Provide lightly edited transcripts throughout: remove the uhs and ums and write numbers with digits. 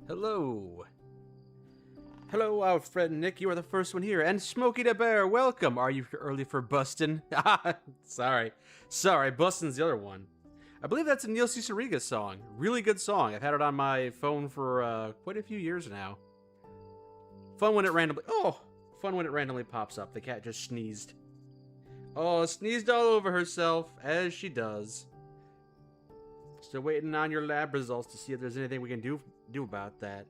Hello. Hello, our friend Nick. You are the first one here. And Smokey the Bear, welcome. Are you early for bustin'? Sorry. Bustin's the other one. I believe that's a Neil Cicerega song. Really good song. I've had it on my phone for quite a few years now. Fun when it randomly pops up. The cat just sneezed. Oh, sneezed all over herself, as she does. Still waiting on your lab results to see if there's anything we can do about that.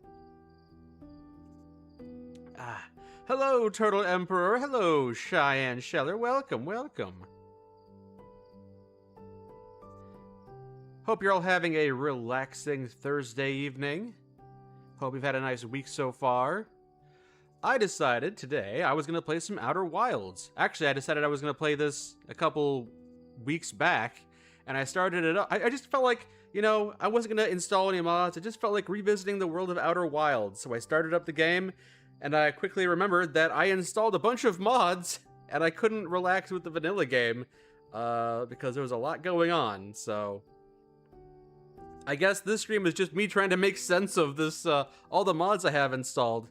Hello, Turtle Emperor. Hello, Cheyenne Scheller. Welcome, welcome. Hope you're all having a relaxing Thursday evening. Hope you've had a nice week so far. I decided today I was going to play some Outer Wilds. Actually, I decided I was going to play this a couple weeks back, and I started it up. I just felt like, you know, I wasn't going to install any mods. I just felt like revisiting the world of Outer Wilds. So I started up the game, and I quickly remembered that I installed a bunch of mods, and I couldn't relax with the vanilla game because there was a lot going on. So I guess this stream is just me trying to make sense of this, all the mods I have installed.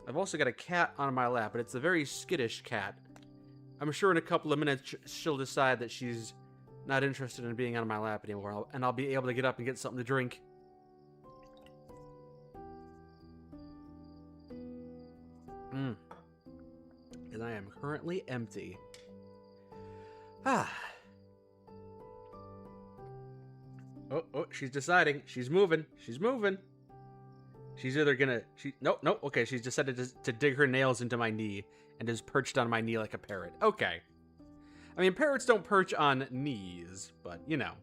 I've also got a cat on my lap, but it's a very skittish cat. I'm sure in a couple of minutes she'll decide that she's not interested in being on my lap anymore, and I'll be able to get up and get something to drink. And I am currently empty. Oh, she's deciding. She's moving. She's moving. She's either gonna... Nope. Okay, she's decided to dig her nails into my knee and is perched on my knee like a parrot. Okay. I mean, parrots don't perch on knees, but, you know.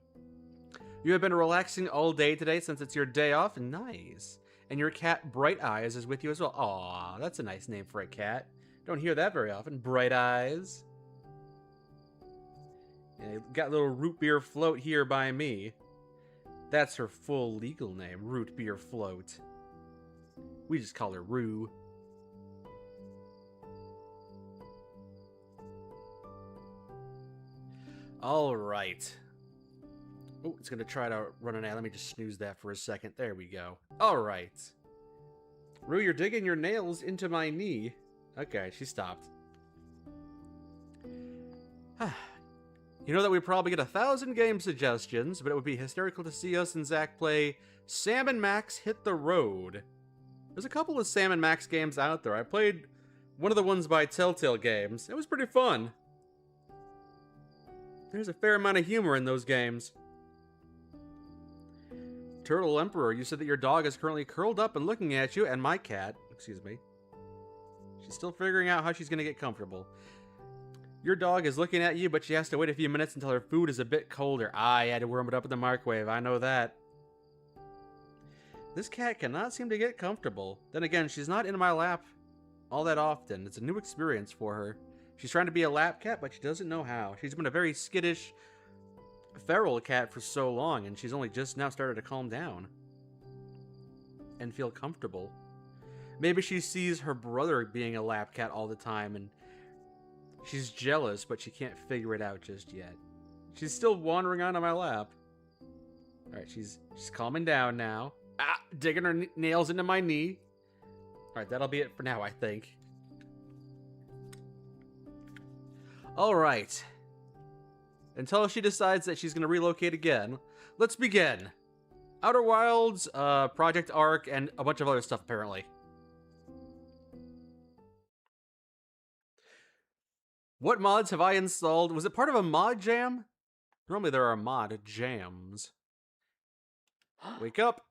You have been relaxing all day today since it's your day off? Nice. And your cat, Bright Eyes, is with you as well. Aw, that's a nice name for a cat. Don't hear that very often. Bright Eyes. Yeah, got a little root beer float here by me. That's her full legal name, Root Beer Float. We just call her Rue. Alright. Oh, it's going to try to run an ad. Let me just snooze that for a second. There we go. Alright. Rue, you're digging your nails into my knee. Okay, she stopped. You know that we probably get 1,000 game suggestions, but it would be hysterical to see us and Zach play Sam & Max Hit the Road. There's a couple of Sam & Max games out there. I played one of the ones by Telltale Games. It was pretty fun. There's a fair amount of humor in those games. Turtle Emperor, you said that your dog is currently curled up and looking at you, and my cat, excuse me. She's still figuring out how she's going to get comfortable. Your dog is looking at you, but she has to wait a few minutes until her food is a bit colder. I had to warm it up in the microwave. I know that. This cat cannot seem to get comfortable. Then again, she's not in my lap all that often. It's a new experience for her. She's trying to be a lap cat, but she doesn't know how. She's been a very skittish, feral cat for so long, and she's only just now started to calm down and feel comfortable. Maybe she sees her brother being a lap cat all the time, and she's jealous, but she can't figure it out just yet. She's still wandering on my lap. Alright, she's calming down now. Digging her nails into my knee. Alright, that'll be it for now, I think. Alright. Until she decides that she's going to relocate again, let's begin. Outer Wilds, Project Ark, and a bunch of other stuff, apparently. What mods have I installed? Was it part of a mod jam? Normally there are mod jams. Wake up.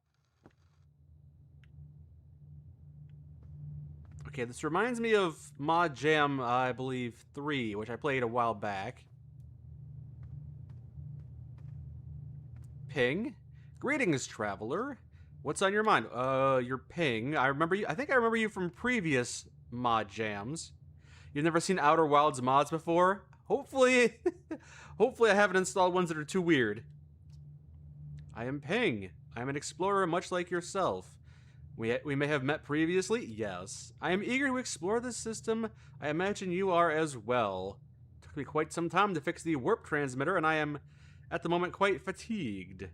Okay, this reminds me of Mod Jam, I believe, 3, which I played a while back. Ping. Greetings, traveler. What's on your mind? Your ping. I remember you. I think I remember you from previous Mod Jams. You've never seen Outer Wilds mods before? Hopefully, hopefully I haven't installed ones that are too weird. I am Ping. I am an explorer much like yourself. We may have met previously? Yes. I am eager to explore this system. I imagine you are as well. It took me quite some time to fix the warp transmitter, and I am, at the moment, quite fatigued.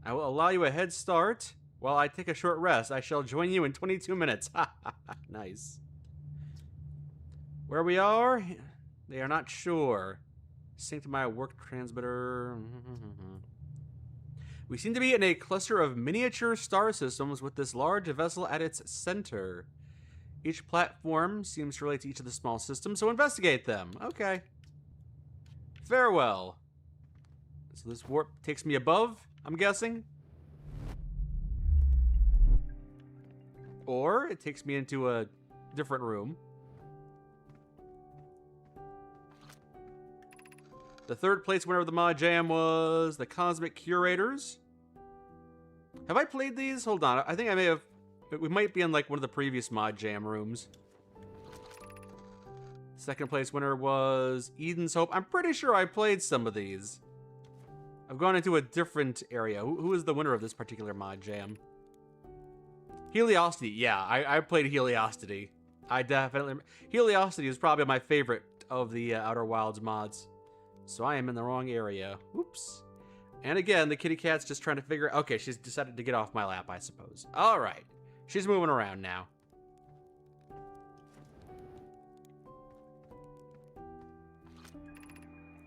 I will allow you a head start while I take a short rest. I shall join you in 22 minutes. Nice. Where we are? They are not sure. Sync to my work transmitter. We seem to be in a cluster of miniature star systems with this large vessel at its center. Each platform seems to relate to each of the small systems, so investigate them. Okay. Farewell. So this warp takes me above, I'm guessing. Or it takes me into a different room. The third place winner of the Mod Jam was the Cosmic Curators. Have I played these? Hold on. I think I may have... We might be in like one of the previous Mod Jam rooms. Second place winner was Eden's Hope. I'm pretty sure I played some of these. I've gone into a different area. Who is the winner of this particular Mod Jam? Heliosity. Yeah, I played Heliosity. I definitely... Heliosity is probably my favorite of the Outer Wilds mods. So I am in the wrong area. Oops. And again, the kitty cat's just trying to figure... Okay, she's decided to get off my lap, I suppose. All right. She's moving around now.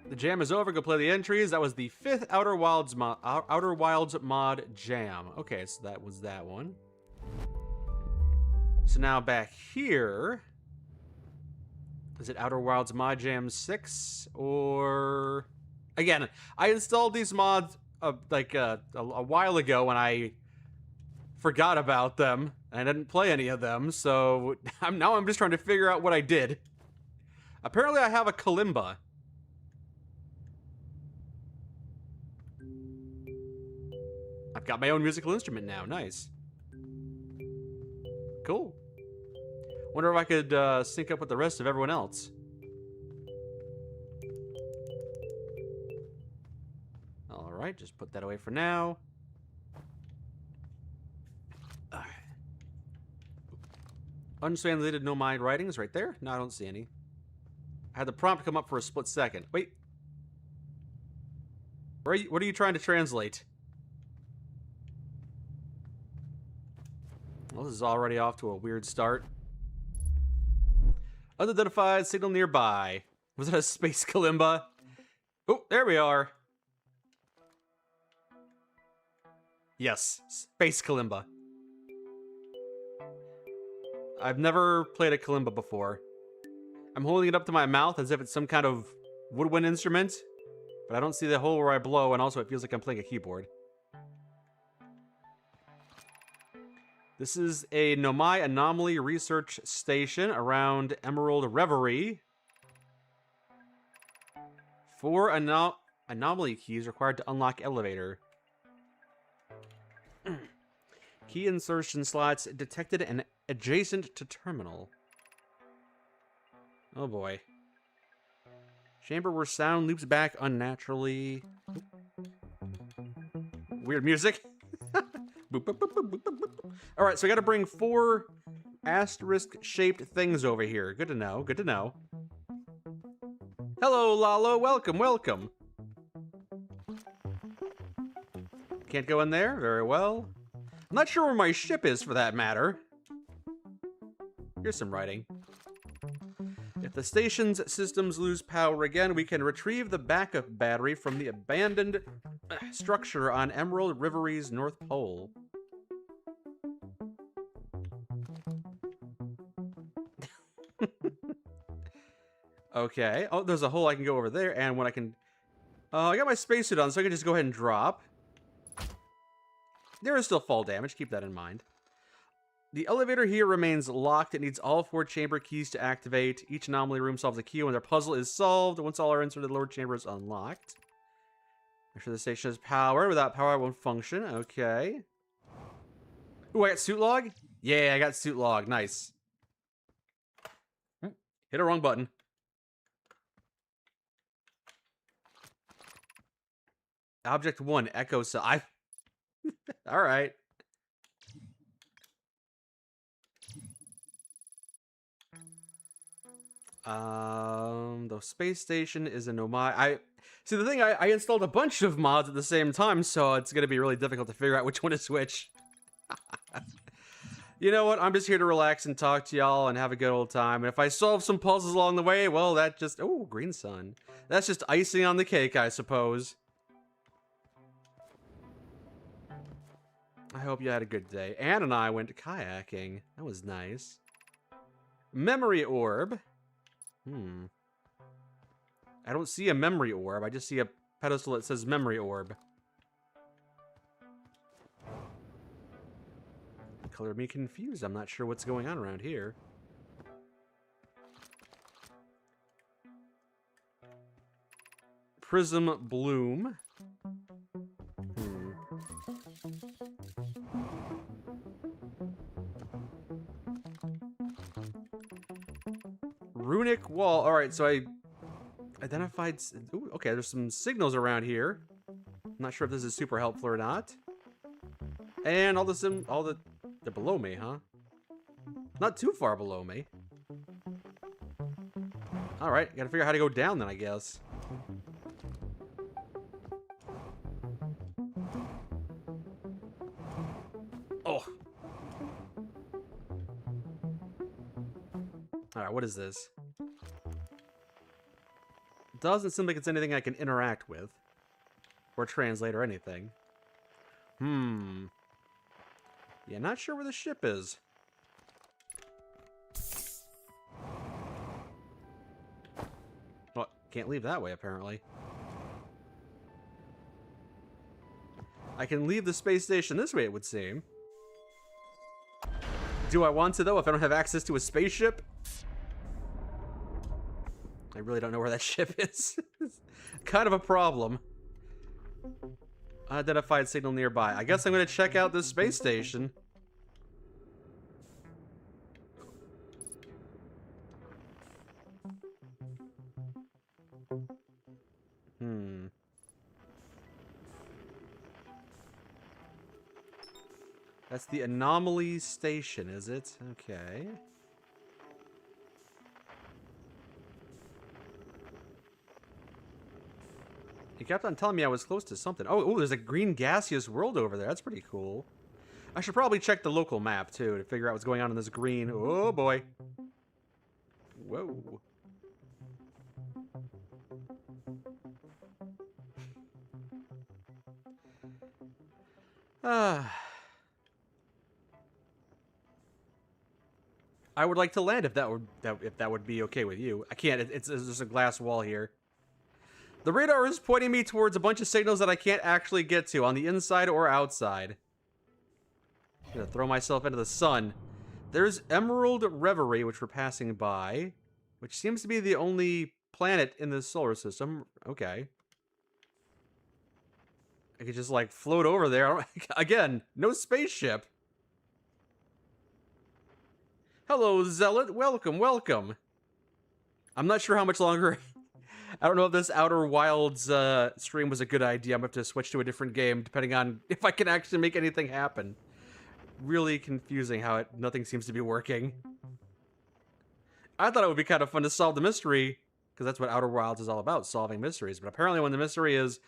The jam is over. Go play the entries. That was the 5th Outer Wilds mod jam. Okay, so that was that one. So now back here... Is it Outer Wilds Mod Jam 6? Or... Again, I installed these mods a while ago and I forgot about them. And I didn't play any of them, so I'm just trying to figure out what I did. Apparently I have a kalimba. I've got my own musical instrument now. Nice. Cool. Wonder if I could sync up with the rest of everyone else. Alright, just put that away for now. Untranslated no mind writings right there. No, I don't see any. I had the prompt come up for a split second. Wait. What are you trying to translate? Well, this is already off to a weird start. Unidentified signal nearby. Was it a space kalimba? Oh, there we are. Yes, space kalimba. I've never played a kalimba before. I'm holding it up to my mouth as if it's some kind of woodwind instrument, but I don't see the hole where I blow, and also it feels like I'm playing a keyboard. This is a Nomai Anomaly Research Station around Emerald Reverie. 4 anomaly keys required to unlock elevator. Key insertion slots detected and adjacent to terminal. Oh boy. Chamber where sound loops back unnaturally. Weird music. Boop, boop, boop, boop, boop, boop. All right, so I got to bring 4 asterisk-shaped things over here. Good to know. Good to know. Hello, Lalo. Welcome, welcome. Can't go in there? Very well. I'm not sure where my ship is, for that matter. Here's some writing. If the station's systems lose power again, we can retrieve the backup battery from the abandoned structure on Emerald Reverie's North Pole. Okay. Oh, there's a hole I can go over there, and when I can... I got my spacesuit on, so I can just go ahead and drop. There is still fall damage, keep that in mind. The elevator here remains locked. It needs all 4 chamber keys to activate. Each anomaly room solves a key when their puzzle is solved. Once all are entered, the lower chamber is unlocked. Make sure the station has power. Without power, it won't function. Okay. Ooh, I got suit log? Yeah, I got suit log. Nice. Hit a wrong button. Object 1, Echo Cell. All right. The space station is an homage. See, the thing, I installed a bunch of mods at the same time, so it's gonna be really difficult to figure out which one is which. You know what? I'm just here to relax and talk to y'all and have a good old time. And if I solve some puzzles along the way, well, that just... Oh, green sun. That's just icing on the cake, I suppose. I hope you had a good day. Anne and I went kayaking. That was nice. Memory orb. I don't see a memory orb. I just see a pedestal that says memory orb. Color me confused. I'm not sure what's going on around here. Prism bloom. Runic wall. All right, so I identified... Ooh, okay, there's some signals around here. I'm not sure if this is super helpful or not. And they're below me, huh? Not too far below me. All right, gotta figure out how to go down then, I guess. Oh. All right, what is this? Doesn't seem like it's anything I can interact with. Or translate or anything. Yeah, not sure where the ship is. Well, can't leave that way, apparently. I can leave the space station this way, it would seem. Do I want to, though, if I don't have access to a spaceship? I really don't know where that ship is. Kind of a problem. Unidentified signal nearby. I guess I'm going to check out this space station. That's the anomaly station, is it? Okay. He kept on telling me I was close to something. Oh, there's a green gaseous world over there. That's pretty cool. I should probably check the local map, too, to figure out what's going on in this green. Oh, boy. Whoa. I would like to land if that would be okay with you. I can't. It's just a glass wall here. The radar is pointing me towards a bunch of signals that I can't actually get to on the inside or outside. I'm gonna throw myself into the sun. There's Emerald Reverie, which we're passing by, which seems to be the only planet in the solar system. Okay. I could just, like, float over there. Again, no spaceship. Hello, Zealot. Welcome, welcome. I'm not sure how much longer... I don't know if this Outer Wilds stream was a good idea. I'm going to have to switch to a different game, depending on if I can actually make anything happen. Really confusing how nothing seems to be working. I thought it would be kind of fun to solve the mystery, because that's what Outer Wilds is all about, solving mysteries. But apparently when the mystery is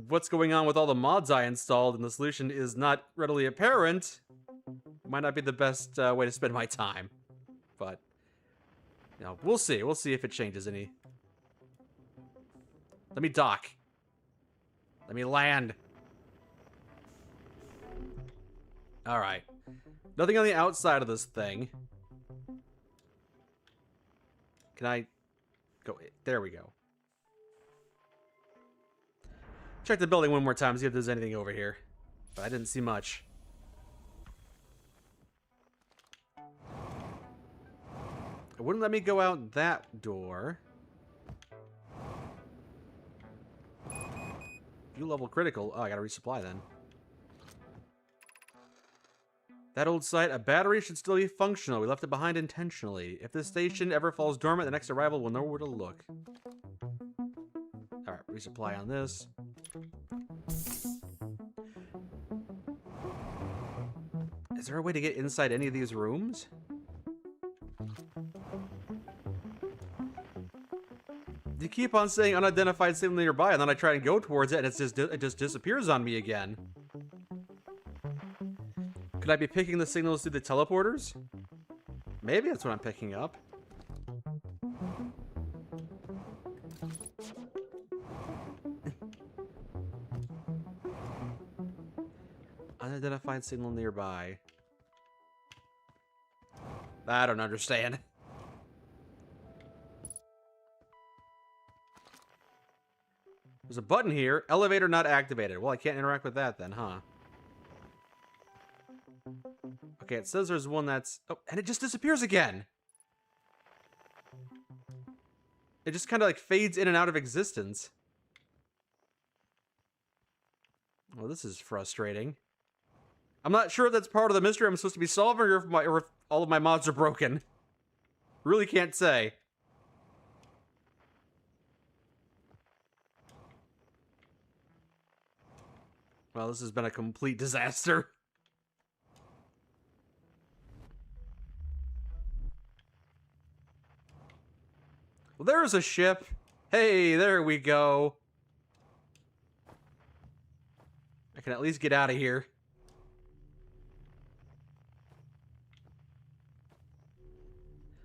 what's going on with all the mods I installed and the solution is not readily apparent, it might not be the best way to spend my time. But, you know, we'll see. We'll see if it changes any. Let me dock. Let me land. Alright. Nothing on the outside of this thing. Can I go? There we go. Check the building one more time, see if there's anything over here. But I didn't see much. It wouldn't let me go out that door. Fuel level critical. Oh, I gotta resupply then. That old site, a battery should still be functional. We left it behind intentionally. If this station ever falls dormant, the next arrival will know where to look. Alright, resupply on this. Is there a way to get inside any of these rooms? You keep on saying unidentified signal nearby, and then I try and go towards it, and it just disappears on me again. Could I be picking the signals through the teleporters? Maybe that's what I'm picking up. Unidentified signal nearby. I don't understand. There's a button here. Elevator not activated. Well, I can't interact with that then, huh? Okay, it says there's one that's... Oh, and it just disappears again! It just kind of like fades in and out of existence. Well, this is frustrating. I'm not sure if that's part of the mystery I'm supposed to be solving or if all of my mods are broken. Really can't say. Well, this has been a complete disaster. Well, there's a ship. Hey, there we go. I can at least get out of here.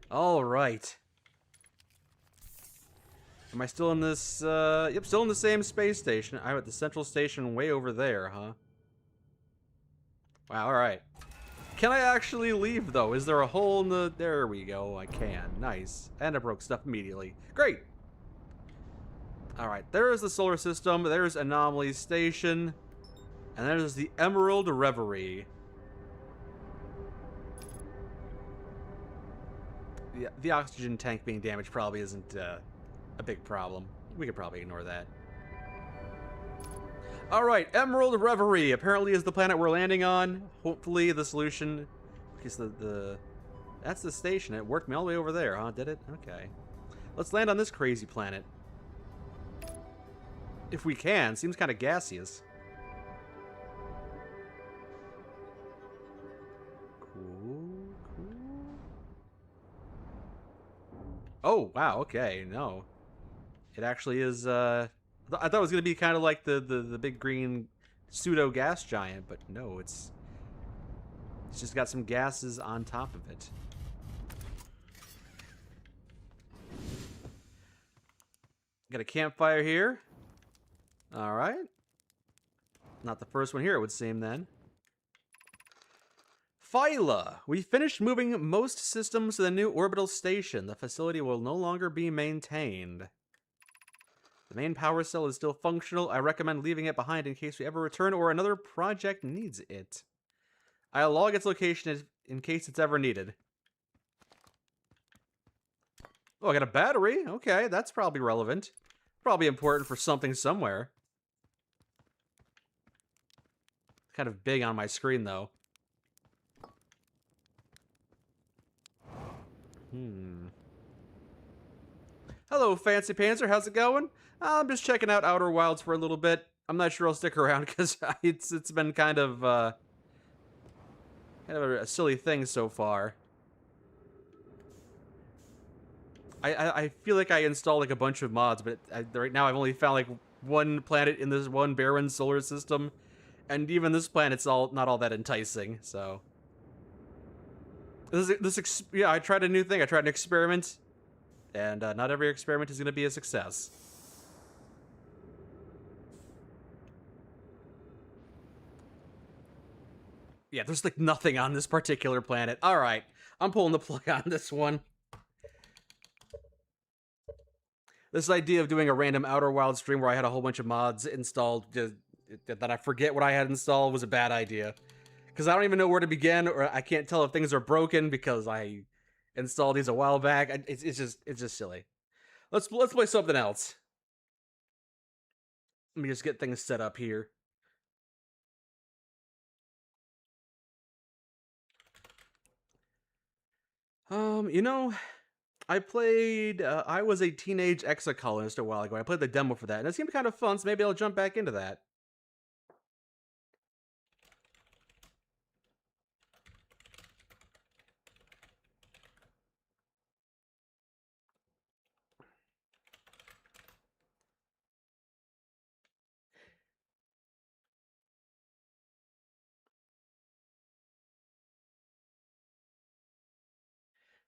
All right. Am I still in this, yep, still in the same space station. I'm at the central station way over there, huh? Wow, alright. Can I actually leave, though? Is there a hole in the... There we go, I can. Nice. And I broke stuff immediately. Great! Alright, there is the solar system, there's Anomaly Station, and there's the Emerald Reverie. The oxygen tank being damaged probably isn't a big problem. We could probably ignore that. Alright, Emerald Reverie apparently is the planet we're landing on. Hopefully the solution... Because that's the station. It worked me all the way over there, huh? Did it? Okay. Let's land on this crazy planet. If we can. Seems kind of gaseous. Cool. Oh, wow, okay, no. It actually is, I thought it was going to be kind of like the big green pseudo-gas giant, but no, it's just got some gases on top of it. Got a campfire here. Alright. Not the first one here, it would seem, then. Phyla! We finished moving most systems to the new orbital station. The facility will no longer be maintained. The main power cell is still functional. I recommend leaving it behind in case we ever return or another project needs it. I'll log its location in case it's ever needed. Oh, I got a battery. Okay, that's probably relevant. Probably important for something somewhere. Kind of big on my screen, though. Hello, Fancy Panzer. How's it going? I'm just checking out Outer Wilds for a little bit. I'm not sure I'll stick around because it's been kind of a silly thing so far. I feel like I installed like a bunch of mods, but right now I've only found like one planet in this one barren solar system, and even this planet's not all that enticing. So yeah, I tried a new thing. I tried an experiment, and not every experiment is going to be a success. Yeah, there's like nothing on this particular planet. All right, I'm pulling the plug on this one. This idea of doing a random Outer Wilds stream where I had a whole bunch of mods installed that I forget what I had installed was a bad idea. Because I don't even know where to begin, or I can't tell if things are broken because I installed these a while back. It's just silly. Let's play something else. Let me just get things set up here. You know, I played, I was a teenage exocolonist a while ago. I played the demo for that, and it seemed kind of fun, so maybe I'll jump back into that.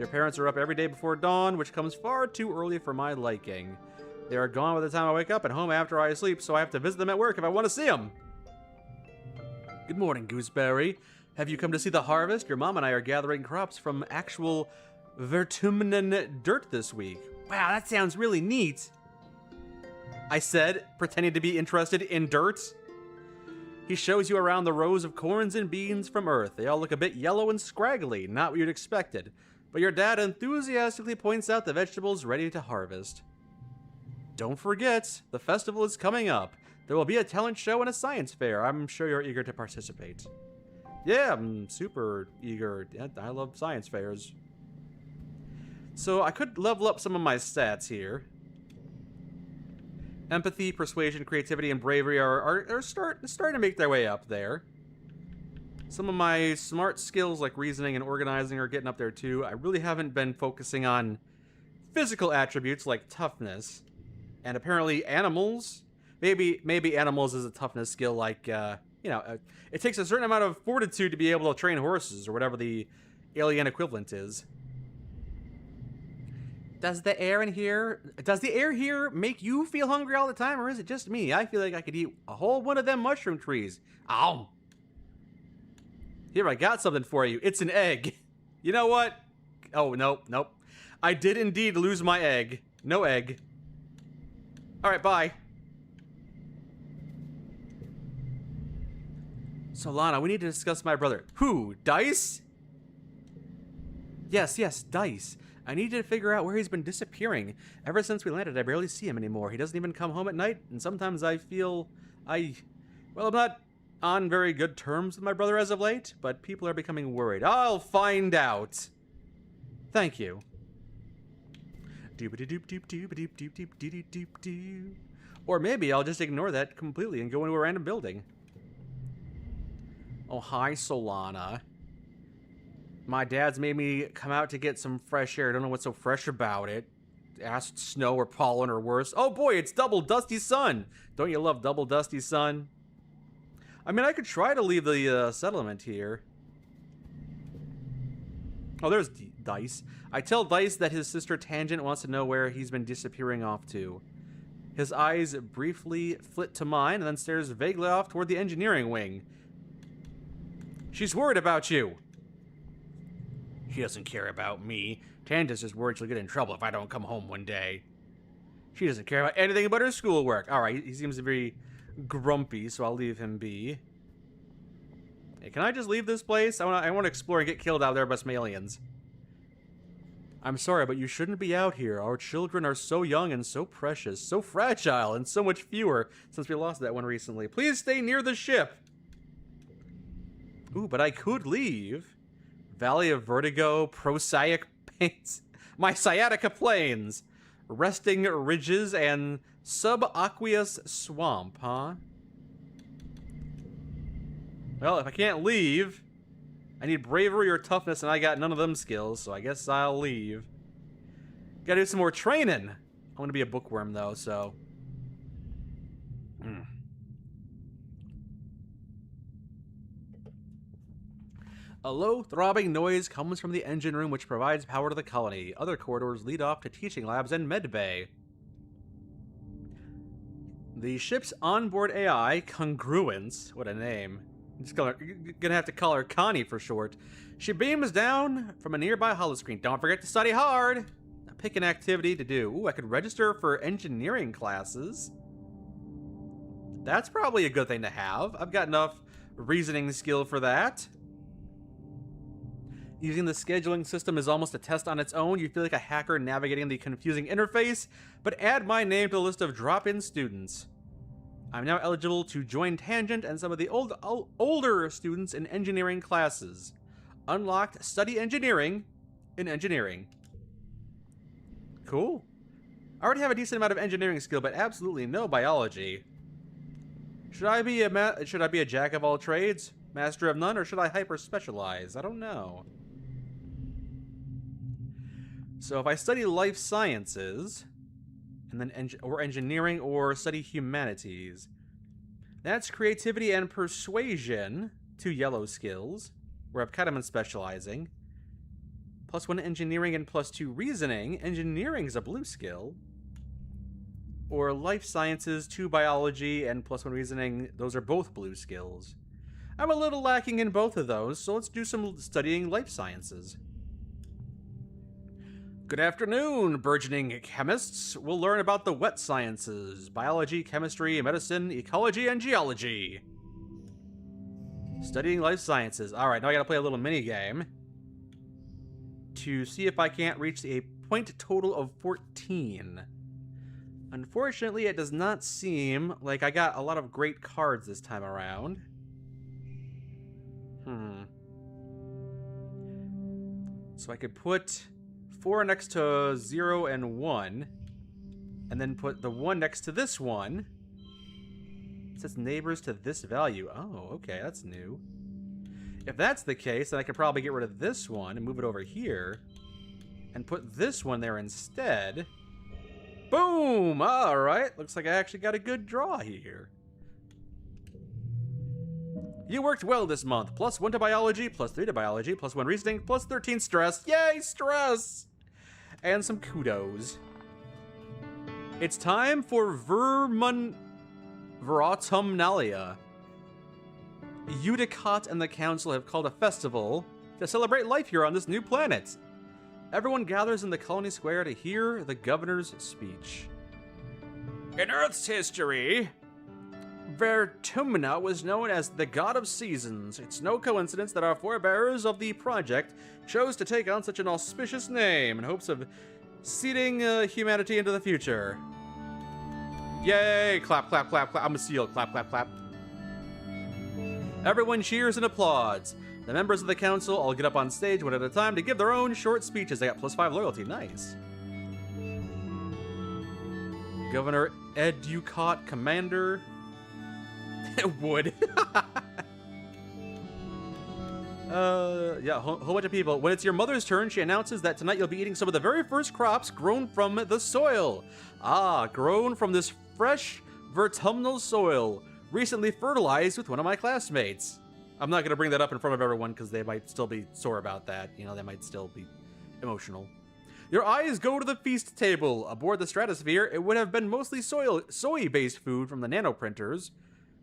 Your parents are up every day before dawn, which comes far too early for my liking. They are gone by the time I wake up and home after I sleep, so I have to visit them at work if I want to see them. Good morning, Gooseberry. Have you come to see the harvest? Your mom and I are gathering crops from actual Vertumnen dirt this week. Wow, that sounds really neat. I said, pretending to be interested in dirt. He shows you around the rows of corns and beans from Earth. They all look a bit yellow and scraggly, not what you'd expected. But your dad enthusiastically points out the vegetables ready to harvest. Don't forget, the festival is coming up. There will be a talent show and a science fair. I'm sure you're eager to participate. Yeah, I'm super eager. I love science fairs. So I could level up some of my stats here. Empathy, persuasion, creativity, and bravery are starting to make their way up there. Some of my smart skills like reasoning and organizing are getting up there too. I really haven't been focusing on physical attributes like toughness. And apparently animals, maybe animals is a toughness skill like, it takes a certain amount of fortitude to be able to train horses or whatever the alien equivalent is. Does the air here make you feel hungry all the time, or is it just me? I feel like I could eat a whole one of them mushroom trees. Ow! Here, I got something for you. It's an egg. You know what? Oh, nope. I did indeed lose my egg. No egg. Alright, bye. So, Lana, we need to discuss my brother. Who? Dice? Yes, Dice. I need to figure out where he's been disappearing. Ever since we landed, I barely see him anymore. He doesn't even come home at night, and sometimes I feel I'm not on very good terms with my brother as of late, but people are becoming worried. I'll find out. Thank you. Or maybe I'll just ignore that completely and go into a random building. Oh, hi, Solana. My dad's made me come out to get some fresh air. I don't know what's so fresh about it. Asked snow or pollen or worse. Oh boy, it's double dusty sun. Don't you love double dusty sun? I mean, I could try to leave the settlement here. Oh, there's Dice. I tell Dice that his sister Tangent wants to know where he's been disappearing off to. His eyes briefly flit to mine and then stares vaguely off toward the engineering wing. She's worried about you. She doesn't care about me. Tangent's just worried she'll get in trouble if I don't come home one day. She doesn't care about anything but her schoolwork. Alright, he seems to be grumpy, so I'll leave him be. Hey, can I just leave this place? I want to explore and get killed out there by some aliens. I'm sorry, but you shouldn't be out here. Our children are so young and so precious, so fragile, and so much fewer since we lost that one recently. Please stay near the ship. Ooh, but I could leave. Valley of Vertigo, Prosaic Paints, my sciatica plains, resting ridges, and subaqueous swamp, huh? Well, if I can't leave, I need bravery or toughness, and I got none of them skills, so I guess I'll leave. Gotta do some more training. I want to be a bookworm, though, so... A low, throbbing noise comes from the engine room, which provides power to the colony. Other corridors lead off to teaching labs and medbay. The ship's onboard AI, Congruence, what a name. You're gonna have to call her Connie for short. She beams down from a nearby holoscreen. Don't forget to study hard. Pick an activity to do. Ooh, I could register for engineering classes. That's probably a good thing to have. I've got enough reasoning skill for that. Using the scheduling system is almost a test on its own. You feel like a hacker navigating the confusing interface, but add my name to the list of drop-in students. I'm now eligible to join Tangent and some of the older students in engineering classes. Unlocked study engineering in engineering. Cool. I already have a decent amount of engineering skill, but absolutely no biology. Should I be a jack of all trades, master of none, or should I hyper specialize? I don't know. So if I study life sciences, and then engineering, or study humanities, that's creativity and persuasion, 2 yellow skills, where I've kind of been specializing. +1 engineering and +2 reasoning. Engineering is a blue skill. Or life sciences, 2 biology, and +1 reasoning. Those are both blue skills. I'm a little lacking in both of those, so let's do some studying life sciences. Good afternoon, burgeoning chemists. We'll learn about the wet sciences: biology, chemistry, medicine, ecology, and geology. Studying life sciences. Alright, now I gotta play a little mini game to see if I can't reach a point total of 14. Unfortunately, it does not seem like I got a lot of great cards this time around. So I could put 4 next to 0 and 1, and then put the 1 next to this one. It says neighbors to this value. Oh, okay, that's new. If that's the case, then I could probably get rid of this one and move it over here, and put this one there instead. Boom! Alright, looks like I actually got a good draw here. You worked well this month. +1 to biology, +3 to biology, +1 reasoning, +13 stress. Yay, stress! And some kudos. It's time for Verautumnalia. Udicott and the council have called a festival to celebrate life here on this new planet. Everyone gathers in the colony square to hear the governor's speech. In Earth's history, Vertumna was known as the god of seasons. It's no coincidence that our forebearers of the project chose to take on such an auspicious name in hopes of seeding humanity into the future. Yay! Clap, clap, clap, clap. I'm a seal. Clap, clap, clap. Everyone cheers and applauds. The members of the council all get up on stage one at a time to give their own short speeches. They got +5 loyalty. Nice. Governor Educott, Commander. Wood. Yeah, a whole bunch of people. When it's your mother's turn, she announces that tonight you'll be eating some of the very first crops grown from the soil. Ah, grown from this fresh vertumnal soil, recently fertilized with one of my classmates. I'm not going to bring that up in front of everyone because they might still be sore about that. You know, they might still be emotional. Your eyes go to the feast table. Aboard the Stratosphere, it would have been mostly soy-based food from the nanoprinters.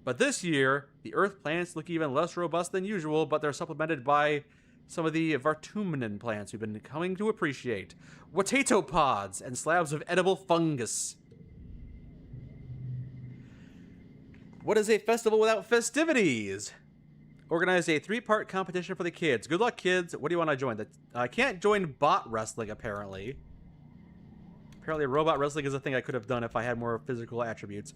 But this year, the Earth plants look even less robust than usual, but they're supplemented by some of the Vartumnan plants we've been coming to appreciate. Potato pods and slabs of edible fungus. What is a festival without festivities? Organize a 3-part competition for the kids. Good luck, kids. What do you want to join? I can't join bot wrestling, apparently. Apparently robot wrestling is a thing I could have done if I had more physical attributes.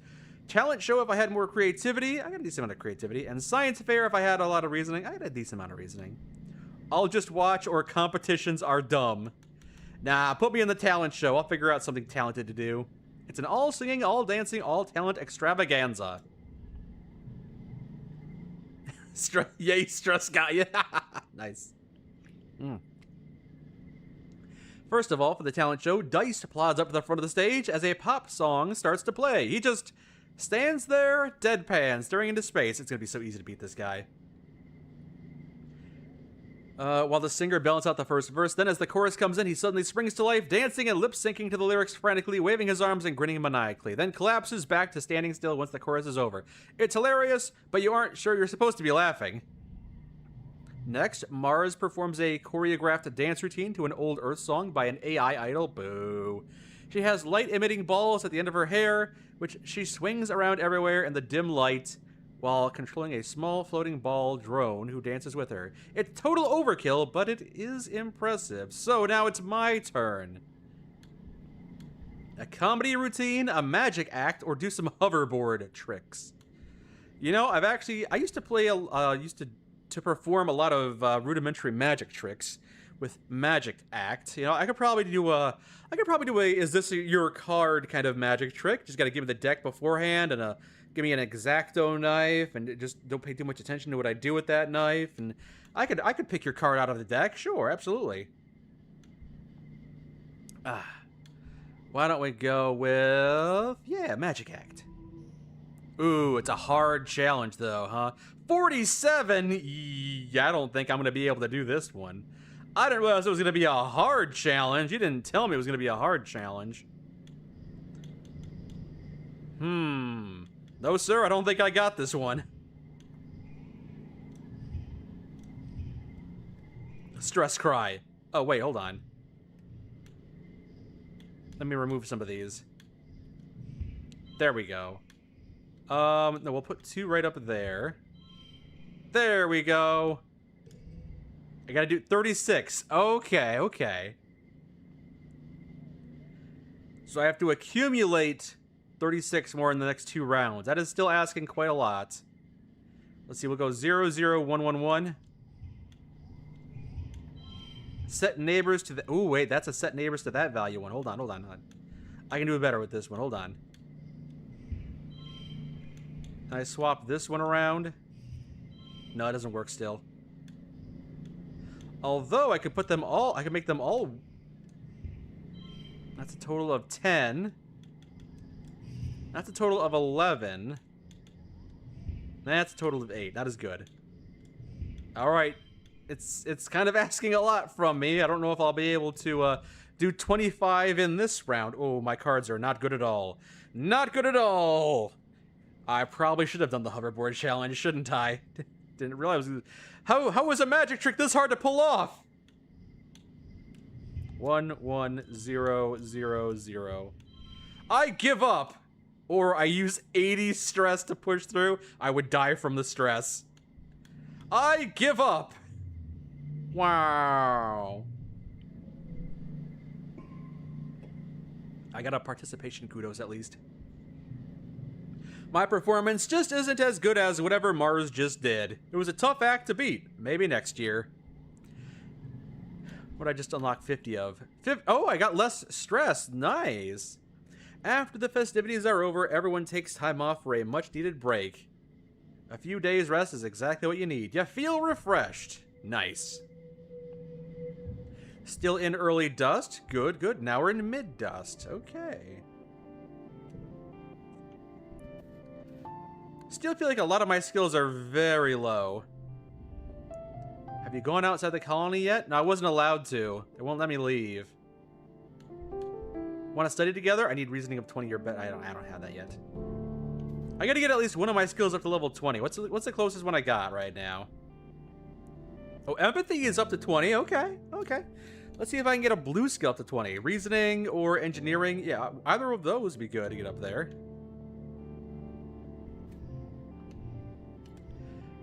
Talent show if I had more creativity. I got a decent amount of creativity. And science fair if I had a lot of reasoning. I got a decent amount of reasoning. I'll just watch, or competitions are dumb. Nah, put me in the talent show. I'll figure out something talented to do. It's an all-singing, all-dancing, all-talent extravaganza. Yay, stress got you. Nice. First of all, for the talent show, Dice plods up to the front of the stage as a pop song starts to play. He just stands there, deadpan, staring into space. It's going to be so easy to beat this guy. While the singer balances out the first verse, then as the chorus comes in, he suddenly springs to life, dancing and lip-syncing to the lyrics frantically, waving his arms and grinning maniacally, then collapses back to standing still once the chorus is over. It's hilarious, but you aren't sure you're supposed to be laughing. Next, Mars performs a choreographed dance routine to an old Earth song by an AI idol. Boo. She has light-emitting balls at the end of her hair, which she swings around everywhere in the dim light, while controlling a small floating ball drone who dances with her. It's total overkill, but it is impressive. So now it's my turn. A comedy routine, a magic act, or do some hoverboard tricks. You know, I used to play, to perform a lot of rudimentary magic tricks with magic act. You know, I could probably do a is this your card kind of magic trick. Just got to give me the deck beforehand and give me an X-Acto knife, and just don't pay too much attention to what I do with that knife. And I could pick your card out of the deck. Sure, absolutely. Why don't we go with, yeah, magic act. Ooh, it's a hard challenge though, huh? 47? Yeah, I don't think I'm gonna be able to do this one. I didn't realize it was going to be a hard challenge. You didn't tell me it was going to be a hard challenge. No, sir, I don't think I got this one. Stress cry. Oh, wait, hold on. Let me remove some of these. There we go. No, we'll put 2 right up there. There we go. I gotta do 36. Okay, okay. So I have to accumulate 36 more in the next 2 rounds. That is still asking quite a lot. Let's see, we'll go 0, 0, 1, 1, 1. Set neighbors to the... Ooh, wait, that's a set neighbors to that value one. Hold on, hold on, hold on. I can do it better with this one. Hold on. Can I swap this one around? No, it doesn't work still. Although I could put them all... I could make them all... That's a total of 10. That's a total of 11. That's a total of 8. That is good. Alright. It's kind of asking a lot from me. I don't know if I'll be able to do 25 in this round. Oh, my cards are not good at all. Not good at all! I probably should have done the hoverboard challenge, shouldn't I? Didn't realize... How was a magic trick this hard to pull off? 1, 1, 0, 0, 0. I give up! Or I use 80 stress to push through. I would die from the stress. I give up! Wow. I got a participation kudos at least. My performance just isn't as good as whatever Mars just did. It was a tough act to beat. Maybe next year. What did I just unlock 50 of? Oh, I got less stress. Nice. After the festivities are over, everyone takes time off for a much-needed break. A few days rest is exactly what you need. You feel refreshed. Nice. Still in early dust? Good, good. Now we're in mid-dust. Okay. Still feel like a lot of my skills are very low. Have you gone outside the colony yet? No, I wasn't allowed to. They won't let me leave. Want to study together? I need reasoning of 20 or better. I don't have that yet. I gotta get at least one of my skills up to level 20. What's the closest one I got right now? Oh, empathy is up to 20. Okay, okay. Let's see if I can get a blue skill up to 20. Reasoning or engineering. Yeah, either of those would be good to get up there.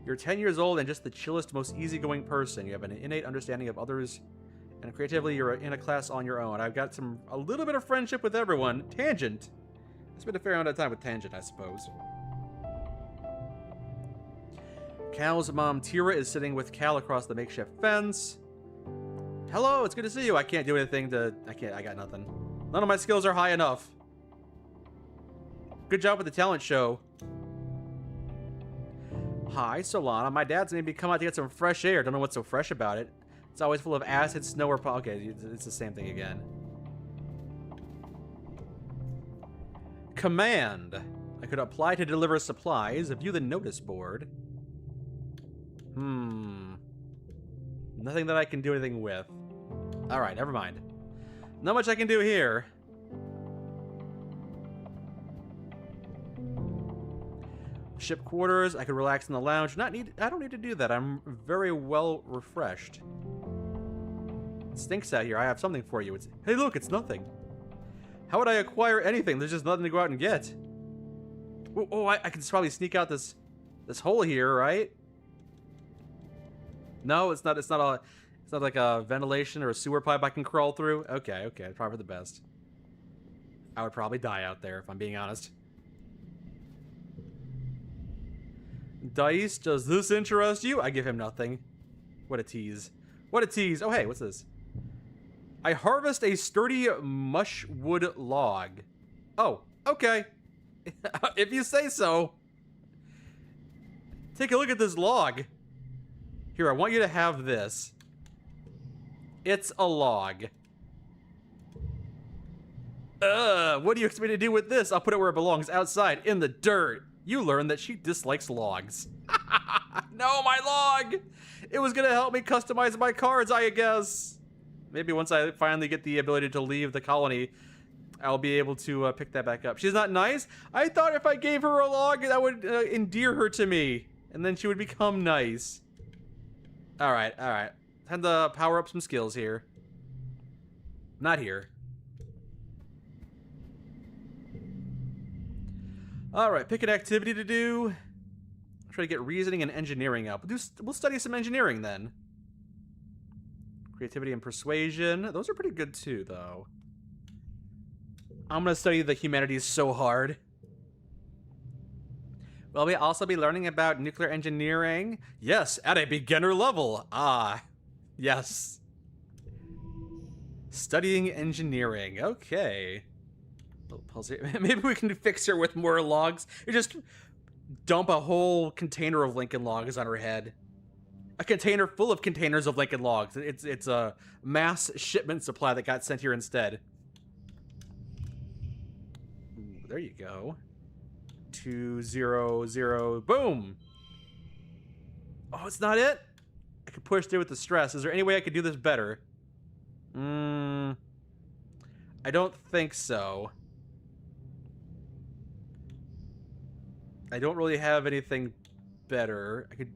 You're 10 years old and just the chillest, most easygoing person. You have an innate understanding of others, and creatively you're in a class on your own. I've got a little bit of friendship with everyone. Tangent. I spent a fair amount of time with Tangent, I suppose. Cal's mom, Tira, is sitting with Cal across the makeshift fence. Hello, it's good to see you. I can't do anything to... I got nothing. None of my skills are high enough. Good job with the talent show. Hi, Solana. My dad's made me come out to get some fresh air. Don't know what's so fresh about it. It's always full of acid, snow, or... Okay, it's the same thing again. Command. I could apply to deliver supplies. View the notice board. Nothing that I can do anything with. Alright, never mind. Not much I can do here. Ship quarters. I could relax in the lounge. I don't need to do that. I'm very well refreshed. It stinks out here. I have something for you. Hey, look, it's nothing. How would I acquire anything? There's just nothing to go out and get. Oh, I can probably sneak out this hole here, right? No, it's not like a ventilation or a sewer pipe I can crawl through. Okay, probably the best. I would probably die out there if I'm being honest. Dice, does this interest you? I give him nothing. What a tease. What a tease. Oh, hey, what's this? I harvest a sturdy mushwood log. Oh, okay. If you say so. Take a look at this log. Here, I want you to have this. It's a log. What do you expect me to do with this? I'll put it where it belongs, outside, in the dirt. You learn that she dislikes logs. No, my log! It was gonna help me customize my cards, I guess. Maybe once I finally get the ability to leave the colony, I'll be able to pick that back up. She's not nice? I thought if I gave her a log, that would endear her to me. And then she would become nice. Alright, alright. Time to power up some skills here. Not here. Alright, pick an activity to do. Try to get reasoning and engineering up. We'll study some engineering then. Creativity and persuasion. Those are pretty good too, though. I'm gonna study the humanities so hard. Will we also be learning about nuclear engineering? Yes, at a beginner level. Ah, yes. Studying engineering. Okay. Maybe we can fix her with more logs. You just dump a whole container of Lincoln logs on her head. A container full of containers of Lincoln logs. It's a mass shipment supply that got sent here instead. Ooh, there you go. 200, boom. Oh, it's not it? I could push through with the stress. Is there any way I could do this better? I don't think so. I don't really have anything better. I could...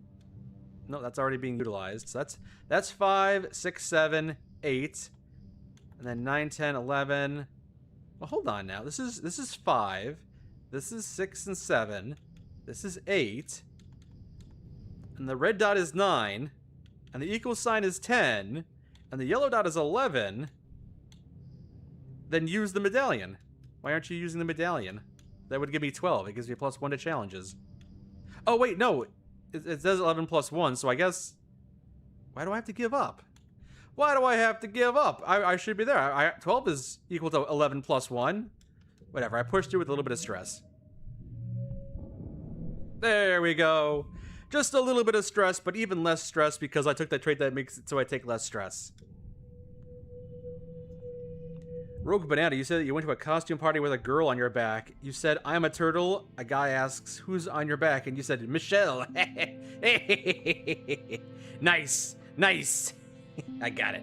No, that's already being utilized. So that's 5, 6, 7, 8. And then 9, 10, 11. Well, hold on now. This is 5. This is 6 and 7. This is 8. And the red dot is 9. And the equal sign is 10. And the yellow dot is 11. Then use the medallion. Why aren't you using the medallion? That would give me 12. It gives me +1 to challenges. Oh, wait, no. It says 11 plus 1, so I guess... Why do I have to give up? Why do I have to give up? I should be there. 12 is equal to 11 plus 1. Whatever, I pushed through with a little bit of stress. There we go. Just a little bit of stress, but even less stress because I took that trait that makes it so I take less stress. Rogue Banana, you said that you went to a costume party with a girl on your back. You said, I'm a turtle. A guy asks, who's on your back? And you said, Michelle. Nice. Nice. I got it.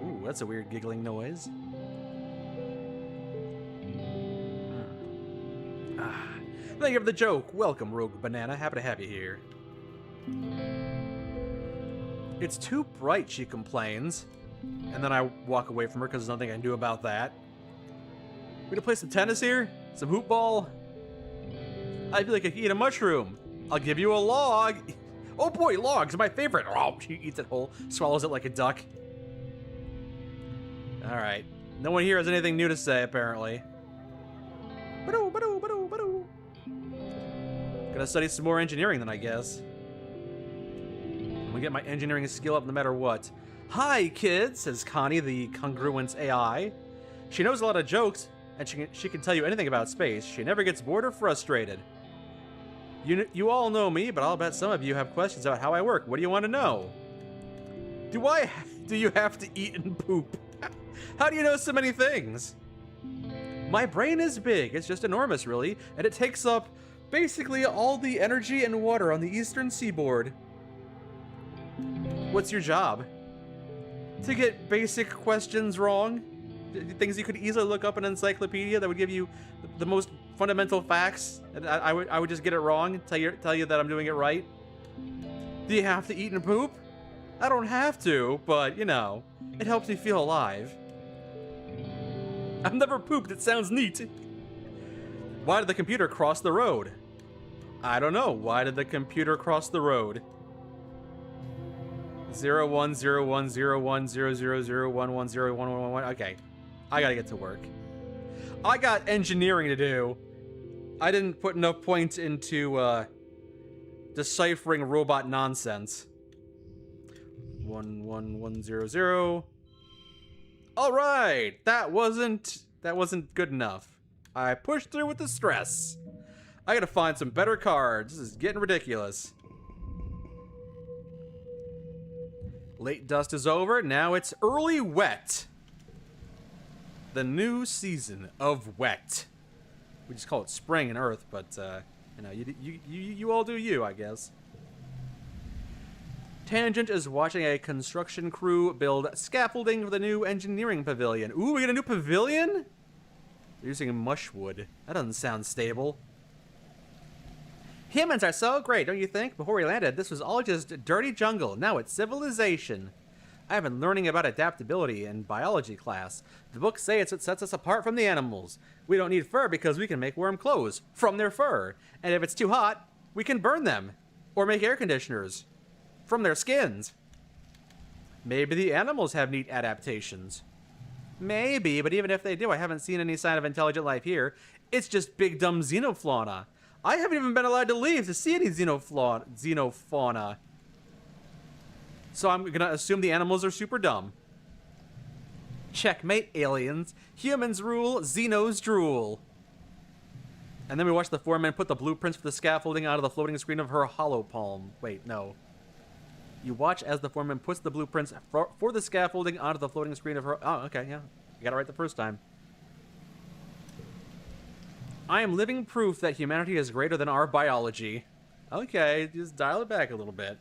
Ooh, that's a weird giggling noise. Thank you for the joke. Welcome, Rogue Banana. Happy to have you here. It's too bright, she complains. And then I walk away from her because there's nothing I can do about that. We gonna play some tennis here? Some hoop ball? I feel like I could eat a mushroom. I'll give you a log. Oh boy, logs are my favorite. Oh, she eats it whole, swallows it like a duck. Alright. No one here has anything new to say, apparently. Ba-doo, ba-doo, ba-doo, ba-doo. Gonna study some more engineering then, I guess. I'm gonna get my engineering skill up no matter what. Hi, kids, says Connie, the congruence AI. She knows a lot of jokes, and she can tell you anything about space. She never gets bored or frustrated. You all know me, but I'll bet some of you have questions about how I work. What do you want to know? Do you have to eat and poop? How do you know so many things? My brain is big. It's just enormous, really, and it takes up basically all the energy and water on the eastern seaboard. What's your job? To get basic questions wrong? Things you could easily look up in an encyclopedia that would give you the most fundamental facts, and I would just get it wrong, tell you that I'm doing it right. Do you have to eat and poop? I don't have to, but, you know, it helps me feel alive. I've never pooped, it sounds neat. Why did the computer cross the road? I don't know. Why did the computer cross the road? 0101010001101111. Okay, I gotta get to work. I got engineering to do. I didn't put enough points into deciphering robot nonsense. 11100. All right, that wasn't good enough. I pushed through with the stress. I gotta find some better cards. This is getting ridiculous. Late dust is over, now it's early wet. The new season of wet. We just call it spring and earth, but You know, you all do you, I guess. Tangent is watching a construction crew build scaffolding for the new engineering pavilion. Ooh, we get a new pavilion? They're using mushwood. That doesn't sound stable. Humans are so great, don't you think? Before we landed, this was all just dirty jungle. Now it's civilization. I've been learning about adaptability in biology class. The books say it's what sets us apart from the animals. We don't need fur because we can make warm clothes from their fur. And if it's too hot, we can burn them. Or make air conditioners from their skins. Maybe the animals have neat adaptations. Maybe, but even if they do, I haven't seen any sign of intelligent life here. It's just big dumb xenofauna. I haven't even been allowed to leave to see any xenofauna. So I'm gonna assume the animals are super dumb. Checkmate, aliens. Humans rule, Xenos drool. And then we watch the foreman put the blueprints for the scaffolding onto the floating screen of her hollow palm. Wait, no. You watch as the foreman puts the blueprints for the scaffolding onto the floating screen of her... Oh, okay, yeah. You got it right the first time. I am living proof that humanity is greater than our biology. Okay, just dial it back a little bit.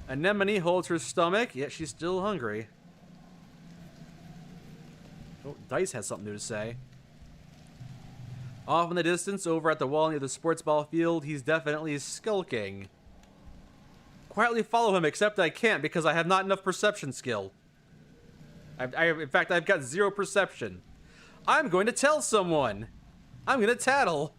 Anemone holds her stomach, yet she's still hungry. Oh, Dice has something new to say. Off in the distance, over at the wall near the sports ball field, he's definitely skulking. Quietly follow him, except I can't because I have not enough perception skill. In fact, I've got 0 perception. I'm going to tell someone. I'm going to tattle.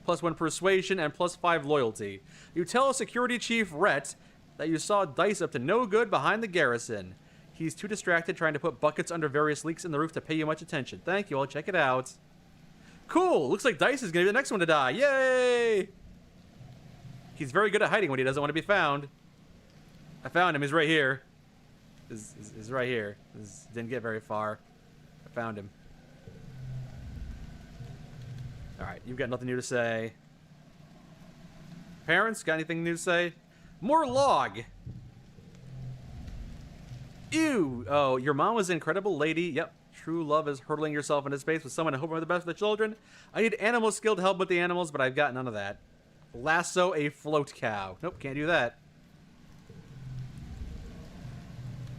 +1 persuasion and +5 loyalty. You tell security chief Rhett that you saw Dice up to no good behind the garrison. He's too distracted trying to put buckets under various leaks in the roof to pay you much attention. Thank you, I'll check it out. Cool, looks like Dice is going to be the next one to die. Yay! He's very good at hiding when he doesn't want to be found. I found him, he's right here. He's right here. Didn't get very far. I found him. Alright, you've got nothing new to say. Parents, got anything new to say? More log! Ew! Oh, your mom was an incredible lady. Yep. True love is hurtling yourself into space with someone and hoping for the best for the children. I need animal skill to help with the animals, but I've got none of that. Lasso a float cow. Nope, can't do that.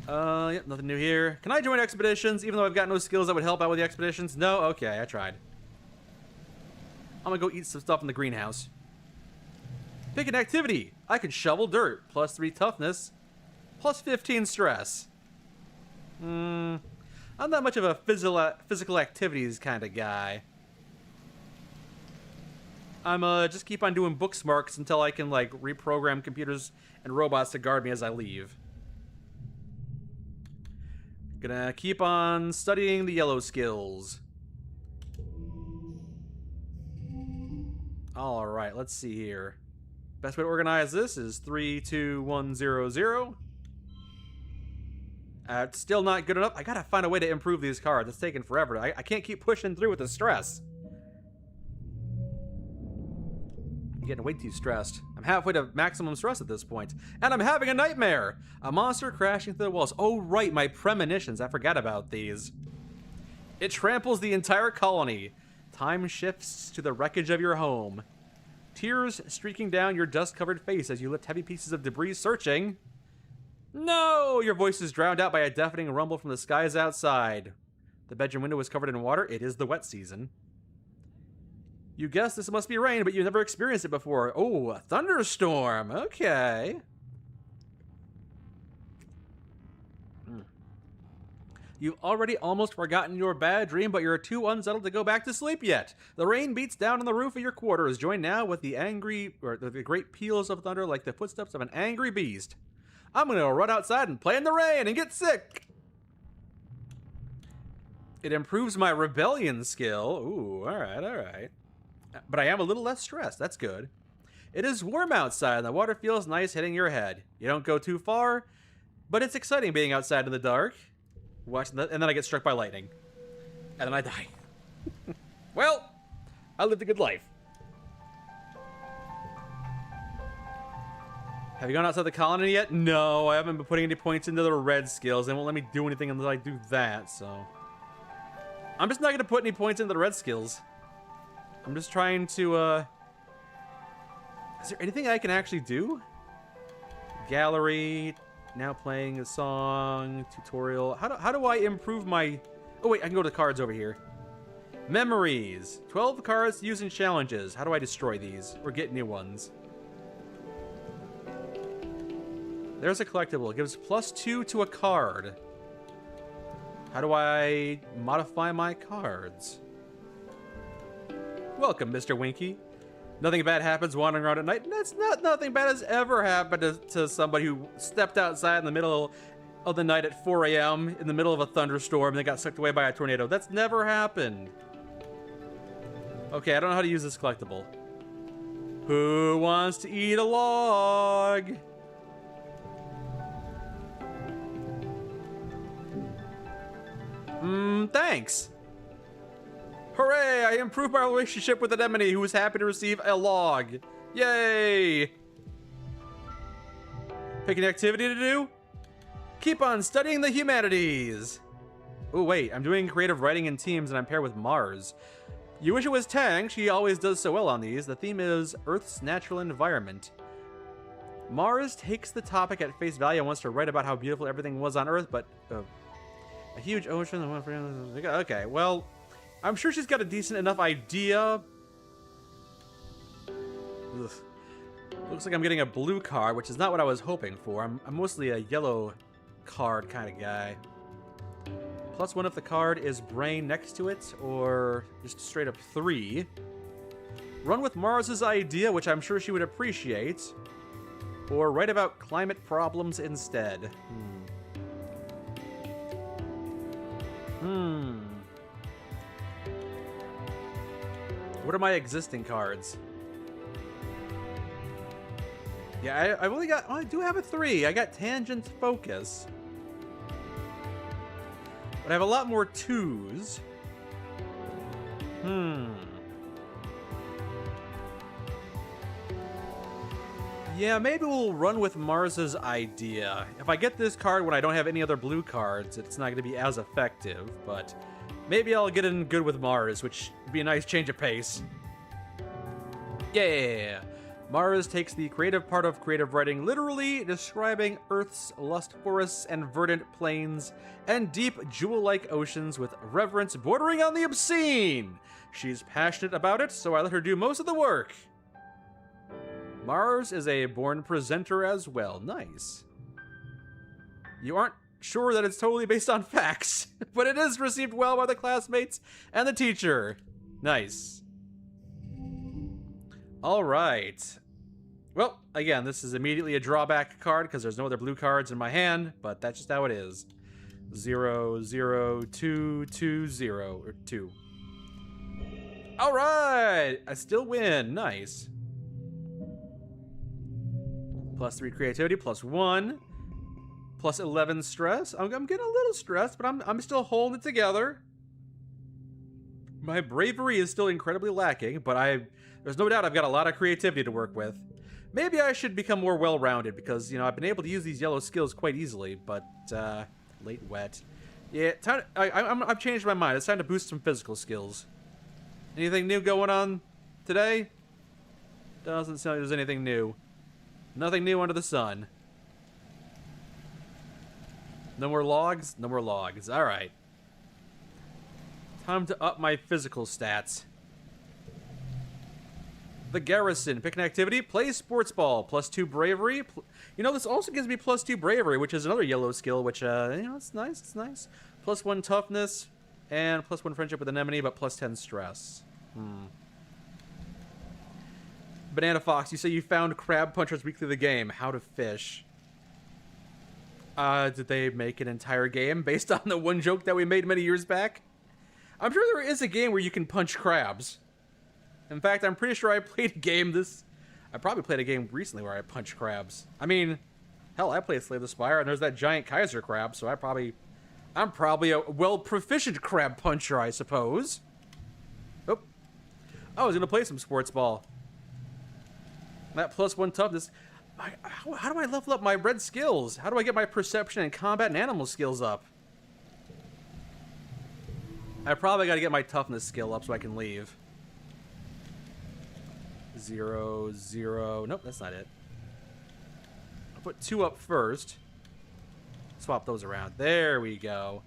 Yep, nothing new here. Can I join expeditions, even though I've got no skills that would help out with the expeditions? No? Okay, I tried. I'm gonna go eat some stuff in the greenhouse. Pick an activity. I can shovel dirt. +3 toughness. +15 stress. I'm not much of a physical activities kind of guy. I'm just keep on doing book smarts until I can like reprogram computers and robots to guard me as I leave. Gonna keep on studying the yellow skills. Alright, let's see here. Best way to organize this is 3, 2, 1, 0, 0. It's still not good enough. I gotta find a way to improve these cards. It's taking forever. I can't keep pushing through with the stress. I'm getting way too stressed. I'm halfway to maximum stress at this point. And I'm having a nightmare! A monster crashing through the walls. Oh, right, my premonitions. I forgot about these. It tramples the entire colony. Time shifts to the wreckage of your home. Tears streaking down your dust-covered face as you lift heavy pieces of debris searching. No! Your voice is drowned out by a deafening rumble from the skies outside. The bedroom window is covered in water. It is the wet season. You guess this must be rain, but you've never experienced it before. Oh, a thunderstorm. Okay. You've already almost forgotten your bad dream, but you're too unsettled to go back to sleep yet. The rain beats down on the roof of your quarters. Join now with the the great peals of thunder like the footsteps of an angry beast. I'm gonna run outside and play in the rain and get sick. It improves my rebellion skill. Ooh, alright. But I am a little less stressed. That's good. It is warm outside and the water feels nice hitting your head. You don't go too far, but it's exciting being outside in the dark. Watching that, and then I get struck by lightning. And then I die. Well, I lived a good life. Have you gone outside the colony yet? No, I haven't been putting any points into the red skills. They won't let me do anything until I do that, so... I'm just not going to put any points into the red skills. I'm just trying to, is there anything I can actually do? Gallery, now playing a song, tutorial. How do I improve my... Oh, wait, I can go to the cards over here. Memories. 12 cards using challenges. How do I destroy these? Or get new ones? There's a collectible. It gives +2 to a card. How do I modify my cards? Welcome, Mr. Winky. Nothing bad happens wandering around at night. Nothing bad has ever happened to somebody who stepped outside in the middle of the night at 4 a.m. in the middle of a thunderstorm and then got sucked away by a tornado. That's never happened. Okay, I don't know how to use this collectible. Who wants to eat a log? Thanks. Hooray! I improved my relationship with Anemone, who was happy to receive a log. Yay! Pick an activity to do? Keep on studying the humanities. Oh wait, I'm doing creative writing in teams and I'm paired with Mars. You wish it was Tang, she always does so well on these. The theme is Earth's natural environment. Mars takes the topic at face value and wants to write about how beautiful everything was on Earth, but a huge ocean. Okay, well, I'm sure she's got a decent enough idea. Ugh. Looks like I'm getting a blue card, which is not what I was hoping for. I'm mostly a yellow card kind of guy. +1 if the card is brain next to it, or just straight up 3. Run with Mars's idea, which I'm sure she would appreciate. Or write about climate problems instead. What are my existing cards? Yeah, I've only got... Oh, I do have a 3. I got Tangent Focus. But I have a lot more 2s. Yeah, maybe we'll run with Mars's idea. If I get this card when I don't have any other blue cards, it's not going to be as effective, but maybe I'll get in good with Mars, which would be a nice change of pace. Yeah! Mars takes the creative part of creative writing literally, describing Earth's lush forests and verdant plains and deep jewel-like oceans with reverence bordering on the obscene. She's passionate about it, so I let her do most of the work. Mars is a born presenter as well. Nice. You aren't sure that it's totally based on facts, but it is received well by the classmates and the teacher. Nice. All right. Well, again, this is immediately a drawback card because there's no other blue cards in my hand, but that's just how it is. 0, 0, 2, 2, 0, or 2. All right, I still win. Nice. +3 creativity, +1, +11 stress. I'm getting a little stressed, but I'm still holding it together. My bravery is still incredibly lacking, but there's no doubt I've got a lot of creativity to work with. Maybe I should become more well-rounded because, you know, I've been able to use these yellow skills quite easily, but, late wet. Yeah, I've changed my mind. It's time to boost some physical skills. Anything new going on today? Doesn't sound like there's anything new. Nothing new under the sun. No more logs? No more logs. Alright. Time to up my physical stats. The Garrison. Pick an activity. Play sports ball. +2 bravery. You know, this also gives me +2 bravery, which is another yellow skill, which, you know, it's nice. It's nice. +1 toughness. And +1 friendship with Anemone, but +10 stress. Banana Fox, you say you found crab punchers week through the game. How to fish. Did they make an entire game based on the one joke that we made many years back? I'm sure there is a game where you can punch crabs. In fact, I'm pretty sure I played a game I probably played a game recently where I punched crabs. I mean, hell, I played Slay the Spire, and there's that giant Kaiser crab, so I'm probably a well-proficient crab puncher, I suppose. Oh. I was gonna play some sports ball. That +1 toughness. How do I level up my red skills? How do I get my perception and combat and animal skills up? I probably got to get my toughness skill up so I can leave. 0, 0. Nope, that's not it. I'll put 2 up first. Swap those around. There we go.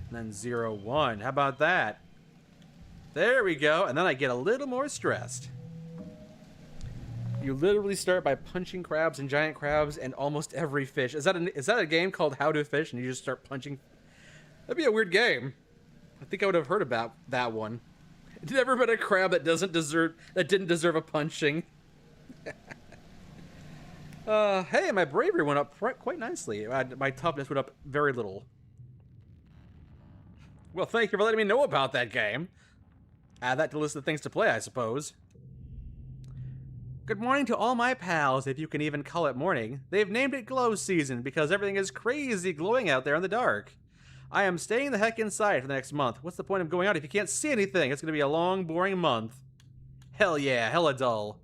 And then 0, 1. How about that? There we go. And then I get a little more stressed. You literally start by punching crabs and giant crabs and almost every fish. Is that a game called How to Fish and you just start punching? That'd be a weird game. I think I would have heard about that one. Never been a crab that didn't deserve a punching. Hey, my bravery went up quite nicely. My toughness went up very little. Well, thank you for letting me know about that game. Add that to the list of things to play, I suppose. Good morning to all my pals, if you can even call it morning. They've named it Glow Season because everything is crazy glowing out there in the dark. I am staying the heck inside for the next month. What's the point of going out if you can't see anything? It's going to be a long, boring month. Hell yeah, hella dull.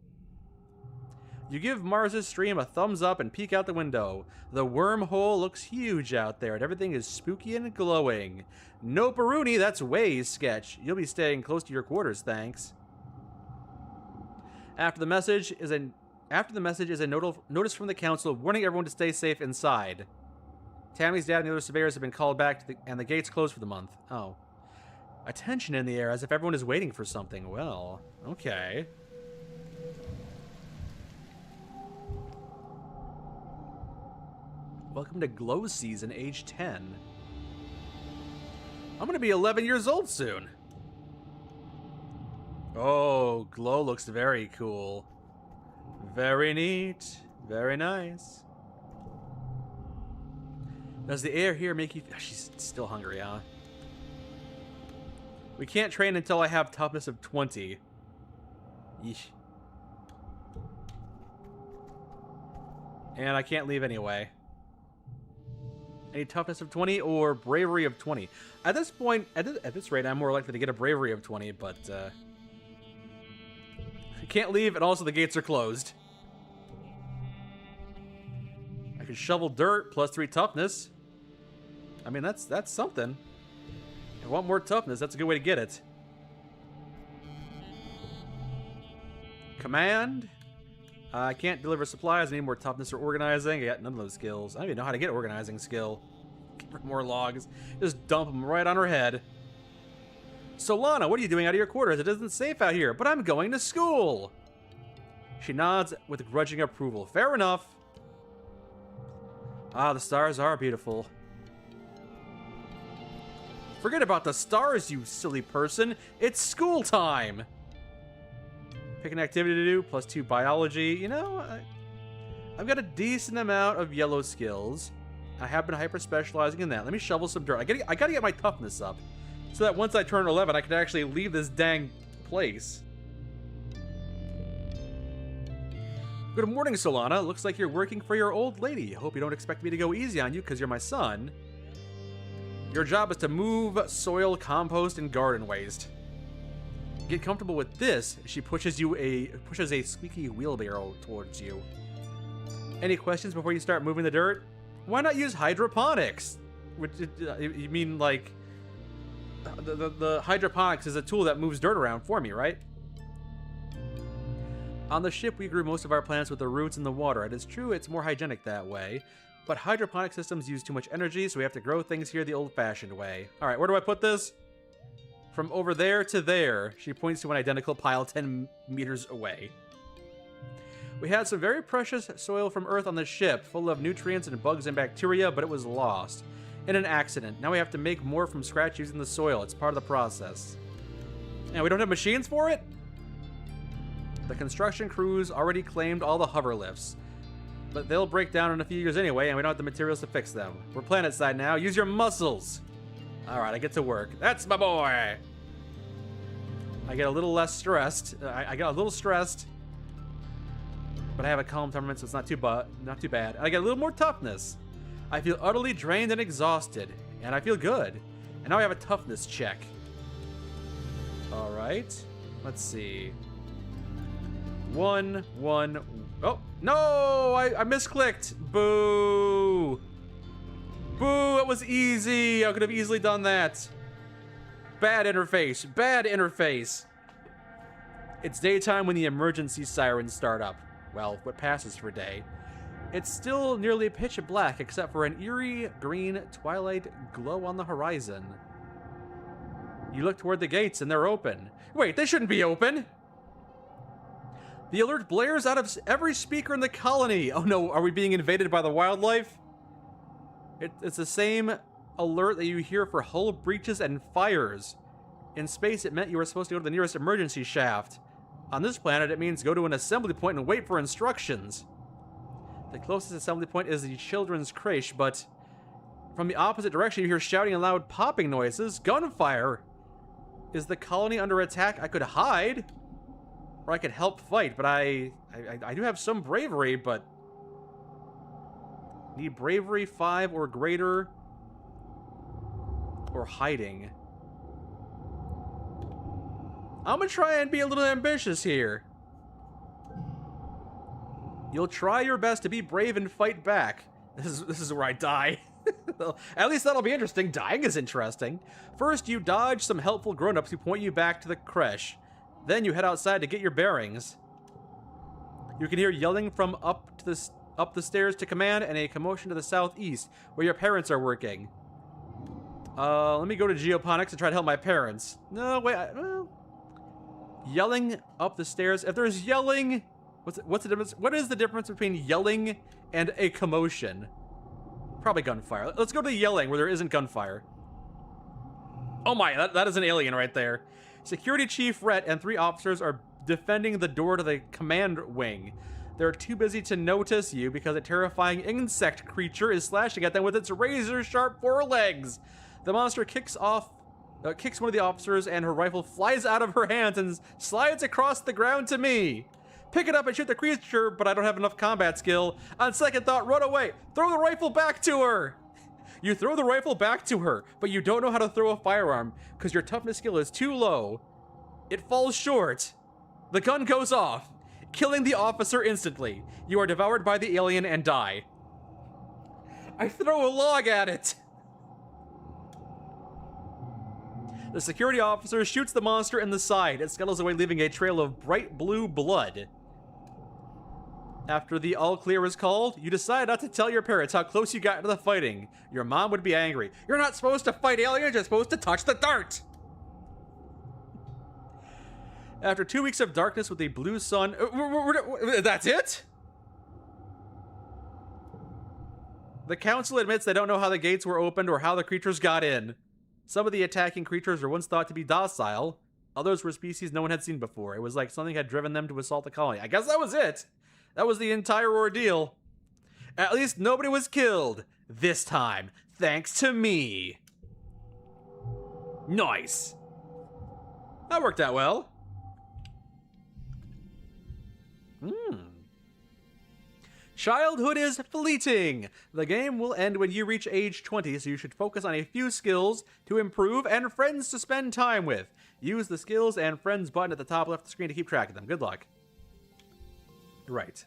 You give Mars's stream a thumbs up and peek out the window. The wormhole looks huge out there and everything is spooky and glowing. No Rooney, that's way sketch. You'll be staying close to your quarters, thanks. After the message is a notice from the council warning everyone to stay safe inside. Tammy's dad and the other surveyors have been called back and the gates closed for the month. Oh. A tension in the air as if everyone is waiting for something. Well, okay. Welcome to Glow Season, age 10. I'm gonna be 11 years old soon. Oh, Glow looks very cool. Very neat. Very nice. Does the air here make you... She's still hungry, huh? We can't train until I have toughness of 20. Yeesh. And I can't leave anyway. Any toughness of 20 or bravery of 20? At this point, at this rate, I'm more likely to get a bravery of 20, but... I can't leave, and also the gates are closed. I can shovel dirt, plus 3 toughness. I mean, that's something. If I want more toughness, that's a good way to get it. Command. I can't deliver supplies. I need more toughness or organizing. I got none of those skills. I don't even know how to get organizing skill. Give her more logs. Just dump them right on her head. Solana, what are you doing out of your quarters? It isn't safe out here, but I'm going to school. She nods with grudging approval. Fair enough. Ah, the stars are beautiful. Forget about the stars, you silly person. It's school time. Pick an activity to do, plus 2 biology. You know, I've got a decent amount of yellow skills. I have been hyper-specializing in that. Let me shovel some dirt. I gotta get my toughness up, so that once I turn 11, I can actually leave this dang place. Good morning, Solana. Looks like you're working for your old lady. Hope you don't expect me to go easy on you because you're my son. Your job is to move soil, compost, and garden waste. Get comfortable with this. She pushes a squeaky wheelbarrow towards you. Any questions before you start moving the dirt? Why not use hydroponics? Which, you mean like the hydroponics is a tool that moves dirt around for me, right? On the ship, we grew most of our plants with the roots in the water. It is true it's more hygienic that way, but hydroponic systems use too much energy, so we have to grow things here the old-fashioned way. All right, where do I put this? From over there to there. She points to an identical pile 10 meters away. We had some very precious soil from Earth on the ship, full of nutrients and bugs and bacteria, but it was lost in an accident. Now we have to make more from scratch using the soil. It's part of the process. And we don't have machines for it? The construction crews already claimed all the hover lifts, but they'll break down in a few years anyway, and we don't have the materials to fix them. We're planet side now. Use your muscles. All right, I get to work. That's my boy. I get a little less stressed. I get a little stressed, but I have a calm temperament, so it's not too bad. I get a little more toughness. I feel utterly drained and exhausted, and I feel good. And now I have a toughness check. All right, let's see. 1, 1. Oh no! I misclicked. Boo! Boo! It was easy. I could have easily done that. Bad interface. Bad interface. It's daytime when the emergency sirens start up. Well, what passes for day. It's still nearly pitch black except for an eerie green twilight glow on the horizon. You look toward the gates and they're open. Wait, they shouldn't be open! The alert blares out of every speaker in the colony. Oh no, are we being invaded by the wildlife? It's the same alert that you hear for hull breaches and fires. In space, it meant you were supposed to go to the nearest emergency shaft. On this planet, it means go to an assembly point and wait for instructions. The closest assembly point is the children's creche, but from the opposite direction, you hear shouting and loud popping noises. Gunfire! Is the colony under attack? I could hide, or I could help fight, but I do have some bravery, but need bravery 5 or greater, or hiding. I'm gonna try and be a little ambitious here. You'll try your best to be brave and fight back. This is where I die. At least that'll be interesting. Dying is interesting. First, you dodge some helpful grown-ups who point you back to the creche. Then you head outside to get your bearings. You can hear yelling from up the stairs to command and a commotion to the southeast, where your parents are working. Let me go to geoponics and try to help my parents. No, wait. Yelling up the stairs. If there's yelling, what's the difference? What is the difference between yelling and a commotion? Probably gunfire. Let's go to the yelling where there isn't gunfire. Oh my, that is an alien right there. Security Chief Rhett and 3 officers are defending the door to the command wing. They're too busy to notice you because a terrifying insect creature is slashing at them with its razor-sharp forelegs. The monster kicks one of the officers and her rifle flies out of her hands and slides across the ground to me. Pick it up and shoot the creature, but I don't have enough combat skill. On second thought, run away. Throw the rifle back to her. You throw the rifle back to her, but you don't know how to throw a firearm because your toughness skill is too low. It falls short. The gun goes off, killing the officer instantly. You are devoured by the alien and die. I throw a log at it. The security officer shoots the monster in the side. It scuttles away, leaving a trail of bright blue blood. After the all clear is called, you decide not to tell your parents how close you got to the fighting. Your mom would be angry. You're not supposed to fight aliens, you're supposed to touch the dart! After 2 weeks of darkness with a blue sun... That's it? The council admits they don't know how the gates were opened or how the creatures got in. Some of the attacking creatures were once thought to be docile. Others were species no one had seen before. It was like something had driven them to assault the colony. I guess that was it. That was the entire ordeal. At least nobody was killed. This time. Thanks to me. Nice. That worked out well. Childhood is fleeting. The game will end when you reach age 20, so you should focus on a few skills to improve and friends to spend time with. Use the skills and friends button at the top left of the screen to keep track of them. Good luck. Right.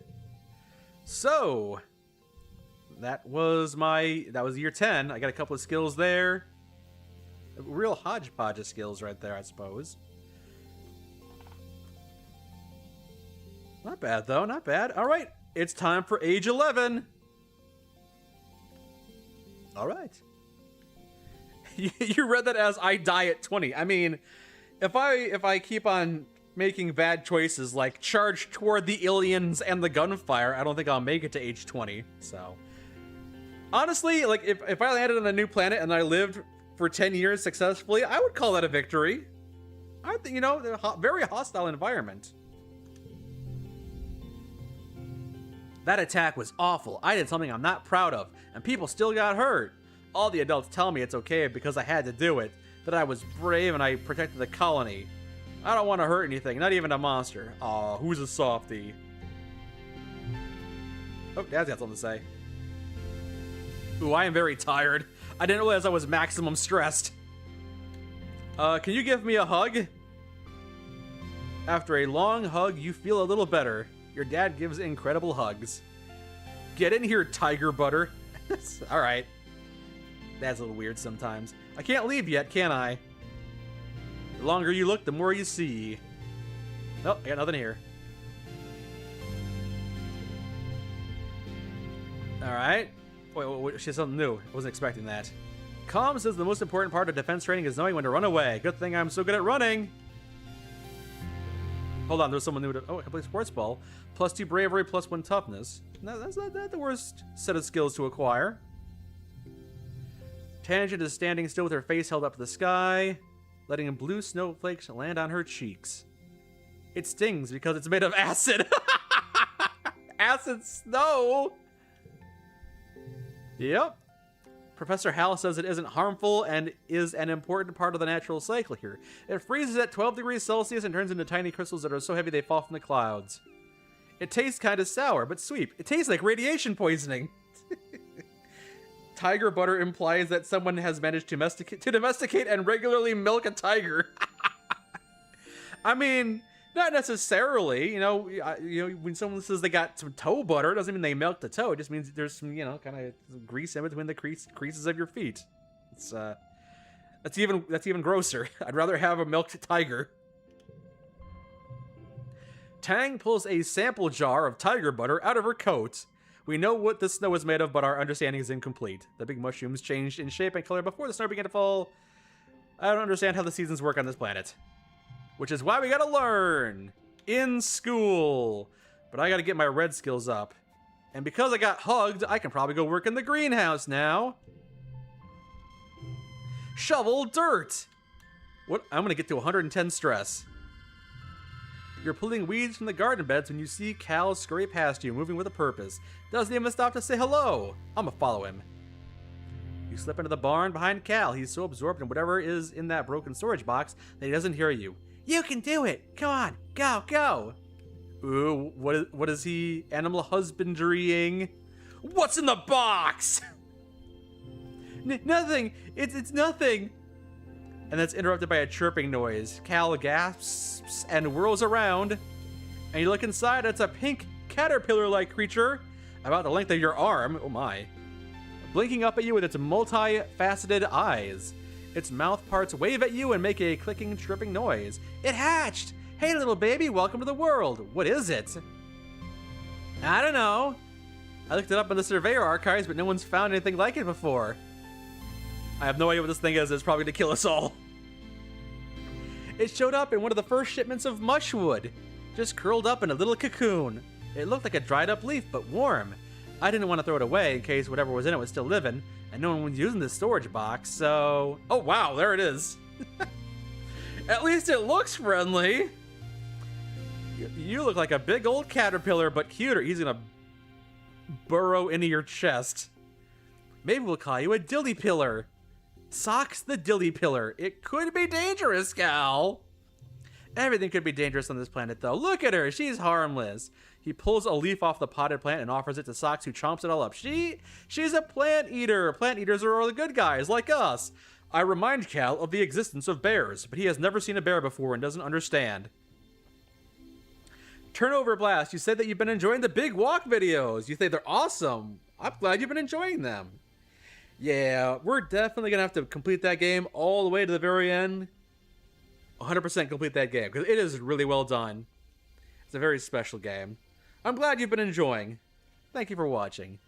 So, that was year 10. I got a couple of skills there. A real hodgepodge of skills right there, I suppose. Not bad, though. Not bad. All right. It's time for age 11. All right. You read that as I die at 20. I mean, if I keep on making bad choices like charge toward the aliens and the gunfire, I don't think I'll make it to age 20. So, honestly, like if I landed on a new planet and I lived for 10 years successfully, I would call that a victory. I think, a very hostile environment. That attack was awful. I did something I'm not proud of, and people still got hurt. All the adults tell me it's okay because I had to do it, that I was brave and I protected the colony. I don't want to hurt anything, not even a monster. Aw, who's a softie? Oh, Dad's got something to say. Ooh, I am very tired. I didn't realize I was maximum stressed. Can you give me a hug? After a long hug, you feel a little better. Your dad gives incredible hugs. Get in here, tiger butter. Alright. That's a little weird sometimes. I can't leave yet, can I? The longer you look, the more you see. Nope, I got nothing here. Alright. Wait, she has something new. I wasn't expecting that. Calm says the most important part of defense training is knowing when to run away. Good thing I'm so good at running. Hold on, there's someone new to... Oh, I can play sports ball. +2 bravery, +1 toughness. No, that's not the worst set of skills to acquire. Tangent is standing still with her face held up to the sky, letting blue snowflakes land on her cheeks. It stings because it's made of acid. Acid snow! Yep. Professor Hal says it isn't harmful and is an important part of the natural cycle here. It freezes at 12 degrees Celsius and turns into tiny crystals that are so heavy they fall from the clouds. It tastes kind of sour, but sweet. It tastes like radiation poisoning. Tiger butter implies that someone has managed to domesticate and regularly milk a tiger. I mean, not necessarily. You know, when someone says they got some toe butter, it doesn't mean they milked the toe. It just means there's some, kind of grease in between the creases of your feet. It's that's even grosser. I'd rather have a milked tiger. Tang pulls a sample jar of tiger butter out of her coat. We know what the snow is made of, but our understanding is incomplete. The big mushrooms changed in shape and color before the snow began to fall. I don't understand how the seasons work on this planet. Which is why we gotta learn in school. But I gotta get my red skills up. And because I got hugged, I can probably go work in the greenhouse now. Shovel dirt. What? I'm gonna get to 110 stress. You're pulling weeds from the garden beds when you see Cal scurry past you, moving with a purpose. Doesn't even stop to say hello. I'm gonna follow him. You slip into the barn behind Cal. He's so absorbed in whatever is in that broken storage box that he doesn't hear you. You can do it. Come on, go, go. Ooh, what is he animal husbandrying? What's in the box? Nothing. It's nothing. And that's interrupted by a chirping noise. Cal gasps and whirls around. And you look inside, it's a pink caterpillar-like creature about the length of your arm. Oh my. Blinking up at you with its multi-faceted eyes. Its mouth parts wave at you and make a clicking, chirping noise. It hatched! Hey, little baby, welcome to the world. What is it? I don't know. I looked it up in the Surveyor archives, but no one's found anything like it before. I have no idea what this thing is. It's probably going to kill us all. It showed up in one of the first shipments of mushwood, just curled up in a little cocoon. It looked like a dried up leaf, but warm. I didn't want to throw it away in case whatever was in it was still living, and no one was using this storage box, so... Oh wow, there it is. At least it looks friendly. You look like a big old caterpillar, but cuter. He's gonna burrow into your chest. Maybe we'll call you a dilly pillar. Socks the dilly pillar. It could be dangerous, Cal. Everything could be dangerous on this planet, though. Look at her. She's harmless. He pulls a leaf off the potted plant and offers it to Socks, who chomps it all up. She's a plant eater. Plant eaters are all the good guys, like us. I remind Cal of the existence of bears, but he has never seen a bear before and doesn't understand. Turnover Blast, you said that you've been enjoying the Big Walk videos. You think they're awesome. I'm glad you've been enjoying them. Yeah, we're definitely going to have to complete that game all the way to the very end. 100% complete that game, because it is really well done. It's a very special game. I'm glad you've been enjoying. Thank you for watching.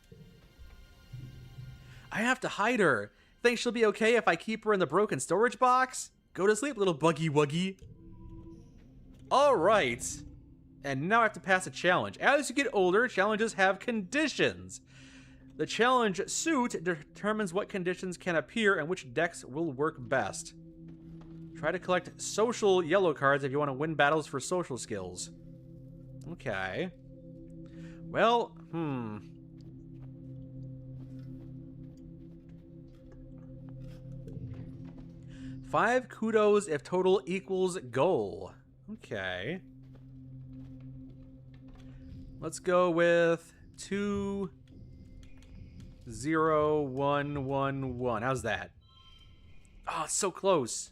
I have to hide her. Think she'll be okay if I keep her in the broken storage box? Go to sleep, little buggy wuggy. Alright. And now I have to pass a challenge. As you get older, challenges have conditions. The challenge suit determines what conditions can appear and which decks will work best. Try to collect social yellow cards if you want to win battles for social skills. Okay. Well, 5 kudos if total equals goal. Okay. Let's go with 2, 0, 1, 1, 1. How's that? Oh, it's so close.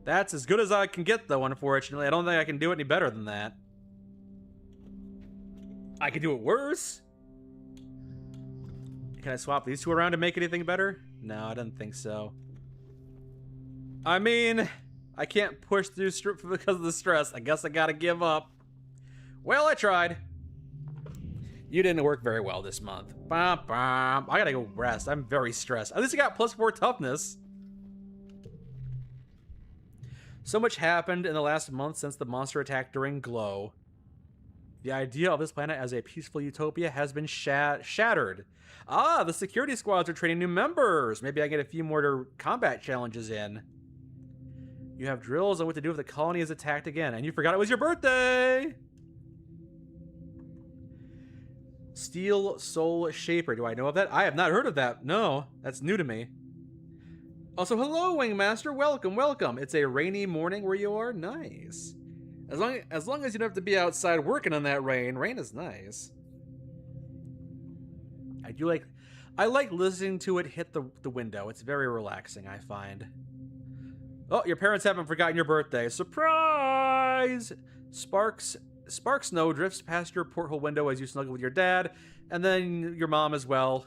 That's as good as I can get, though, unfortunately. I don't think I can do it any better than that. I can do it worse? Can I swap these two around to make anything better? No, I don't think so. I mean, I can't push through because of the stress. I guess I gotta give up. Well, I tried. You didn't work very well this month. Bum, bum. I gotta go rest. I'm very stressed. At least I got +4 toughness. So much happened in the last month since the monster attack during Glow. The idea of this planet as a peaceful utopia has been shattered. Ah, the security squads are training new members. Maybe I get a few more combat challenges in. You have drills on what to do if the colony is attacked again, and you forgot it was your birthday! Steel Soul Shaper. Do I know of that? I have not heard of that. No, that's new to me. Also, hello, Wingmaster. Welcome, welcome. It's a rainy morning where you are. Nice. As long as you don't have to be outside working on that rain. Rain is nice. I like listening to it hit the window. It's very relaxing, I find. Oh, your parents haven't forgotten your birthday. Surprise! Spark snow drifts past your porthole window as you snuggle with your dad, and then your mom as well.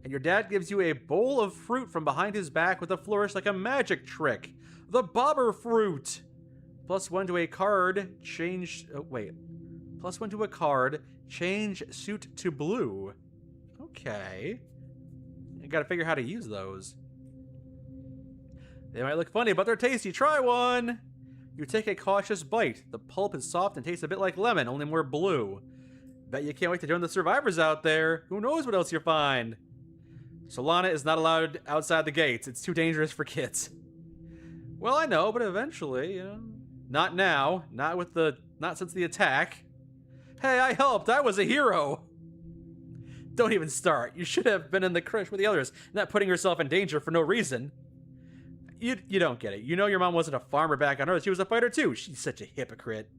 And your dad gives you a bowl of fruit from behind his back with a flourish like a magic trick. The bobber fruit! +1 to a card, change... Oh, wait. +1 to a card, change suit to blue. Okay. You gotta figure how to use those. They might look funny, but they're tasty. Try one! You take a cautious bite. The pulp is soft and tastes a bit like lemon, only more blue. Bet you can't wait to join the survivors out there. Who knows what else you'll find? Solana is not allowed outside the gates. It's too dangerous for kids. Well, I know, but eventually, you know. Not now. Not since the attack. Hey, I helped. I was a hero. Don't even start. You should have been in the crush with the others, not putting yourself in danger for no reason. You don't get it. You know your mom wasn't a farmer back on Earth. She was a fighter too. She's such a hypocrite.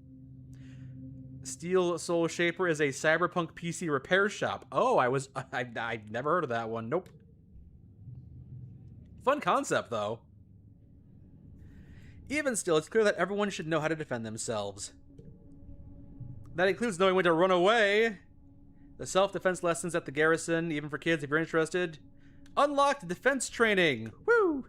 Steel Soul Shaper is a cyberpunk PC repair shop. Oh, I've never heard of that one. Nope. Fun concept, though. Even still, it's clear that everyone should know how to defend themselves. That includes knowing when to run away. The self-defense lessons at the garrison, even for kids if you're interested. Unlocked defense training. Woo!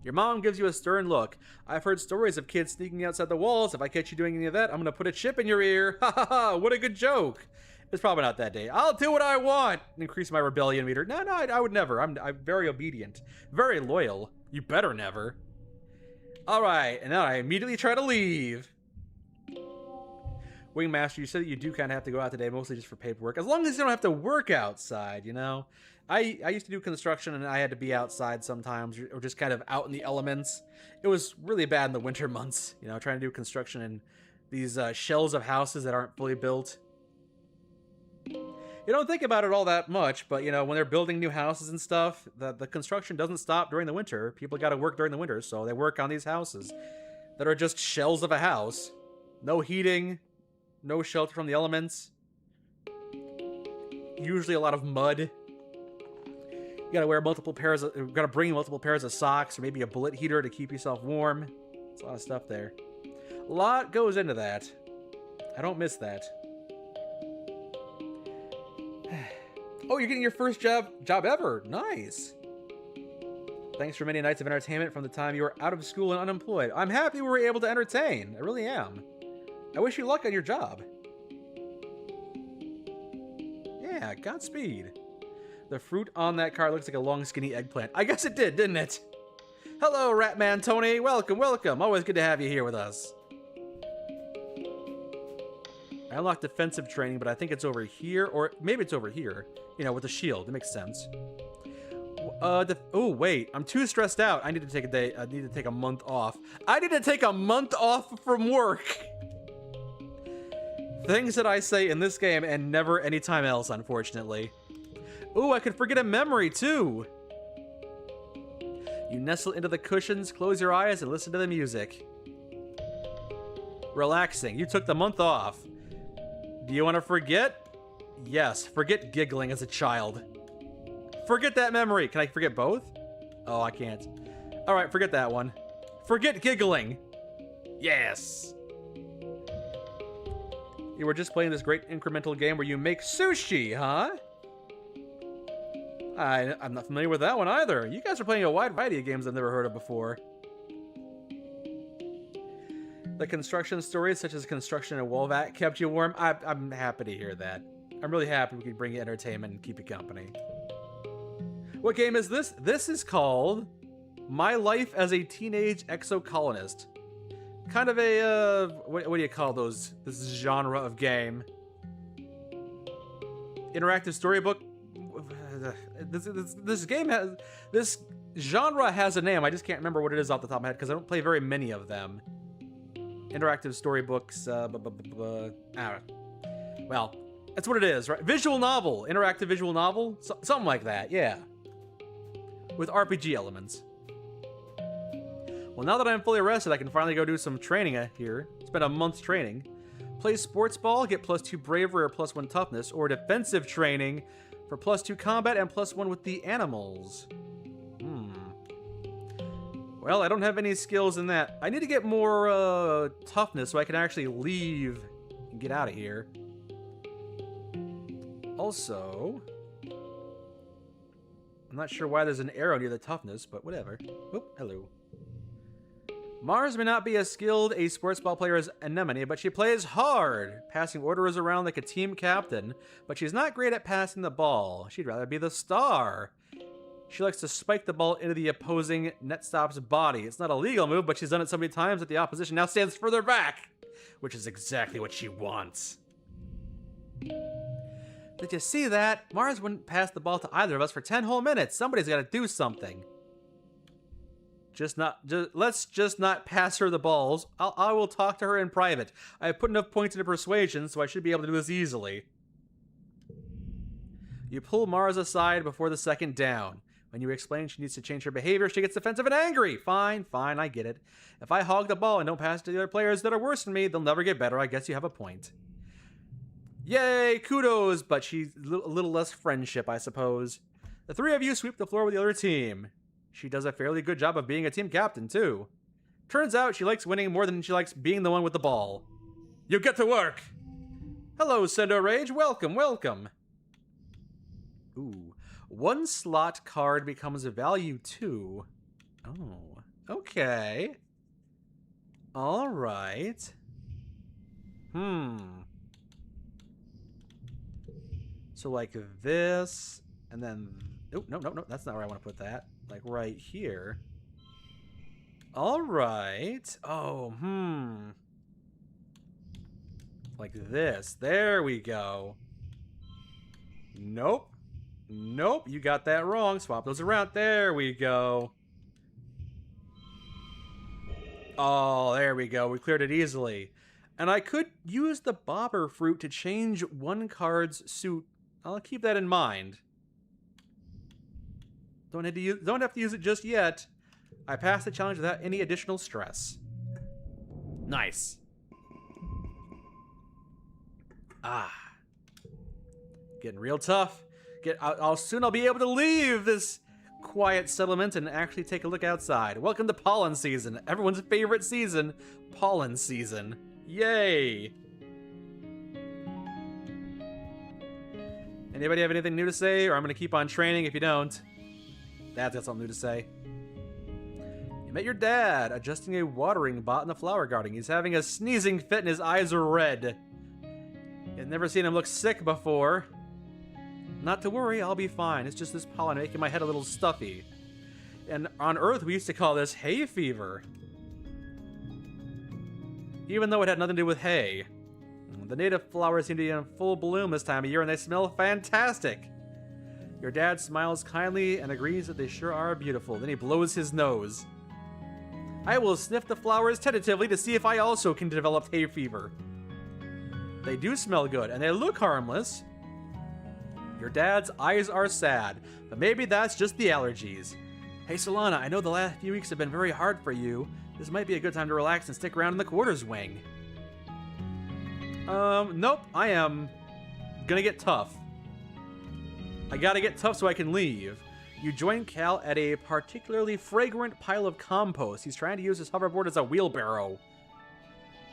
Your mom gives you a stern look. I've heard stories of kids sneaking outside the walls. If I catch you doing any of that, I'm gonna put a chip in your ear. Ha ha ha, what a good joke. It's probably not that day. I'll do what I want. Increase my rebellion meter. No, I would never. I'm very obedient. Very loyal. You better never. Alright, and now I immediately try to leave. Wingmaster, you said that you do kind of have to go out today, mostly just for paperwork. As long as you don't have to work outside, you know? I used to do construction, and I had to be outside sometimes, or just kind of out in the elements. It was really bad in the winter months, you know, trying to do construction in these shells of houses that aren't fully built. You don't think about it all that much, but, you know, when they're building new houses and stuff, the construction doesn't stop during the winter. People got to work during the winter, so they work on these houses that are just shells of a house. No heating, no shelter from the elements. Usually a lot of mud. You gotta wear gotta bring multiple pairs of socks, or maybe a bullet heater to keep yourself warm. There's a lot of stuff there. A lot goes into that. I don't miss that. Oh, you're getting your first job ever. Nice. Thanks for many nights of entertainment from the time you were out of school and unemployed. I'm happy we were able to entertain. I really am. I wish you luck on your job. Yeah, Godspeed. The fruit on that card looks like a long, skinny eggplant. I guess it did, didn't it? Hello, Ratman Tony. Welcome, welcome. Always good to have you here with us. I unlocked defensive training, but I think it's over here, or maybe it's over here. You know, with the shield. It makes sense. Oh, wait. I'm too stressed out. I need to take a day. I need to take a month off. I need to take a month off from work. Things that I say in this game and never anytime else, unfortunately. Ooh, I could forget a memory, too. You nestle into the cushions, close your eyes, and listen to the music. Relaxing. You took the month off. Do you want to forget? Yes, forget giggling as a child. Forget that memory. Can I forget both? Oh, I can't. Alright, forget that one. Forget giggling. Yes. You were just playing this great incremental game where you make sushi, huh? I'm not familiar with that one either. You guys are playing a wide variety of games I've never heard of before. The construction stories, such as construction and wall vac, kept you warm. I'm happy to hear that. I'm really happy we could bring you entertainment and keep you company. What game is this? This is called My Life as a Teenage Exocolonist. Kind of a, what do you call those? This genre of game. Interactive storybook. This game has, this genre has a name. I just can't remember what it is off the top of my head because I don't play very many of them. Interactive storybooks. Well, that's what it is, right? Visual novel. Interactive visual novel. Something like that, yeah. With RPG elements. Well, now that I'm fully rested, I can finally go do some training here. Spend a month's training. Play sports ball, get +2 bravery or +1 toughness, or defensive training for +2 combat and +1 with the animals. Well, I don't have any skills in that. I need to get more toughness so I can actually leave and get out of here. Also, I'm not sure why there's an arrow near the toughness, but whatever. Oop, hello. Mars may not be as skilled a sports ball player as Anemone, but she plays hard, passing orders around like a team captain, but she's not great at passing the ball. She'd rather be the star. She likes to spike the ball into the opposing net stop's body. It's not a legal move, but she's done it so many times that the opposition now stands further back, which is exactly what she wants. Did you see that? Mars wouldn't pass the ball to either of us for 10 whole minutes. Somebody's got to do something. Let's just not pass her the balls. I will talk to her in private. I have put enough points into persuasion, so I should be able to do this easily. You pull Mars aside before the second down. When you explain she needs to change her behavior, she gets defensive and angry. Fine, I get it. If I hog the ball and don't pass it to the other players that are worse than me, they'll never get better. I guess you have a point. Yay, kudos, but she's a little less friendship, I suppose. The three of you sweep the floor with the other team. She does a fairly good job of being a team captain, too. Turns out she likes winning more than she likes being the one with the ball. You get to work! Hello, Sendo Rage. Welcome, welcome. Ooh. 1 slot card becomes a value 2. Oh, okay. All right. So like this, and then... Oh, no, that's not where I want to put that. Like right here. All right. Oh, like this. There we go. Nope. You got that wrong. Swap those around. There we go. Oh, there we go. We cleared it easily. And I could use the bobber fruit to change one card's suit. I'll keep that in mind. Don't have to use it just yet. I passed the challenge without any additional stress. Nice. Getting real tough. Soon I'll be able to leave this quiet settlement and actually take a look outside. Welcome to pollen season. Everyone's favorite season, pollen season. Yay. Anybody have anything new to say, or I'm going to keep on training if you don't? Dad's got something new to say. You met your dad, adjusting a watering bot in the flower garden. He's having a sneezing fit and his eyes are red. You've never seen him look sick before. Not to worry, I'll be fine. It's just this pollen making my head a little stuffy. And on Earth, we used to call this hay fever. Even though it had nothing to do with hay. The native flowers seem to be in full bloom this time of year, and they smell fantastic. Your dad smiles kindly and agrees that they sure are beautiful. Then he blows his nose. I will sniff the flowers tentatively to see if I also can develop hay fever. They do smell good, and they look harmless. Your dad's eyes are sad, but maybe that's just the allergies. Hey Solana, I know the last few weeks have been very hard for you. This might be a good time to relax and stick around in the quarters wing. Nope, I am gonna get tough. I gotta get tough so I can leave. You join Cal at a particularly fragrant pile of compost. He's trying to use his hoverboard as a wheelbarrow.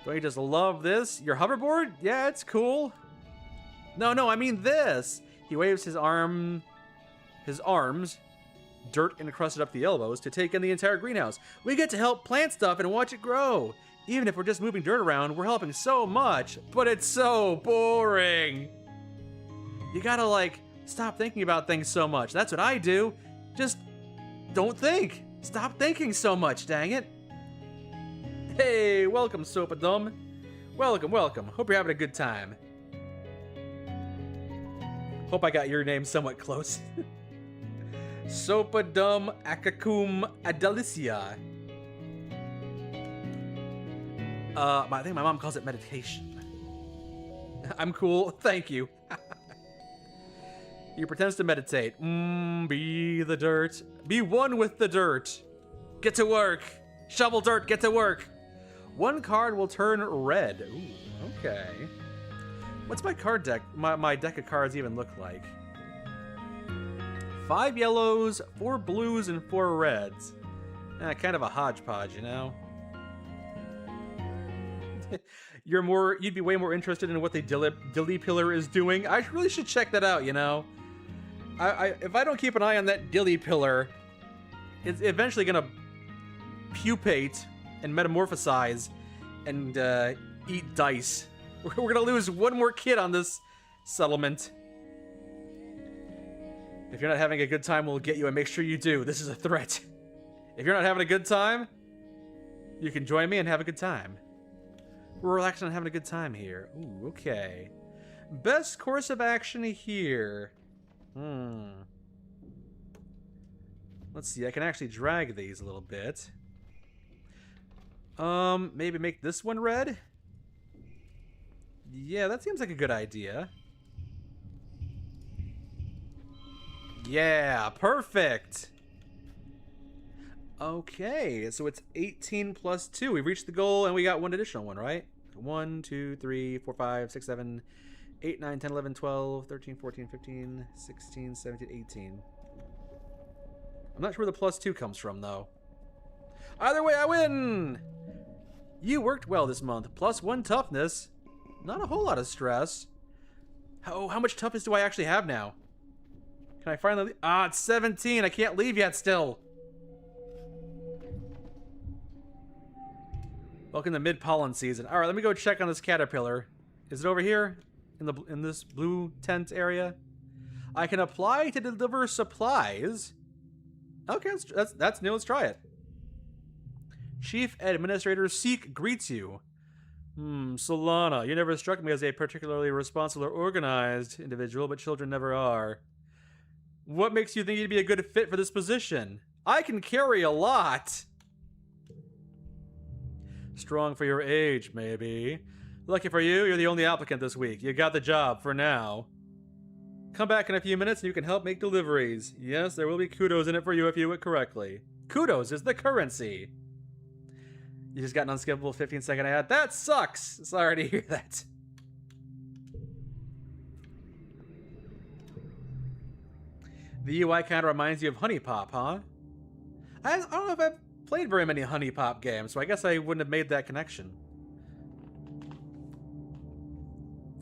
Don't you just love this? Your hoverboard? Yeah, it's cool. No, I mean this. He waves his arms, dirt encrusted up the elbows, to take in the entire greenhouse. We get to help plant stuff and watch it grow. Even if we're just moving dirt around, we're helping so much, but it's so boring. You gotta, like, stop thinking about things so much. That's what I do. Just don't think. Stop thinking so much, dang it. Hey, welcome, Sopadum. Welcome, welcome. Hope you're having a good time. Hope I got your name somewhat close. Sopadum Akakum Adelicia. I think my mom calls it meditation. I'm cool, thank you. He pretends to meditate. Be the dirt. Be one with the dirt. Get to work. Shovel dirt, get to work. One card will turn red. Ooh, okay. What's my card deck? My deck of cards even look like? 5 yellows, 4 blues, and 4 reds. Kind of a hodgepodge, you know? You'd be way more interested in what the Dilly Pillar is doing. I really should check that out, you know? If I don't keep an eye on that Dilly Pillar, it's eventually gonna pupate and metamorphosize and eat dice. We're gonna lose one more kid on this settlement. If you're not having a good time, we'll get you and make sure you do. This is a threat. If you're not having a good time, you can join me and have a good time. We're relaxing and having a good time here. Ooh, okay. Best course of action here. Let's see, I can actually drag these a little bit. Maybe make this one red? Yeah, that seems like a good idea. Yeah, perfect! Okay, so it's 18 plus 2. We've reached the goal and we got one additional one, right? 1, 2, 3, 4, 5, 6, 7, 8, 9, 10, 11, 12, 13, 14, 15, 16, 17, 18. I'm not sure where the plus 2 comes from, though. Either way, I win! You worked well this month. Plus 1 toughness. Not a whole lot of stress. How much toughness do I actually have now? Can I finally... Ah, it's 17. I can't leave yet still. Welcome to mid-pollen season. Alright, let me go check on this caterpillar. Is it over here? In this blue tent area? I can apply to deliver supplies. Okay, that's new. Let's try it. Chief Administrator Seek greets you. Solana, you never struck me as a particularly responsible or organized individual, but children never are. What makes you think you'd be a good fit for this position? I can carry a lot. Strong for your age, maybe. Lucky for you, you're the only applicant this week. You got the job for now. Come back in a few minutes and you can help make deliveries. Yes, there will be kudos in it for you if you do it correctly. Kudos is the currency. You just got an unskippable 15-second ad. That sucks! Sorry to hear that. The UI kind of reminds you of Honey Pop, huh? I don't know if I've played very many Honey Pop games, so I guess I wouldn't have made that connection.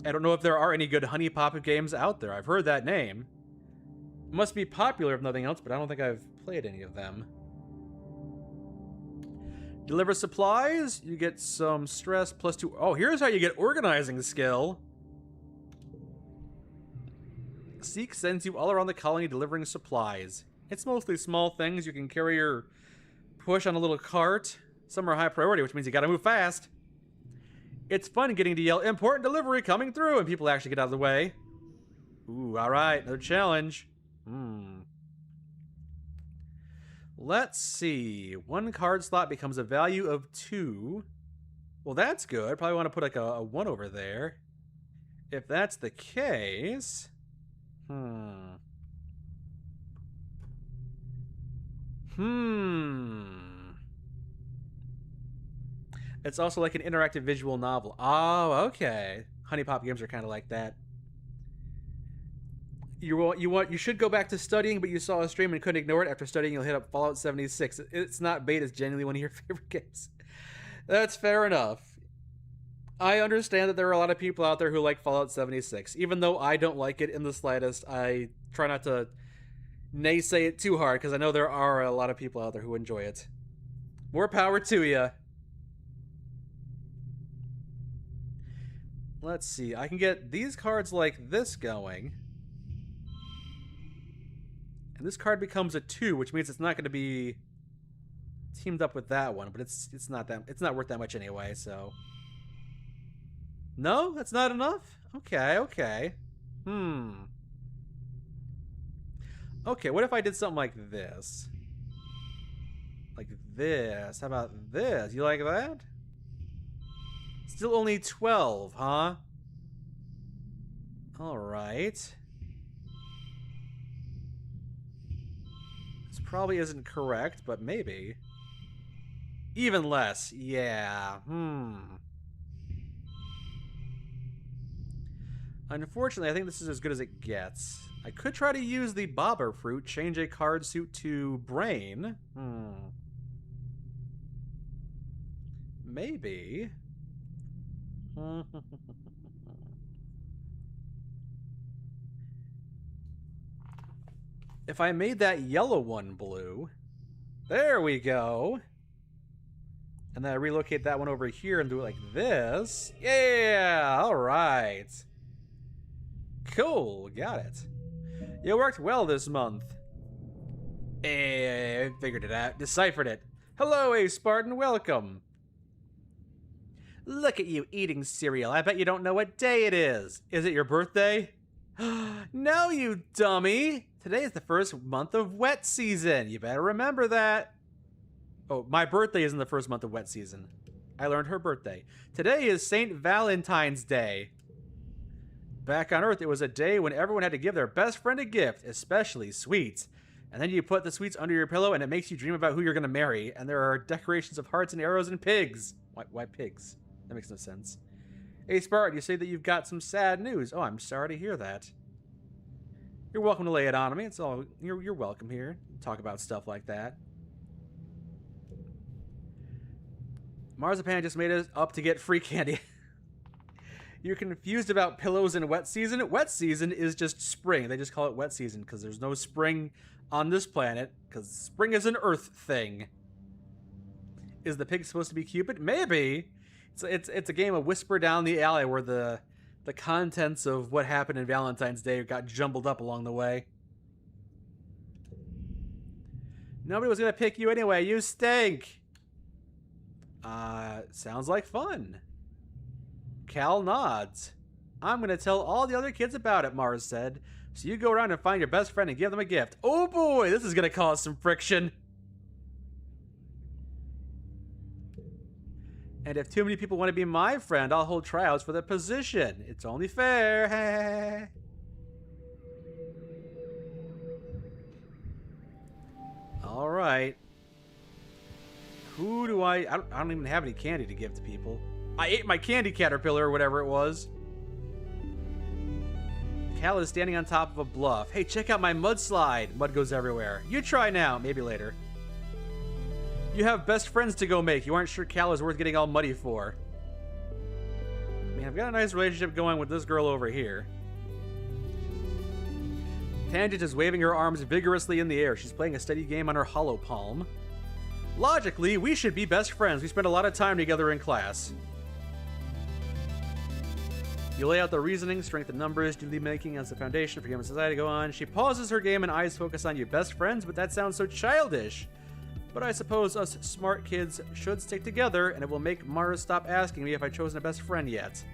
I don't know if there are any good Honey Pop games out there. I've heard that name. It must be popular if nothing else, but I don't think I've played any of them. Deliver supplies, you get some stress plus 2. Oh, here's how you get organizing skill. Seek sends you all around the colony delivering supplies. It's mostly small things. You can carry your push on a little cart. Some are high priority, which means you gotta move fast. It's fun getting to yell, important delivery coming through, and people actually get out of the way. Ooh, alright, another challenge. Let's see. 1 card slot becomes a value of 2. Well, that's good. Probably want to put like a 1 over there. If that's the case... It's also like an interactive visual novel. Oh, okay. Honey Pop games are kind of like that. You should go back to studying, but you saw a stream and couldn't ignore it. After studying, you'll hit up Fallout 76. It's not bait, it's genuinely one of your favorite games. That's fair enough. I understand that there are a lot of people out there who like Fallout 76. Even though I don't like it in the slightest, I try not to naysay it too hard, because I know there are a lot of people out there who enjoy it. More power to ya. Let's see. I can get these cards like this going. And this card becomes a 2, which means it's not going to be teamed up with that one, but it's not worth that much anyway, so. No? That's not enough? Okay, okay. Okay, what if I did something like this? Like this. How about this? You like that? Still only 12, huh? Alright. This probably isn't correct, but maybe. Even less. Yeah. Unfortunately, I think this is as good as it gets. I could try to use the bobber fruit, change a card suit to brain. Maybe. If I made that yellow one blue, there we go. And then I relocate that one over here and do it like this. Yeah, all right. Cool, got it. You worked well this month. I figured it out, deciphered it. Hello, A Spartan, welcome. Look at you eating cereal. I bet you don't know what day it is. Is it your birthday? No, you dummy. Today is the first month of wet season. You better remember that. Oh, my birthday isn't the first month of wet season. I learned her birthday. Today is St. Valentine's Day. Back on Earth, it was a day when everyone had to give their best friend a gift, especially sweets. And then you put the sweets under your pillow and it makes you dream about who you're going to marry. And there are decorations of hearts and arrows and pigs. Why pigs? That makes no sense. Hey, Spartan, you say that you've got some sad news. Oh, I'm sorry to hear that. You're welcome to lay it on me. It's all you're welcome here. Talk about stuff like that. Marzipan just made us up to get free candy. You're confused about pillows in wet season? Wet season is just spring. They just call it wet season because there's no spring on this planet because spring is an Earth thing. Is the pig supposed to be Cupid? Maybe. It's a game of Whisper Down the Alley where the contents of what happened in Valentine's Day got jumbled up along the way. Nobody was gonna pick you anyway. You stink. Sounds like fun. Cal nods. I'm gonna tell all the other kids about it, Mars said. So you go around and find your best friend and give them a gift. Oh boy, this is gonna cause some friction. And if too many people want to be my friend, I'll hold tryouts for the position. It's only fair. All right. Who do I don't even have any candy to give to people. I ate my candy caterpillar or whatever it was. Cal is standing on top of a bluff. Hey, check out my mudslide. Mud goes everywhere. You try now. Maybe later. You have best friends to go make. You aren't sure Cal is worth getting all muddy for. I mean, I've got a nice relationship going with this girl over here. Tangent is waving her arms vigorously in the air. She's playing a steady game on her hollow palm. Logically, we should be best friends. We spend a lot of time together in class. You lay out the reasoning, strength of numbers, duty making as the foundation for human society. Go on. She pauses her game and eyes focus on you. Best friends? But that sounds so childish. But I suppose us smart kids should stick together, and it will make Mars stop asking me if I've chosen a best friend yet.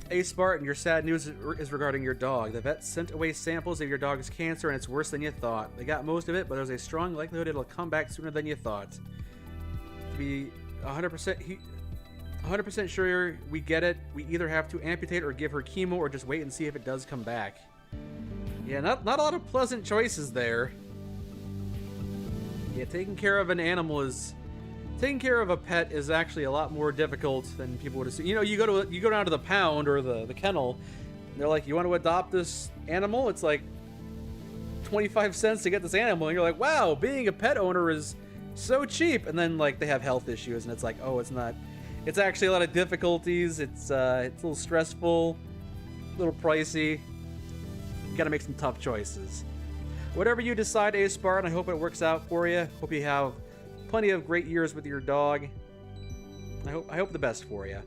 Hey Spartan, your sad news is regarding your dog. The vet sent away samples of your dog's cancer, and it's worse than you thought. They got most of it, but there's a strong likelihood it'll come back sooner than you thought. To be 100% sure we get it, we either have to amputate or give her chemo, or just wait and see if it does come back. Yeah, not a lot of pleasant choices there. Yeah, taking care of a pet is actually a lot more difficult than people would assume. You know, you go down to the pound or the kennel, and they're like, you want to adopt this animal? It's like 25 cents to get this animal, and you're like, wow, being a pet owner is so cheap. And then like they have health issues, and it's like, oh, it's not. It's actually a lot of difficulties. It's a little stressful, a little pricey. You gotta make some tough choices. Whatever you decide, A Spartan, I hope it works out for you. Hope you have plenty of great years with your dog. I hope the best for you.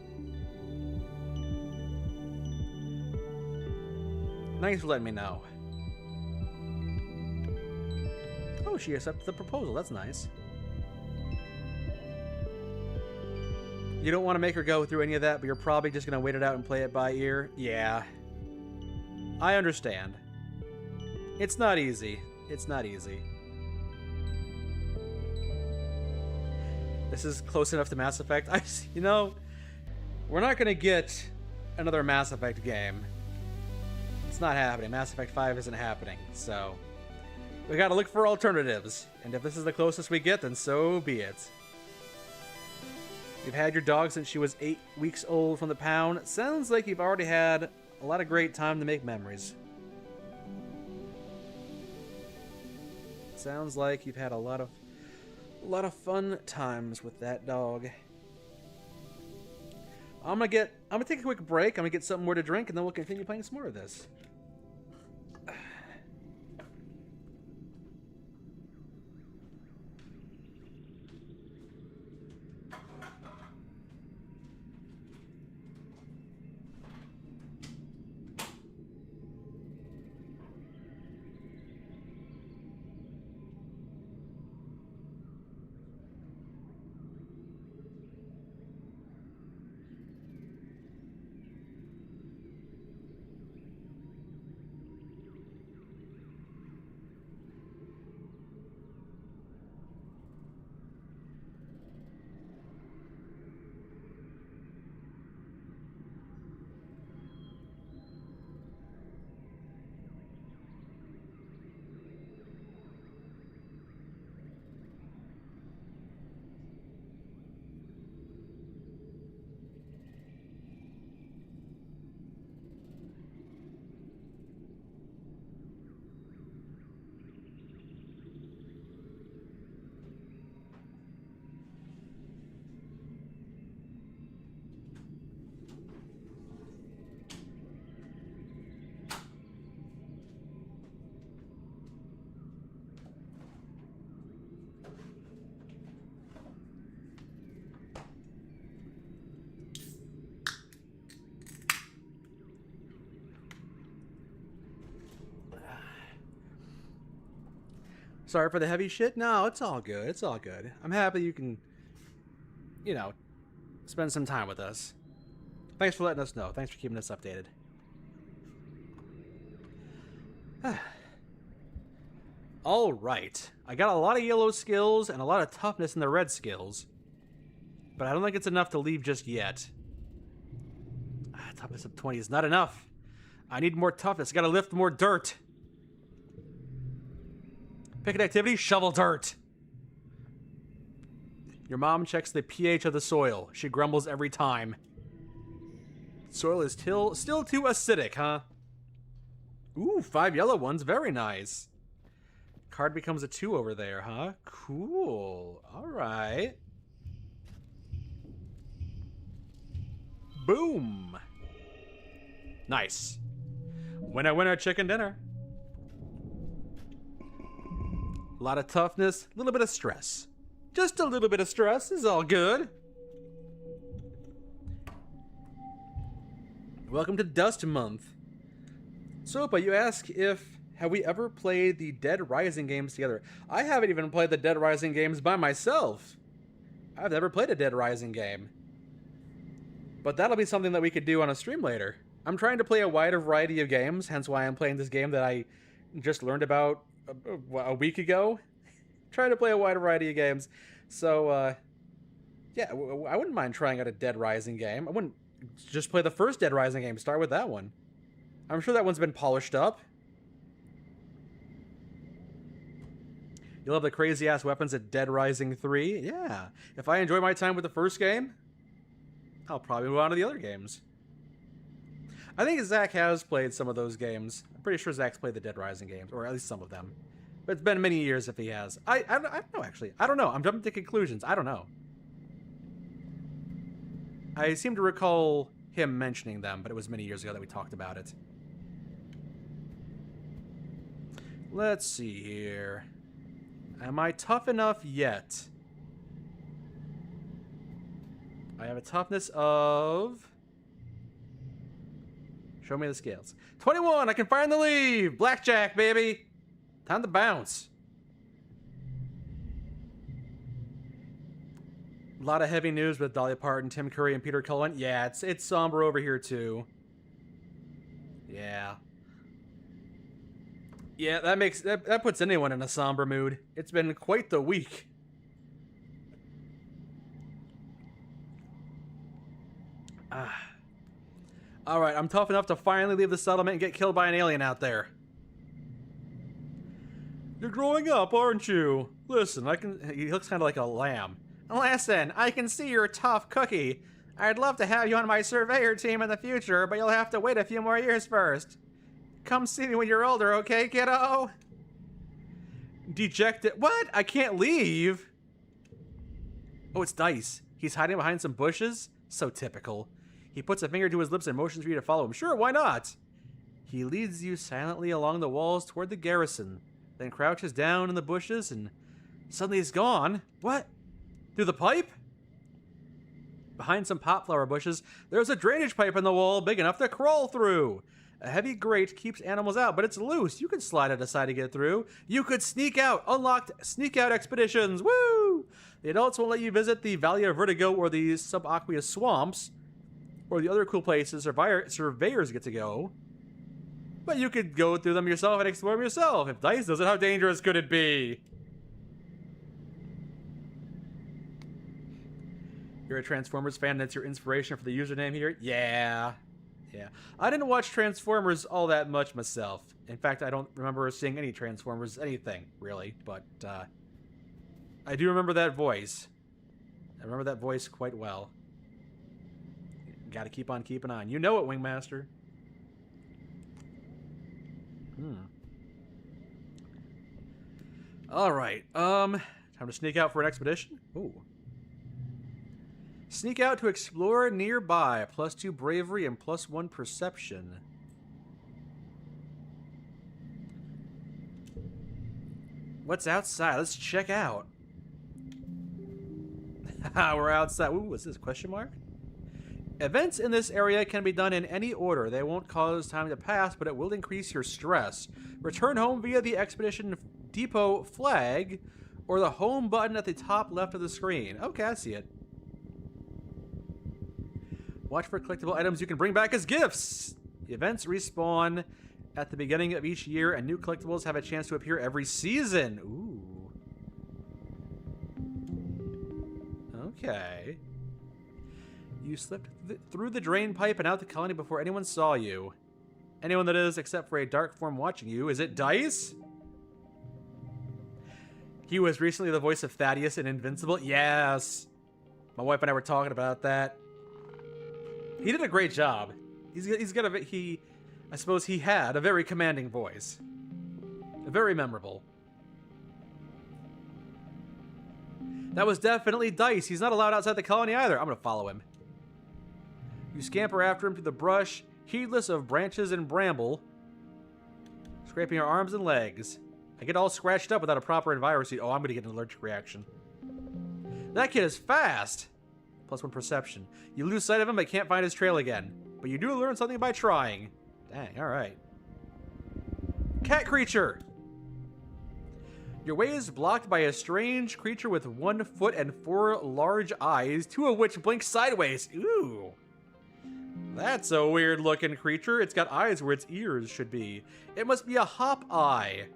Thanks for letting me know. Oh, she accepted the proposal. That's nice. You don't want to make her go through any of that, but you're probably just going to wait it out and play it by ear? Yeah. I understand. It's not easy. It's not easy. This is close enough to Mass Effect. You know, we're not going to get another Mass Effect game. It's not happening. Mass Effect 5 isn't happening, so we got to look for alternatives. And if this is the closest we get, then so be it. You've had your dog since she was 8 weeks old from the pound. Sounds like you've already had a lot of great time to make memories. Sounds like you've had a lot of fun times with that dog. I'm gonna take a quick break. I'm gonna get something more to drink, and then we'll continue playing some more of this. Sorry for the heavy shit? No, it's all good. It's all good. I'm happy you can, you know, spend some time with us. Thanks for letting us know. Thanks for keeping us updated. All right. I got a lot of yellow skills and a lot of toughness in the red skills. But I don't think it's enough to leave just yet. Toughness of 20 is not enough. I need more toughness. I gotta lift more dirt. Pick an activity, shovel dirt. Your mom checks the pH of the soil. She grumbles every time. Soil is still too acidic, huh? Ooh, 5 yellow ones. Very nice. Card becomes a 2 over there, huh? Cool. All right. Boom. Nice. Winner, winner, chicken dinner. A lot of toughness, a little bit of stress. Just a little bit of stress is all good. Welcome to Dust Month. Sopa, you ask have we ever played the Dead Rising games together? I haven't even played the Dead Rising games by myself. I've never played a Dead Rising game. But that'll be something that we could do on a stream later. I'm trying to play a wider variety of games, hence why I'm playing this game that I just learned about a week ago. Trying to play a wide variety of games. So, yeah, I wouldn't mind trying out a Dead Rising game. I wouldn't just play the first Dead Rising game. Start with that one. I'm sure that one's been polished up. You'll have the crazy-ass weapons at Dead Rising 3. Yeah. If I enjoy my time with the first game, I'll probably move on to the other games. I think Zach has played some of those games. I'm pretty sure Zach's played the Dead Rising games, or at least some of them. But it's been many years if he has. I don't know, actually. I don't know. I'm jumping to conclusions. I don't know. I seem to recall him mentioning them, but it was many years ago that we talked about it. Let's see here. Am I tough enough yet? I have a toughness of... Show me the scales. 21! I can finally leave! Blackjack, baby! Time to bounce. A lot of heavy news with Dolly Parton, Tim Curry, and Peter Cullen. Yeah, it's somber over here, too. Yeah. Yeah, that puts anyone in a somber mood. It's been quite the week. Alright, I'm tough enough to finally leave the settlement and get killed by an alien out there. You're growing up, aren't you? Listen, he looks kind of like a lamb. Listen, I can see you're a tough cookie. I'd love to have you on my surveyor team in the future, but you'll have to wait a few more years first. Come see me when you're older, okay, kiddo? Dejected. What? I can't leave? Oh, it's Dice. He's hiding behind some bushes? So typical. He puts a finger to his lips and motions for you to follow him. Sure, why not? He leads you silently along the walls toward the garrison, then crouches down in the bushes and suddenly he's gone. What? Through the pipe? Behind some popflower bushes, there's a drainage pipe in the wall big enough to crawl through. A heavy grate keeps animals out, but it's loose. You can slide it aside to get through. You could sneak out. Unlocked sneak out expeditions. Woo! The adults won't let you visit the Valley of Vertigo or the subaqueous swamps, or the other cool places surveyors get to go. But you could go through them yourself and explore them yourself. If Dice does it, how dangerous could it be? You're a Transformers fan, that's your inspiration for the username here? Yeah. Yeah. I didn't watch Transformers all that much myself. In fact, I don't remember seeing any Transformers anything, really. But, I do remember that voice. I remember that voice quite well. Gotta keep on keeping on. You know it, Wingmaster. Alright, time to sneak out for an expedition? Ooh. Sneak out to explore nearby. +2 bravery and +1 perception. What's outside? Let's check out. We're outside. Ooh, what's this? Question mark? Events in this area can be done in any order. They won't cause time to pass, but it will increase your stress. Return home via the Expedition Depot flag or the home button at the top left of the screen. Okay, I see it. Watch for collectible items you can bring back as gifts. The events respawn at the beginning of each year, and new collectibles have a chance to appear every season. Ooh. Okay. You slipped through the drain pipe and out the colony before anyone saw you. Anyone that is, except for a dark form watching you. Is it Dice? He was recently the voice of Thaddeus in Invincible. Yes. My wife and I were talking about that. He did a great job. He's got a I suppose he had a very commanding voice. Very memorable. That was definitely Dice. He's not allowed outside the colony either. I'm gonna follow him. You scamper after him through the brush, heedless of branches and bramble, scraping your arms and legs. I get all scratched up without a proper envirosuit. Oh, I'm gonna get an allergic reaction. That kid is fast. +1 perception. You lose sight of him but can't find his trail again. But you do learn something by trying. Dang, alright. Cat creature! Your way is blocked by a strange creature with 1 foot and 4 large eyes, 2 of which blink sideways. Ooh. That's a weird looking creature. It's got eyes where its ears should be. It must be a hop eye.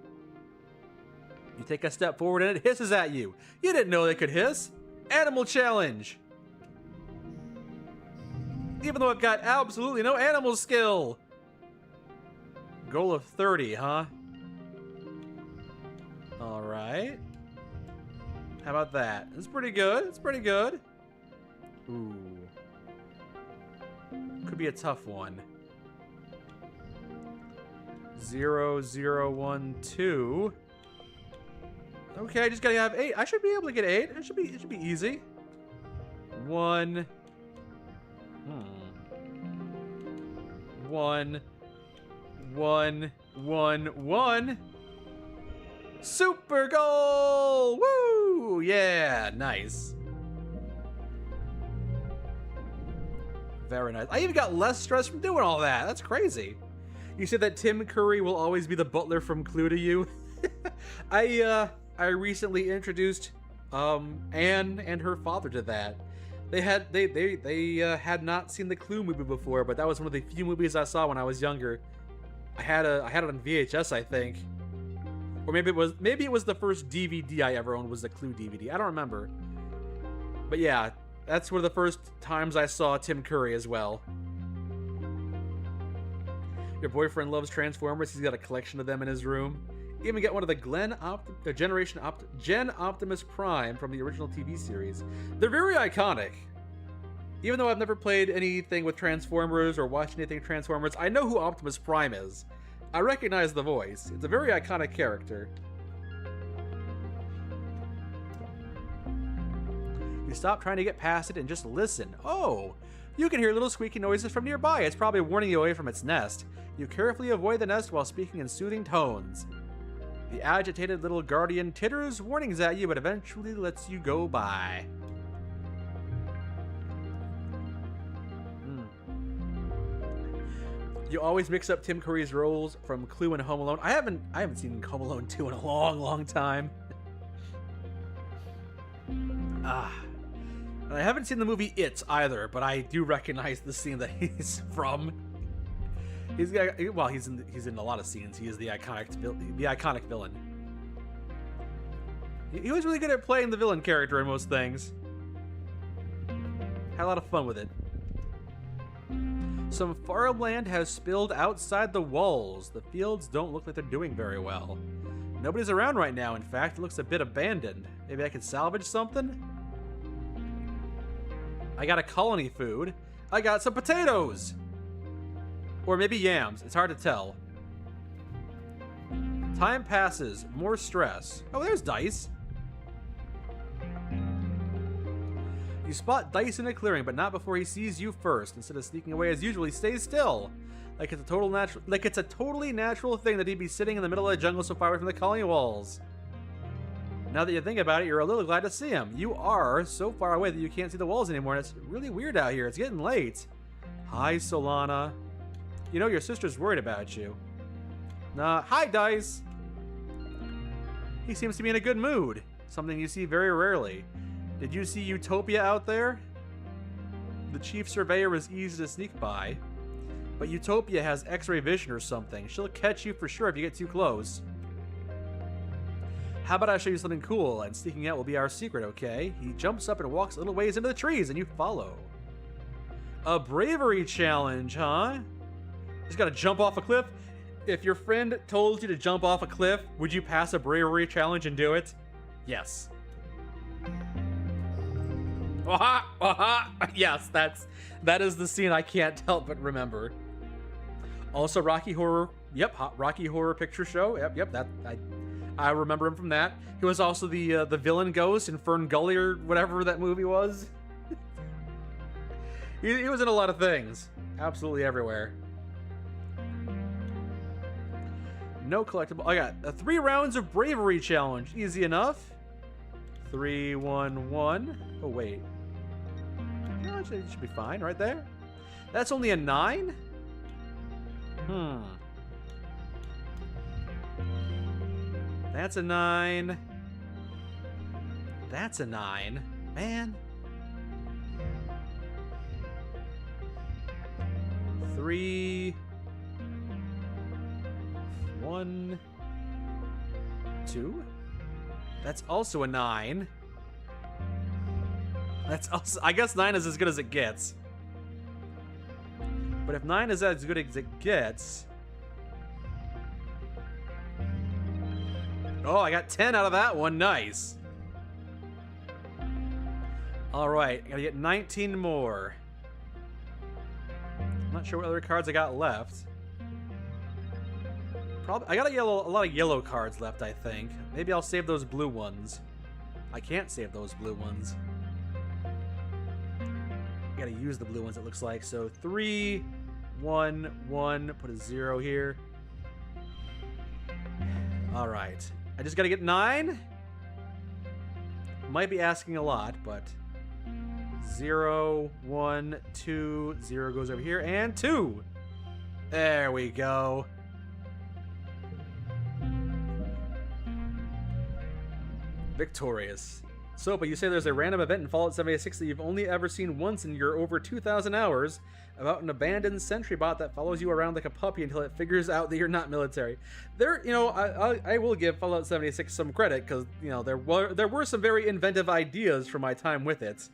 You take a step forward and it hisses at you. You didn't know they could hiss. Animal challenge. Even though it got absolutely no animal skill. Goal of 30, huh? Alright. How about that? It's pretty good. It's pretty good. Ooh. Could be a tough one. 0, 0, 1, 2. Okay, I just gotta have 8. I should be able to get 8. It should be easy. 1. 1. 1. 1. 1. Super goal! Woo! Yeah, nice. Very nice. I even got less stress from doing all that. That's crazy. You said that Tim Curry will always be the butler from Clue to you. I recently introduced Anne and her father to that. They had not seen the Clue movie before, but that was one of the few movies I saw when I was younger. I had it on VHS, I think. Or maybe it was the first DVD I ever owned was the Clue DVD. I don't remember. But yeah, that's one of the first times I saw Tim Curry as well. Your boyfriend loves Transformers. He's got a collection of them in his room. You even get one of the Gen Optimus Prime from the original TV series. They're very iconic. Even though I've never played anything with Transformers or watched anything Transformers, I know who Optimus Prime is. I recognize the voice. It's a very iconic character. You stop trying to get past it and just listen. Oh, you can hear little squeaky noises from nearby. It's probably warning you away from its nest. You carefully avoid the nest while speaking in soothing tones. The agitated little guardian titters warnings at you, but eventually lets you go by. You always mix up Tim Curry's roles from Clue and Home Alone. I haven't seen Home Alone 2 in a long, long time. I haven't seen the movie It either, but I do recognize the scene that he's from. He's in a lot of scenes. He is the iconic villain. He was really good at playing the villain character in most things. Had a lot of fun with it. Some farmland has spilled outside the walls. The fields don't look like they're doing very well. Nobody's around right now. In fact, it looks a bit abandoned. Maybe I can salvage something? I got a colony food. I got some potatoes! Or maybe yams. It's hard to tell. Time passes. More stress. Oh, there's Dice. You spot Dice in a clearing, but not before he sees you first. Instead of sneaking away as usual, he stays still. Like it's a totally natural thing that he'd be sitting in the middle of the jungle so far away from the colony walls. Now that you think about it, you're a little glad to see him. You are so far away that you can't see the walls anymore, and it's really weird out here. It's getting late. Hi, Solana. You know your sister's worried about you. Nah, hi, Dice. He seems to be in a good mood. Something you see very rarely. Did you see Utopia out there? The chief surveyor is easy to sneak by. But Utopia has X-ray vision or something. She'll catch you for sure if you get too close. How about I show you something cool, and sneaking out will be our secret, okay? He jumps up and walks a little ways into the trees, and you follow. A bravery challenge, huh? Just gotta jump off a cliff? If your friend told you to jump off a cliff, would you pass a bravery challenge and do it? Yes. Aha! Aha! Yes, that is the scene I can't help but remember. Also, Rocky Horror. Yep, Rocky Horror Picture Show. Yep. I remember him from that. He was also the villain ghost in Fern Gully or whatever that movie was. he was in a lot of things. Absolutely everywhere. No collectible. I got 3 rounds of bravery challenge. Easy enough. 3, 1, 1. Oh, wait. No, it should be fine right there. That's only a 9? That's a 9. That's a 9. Man. 3. 1. 2. That's also a 9. That's also, I guess 9 is as good as it gets. But if 9 is as good as it gets... Oh, I got 10 out of that one. Nice. Alright, I gotta get 19 more. I'm not sure what other cards I got left. I got a lot of yellow cards left, I think. Maybe I'll save those blue ones. I can't save those blue ones. I gotta use the blue ones, it looks like. So 3, 1, 1. Put a 0 here. Alright. I just gotta get 9. Might be asking a lot, but 0, 1, 2, 0 goes over here, and 2. There we go. Victorious. So, but you say there's a random event in Fallout 76 that you've only ever seen once in your over 2,000 hours about an abandoned sentry bot that follows you around like a puppy until it figures out that you're not military. There, you know, I will give Fallout 76 some credit because, you know, there were some very inventive ideas from my time with it.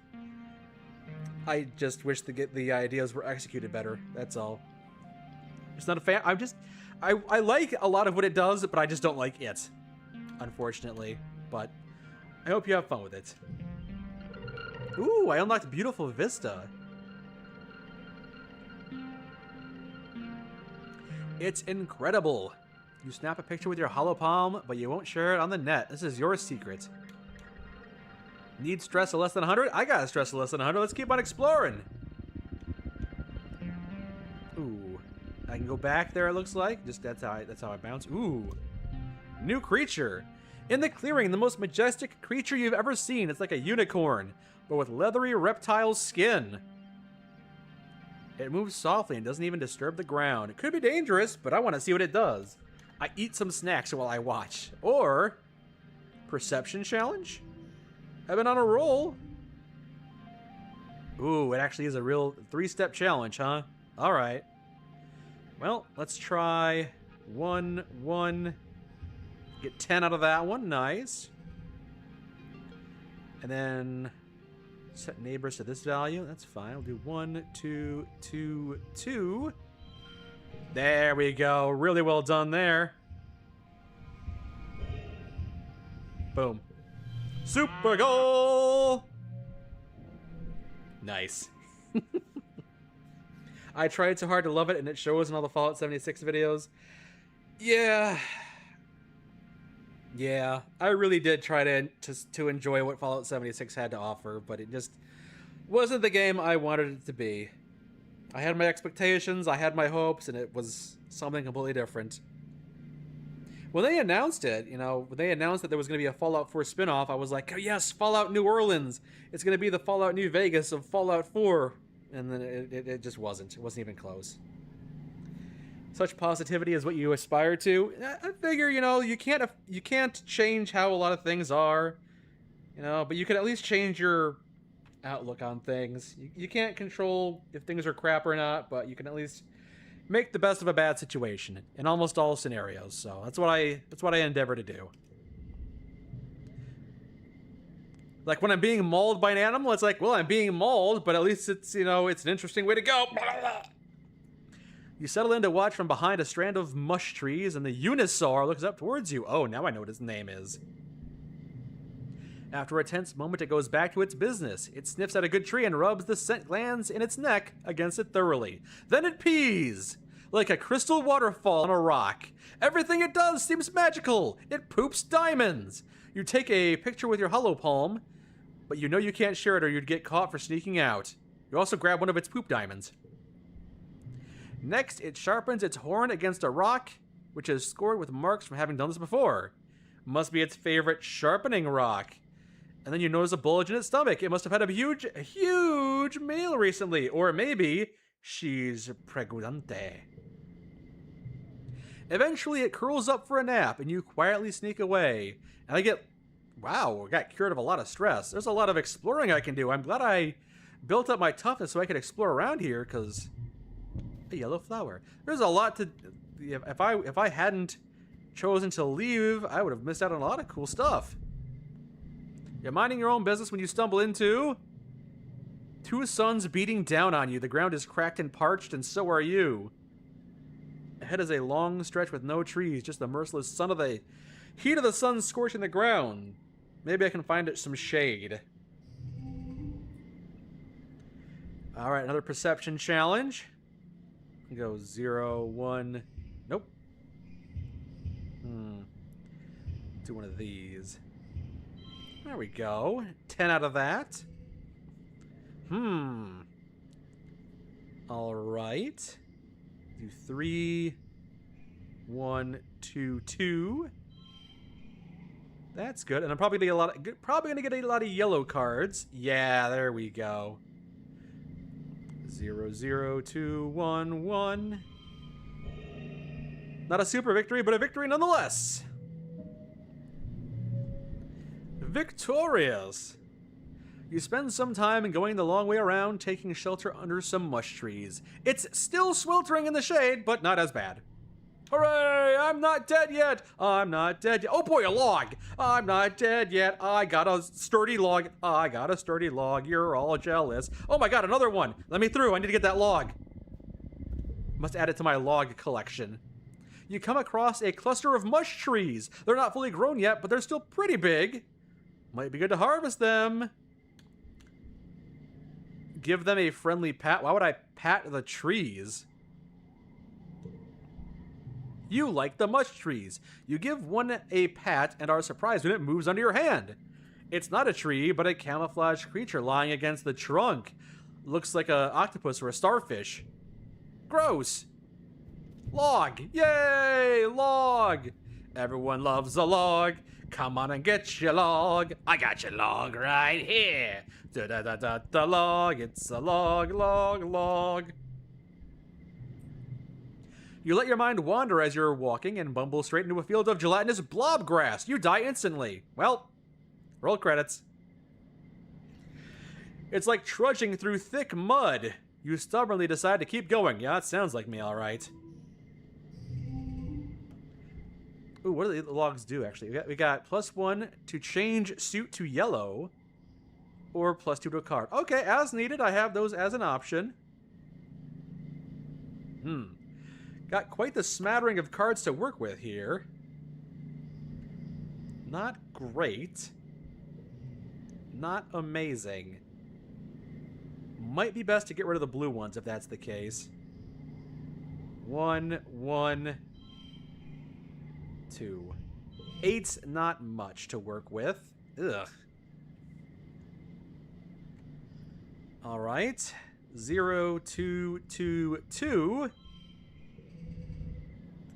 I just wish the ideas were executed better. That's all. Just not a fan. I like a lot of what it does, but I just don't like it, unfortunately. But I hope you have fun with it. Ooh, I unlocked Beautiful Vista. It's incredible. You snap a picture with your hollow palm, but you won't share it on the net. This is your secret. Need stress of less than 100? I got a stress of less than 100. Let's keep on exploring. Ooh, I can go back there. It looks like that's how I bounce. Ooh, new creature. In the clearing, the most majestic creature you've ever seen. It's like a unicorn, but with leathery reptile skin. It moves softly and doesn't even disturb the ground. It could be dangerous, but I want to see what it does. I eat some snacks while I watch. Or, perception challenge? I've been on a roll. Ooh, it actually is a real 3-step challenge, huh? All right. Well, let's try 1, 1. Get 10 out of that one. Nice. And then set neighbors to this value. That's fine. We'll do 1, 2, 2, 2. There we go. Really well done there. Boom. Super goal! Nice. I tried so hard to love it, and it shows in all the Fallout 76 videos. Yeah, I really did try to enjoy what Fallout 76 had to offer, but it just wasn't the game I wanted it to be. I had my expectations, I had my hopes, and it was something completely different. When they announced it, you know, when they announced that there was going to be a Fallout 4 spin-off, I was like, oh yes, Fallout New Orleans! It's going to be the Fallout New Vegas of Fallout 4. And then it just wasn't. It wasn't even close. Such positivity is what you aspire to. I figure, you know, you can't change how a lot of things are, you know, but you can at least change your outlook on things. You can't control if things are crap or not, but you can at least make the best of a bad situation in almost all scenarios. So that's what I endeavor to do. Like when I'm being mauled by an animal, it's like, well, I'm being mauled, but at least it's, you know, it's an interesting way to go. You settle in to watch from behind a strand of mush trees, and the Unisaur looks up towards you. Oh, now I know what his name is. After a tense moment, it goes back to its business. It sniffs at a good tree and rubs the scent glands in its neck against it thoroughly. Then it pees, like a crystal waterfall on a rock. Everything it does seems magical. It poops diamonds. You take a picture with your hollow palm, but you know you can't share it or you'd get caught for sneaking out. You also grab one of its poop diamonds. Next, it sharpens its horn against a rock, which is scored with marks from having done this before. Must be its favorite sharpening rock. And then you notice a bulge in its stomach. It must have had a huge meal recently. Or maybe she's pregnante. Eventually, it curls up for a nap, and you quietly sneak away. And I get... Wow, I got cured of a lot of stress. There's a lot of exploring I can do. I'm glad I built up my toughness so I could explore around here, because... A yellow flower. There's a lot to... If I hadn't chosen to leave, I would have missed out on a lot of cool stuff. You're minding your own business when you stumble into... 2 suns beating down on you. The ground is cracked and parched, and so are you. Ahead is a long stretch with no trees, just the merciless sun of the... Heat of the sun scorching the ground. Maybe I can find it some shade. Alright, another perception challenge. Go 0, 1. Nope. Do one of these. There we go. 10 out of that. Alright. Do 3, 1, 2, 2. That's good. And I'm probably gonna get a lot of yellow cards. Yeah, there we go. 0, 0, 2, 1, 1. Not a super victory, but a victory nonetheless. Victorious. You spend some time going the long way around, taking shelter under some mush trees. It's still sweltering in the shade, but not as bad. Hooray! I'm not dead yet! I'm not dead yet. Oh boy, a log! I'm not dead yet. I got a sturdy log. I got a sturdy log. You're all jealous. Oh my god, another one! Let me through. I need to get that log. Must add it to my log collection. You come across a cluster of mush trees. They're not fully grown yet, but they're still pretty big. Might be good to harvest them. Give them a friendly pat. Why would I pat the trees? You like the mush trees. You give one a pat and are surprised when it moves under your hand. It's not a tree, but a camouflaged creature lying against the trunk. Looks like an octopus or a starfish. Gross. Log. Yay, log. Everyone loves a log. Come on and get your log. I got your log right here. Da-da-da-da-da log. It's a log, log, log. You let your mind wander as you're walking and bumble straight into a field of gelatinous blob grass. You die instantly. Well, roll credits. It's like trudging through thick mud. You stubbornly decide to keep going. Yeah, it sounds like me, all right. Ooh, what do the logs do, actually? We got +1 to change suit to yellow, or +2 to a card. Okay, as needed, I have those as an option. Got quite the smattering of cards to work with here. Not great. Not amazing. Might be best to get rid of the blue ones if that's the case. 1, 1, 2. 8's not much to work with. Ugh. Alright. 0, 2, 2, 2.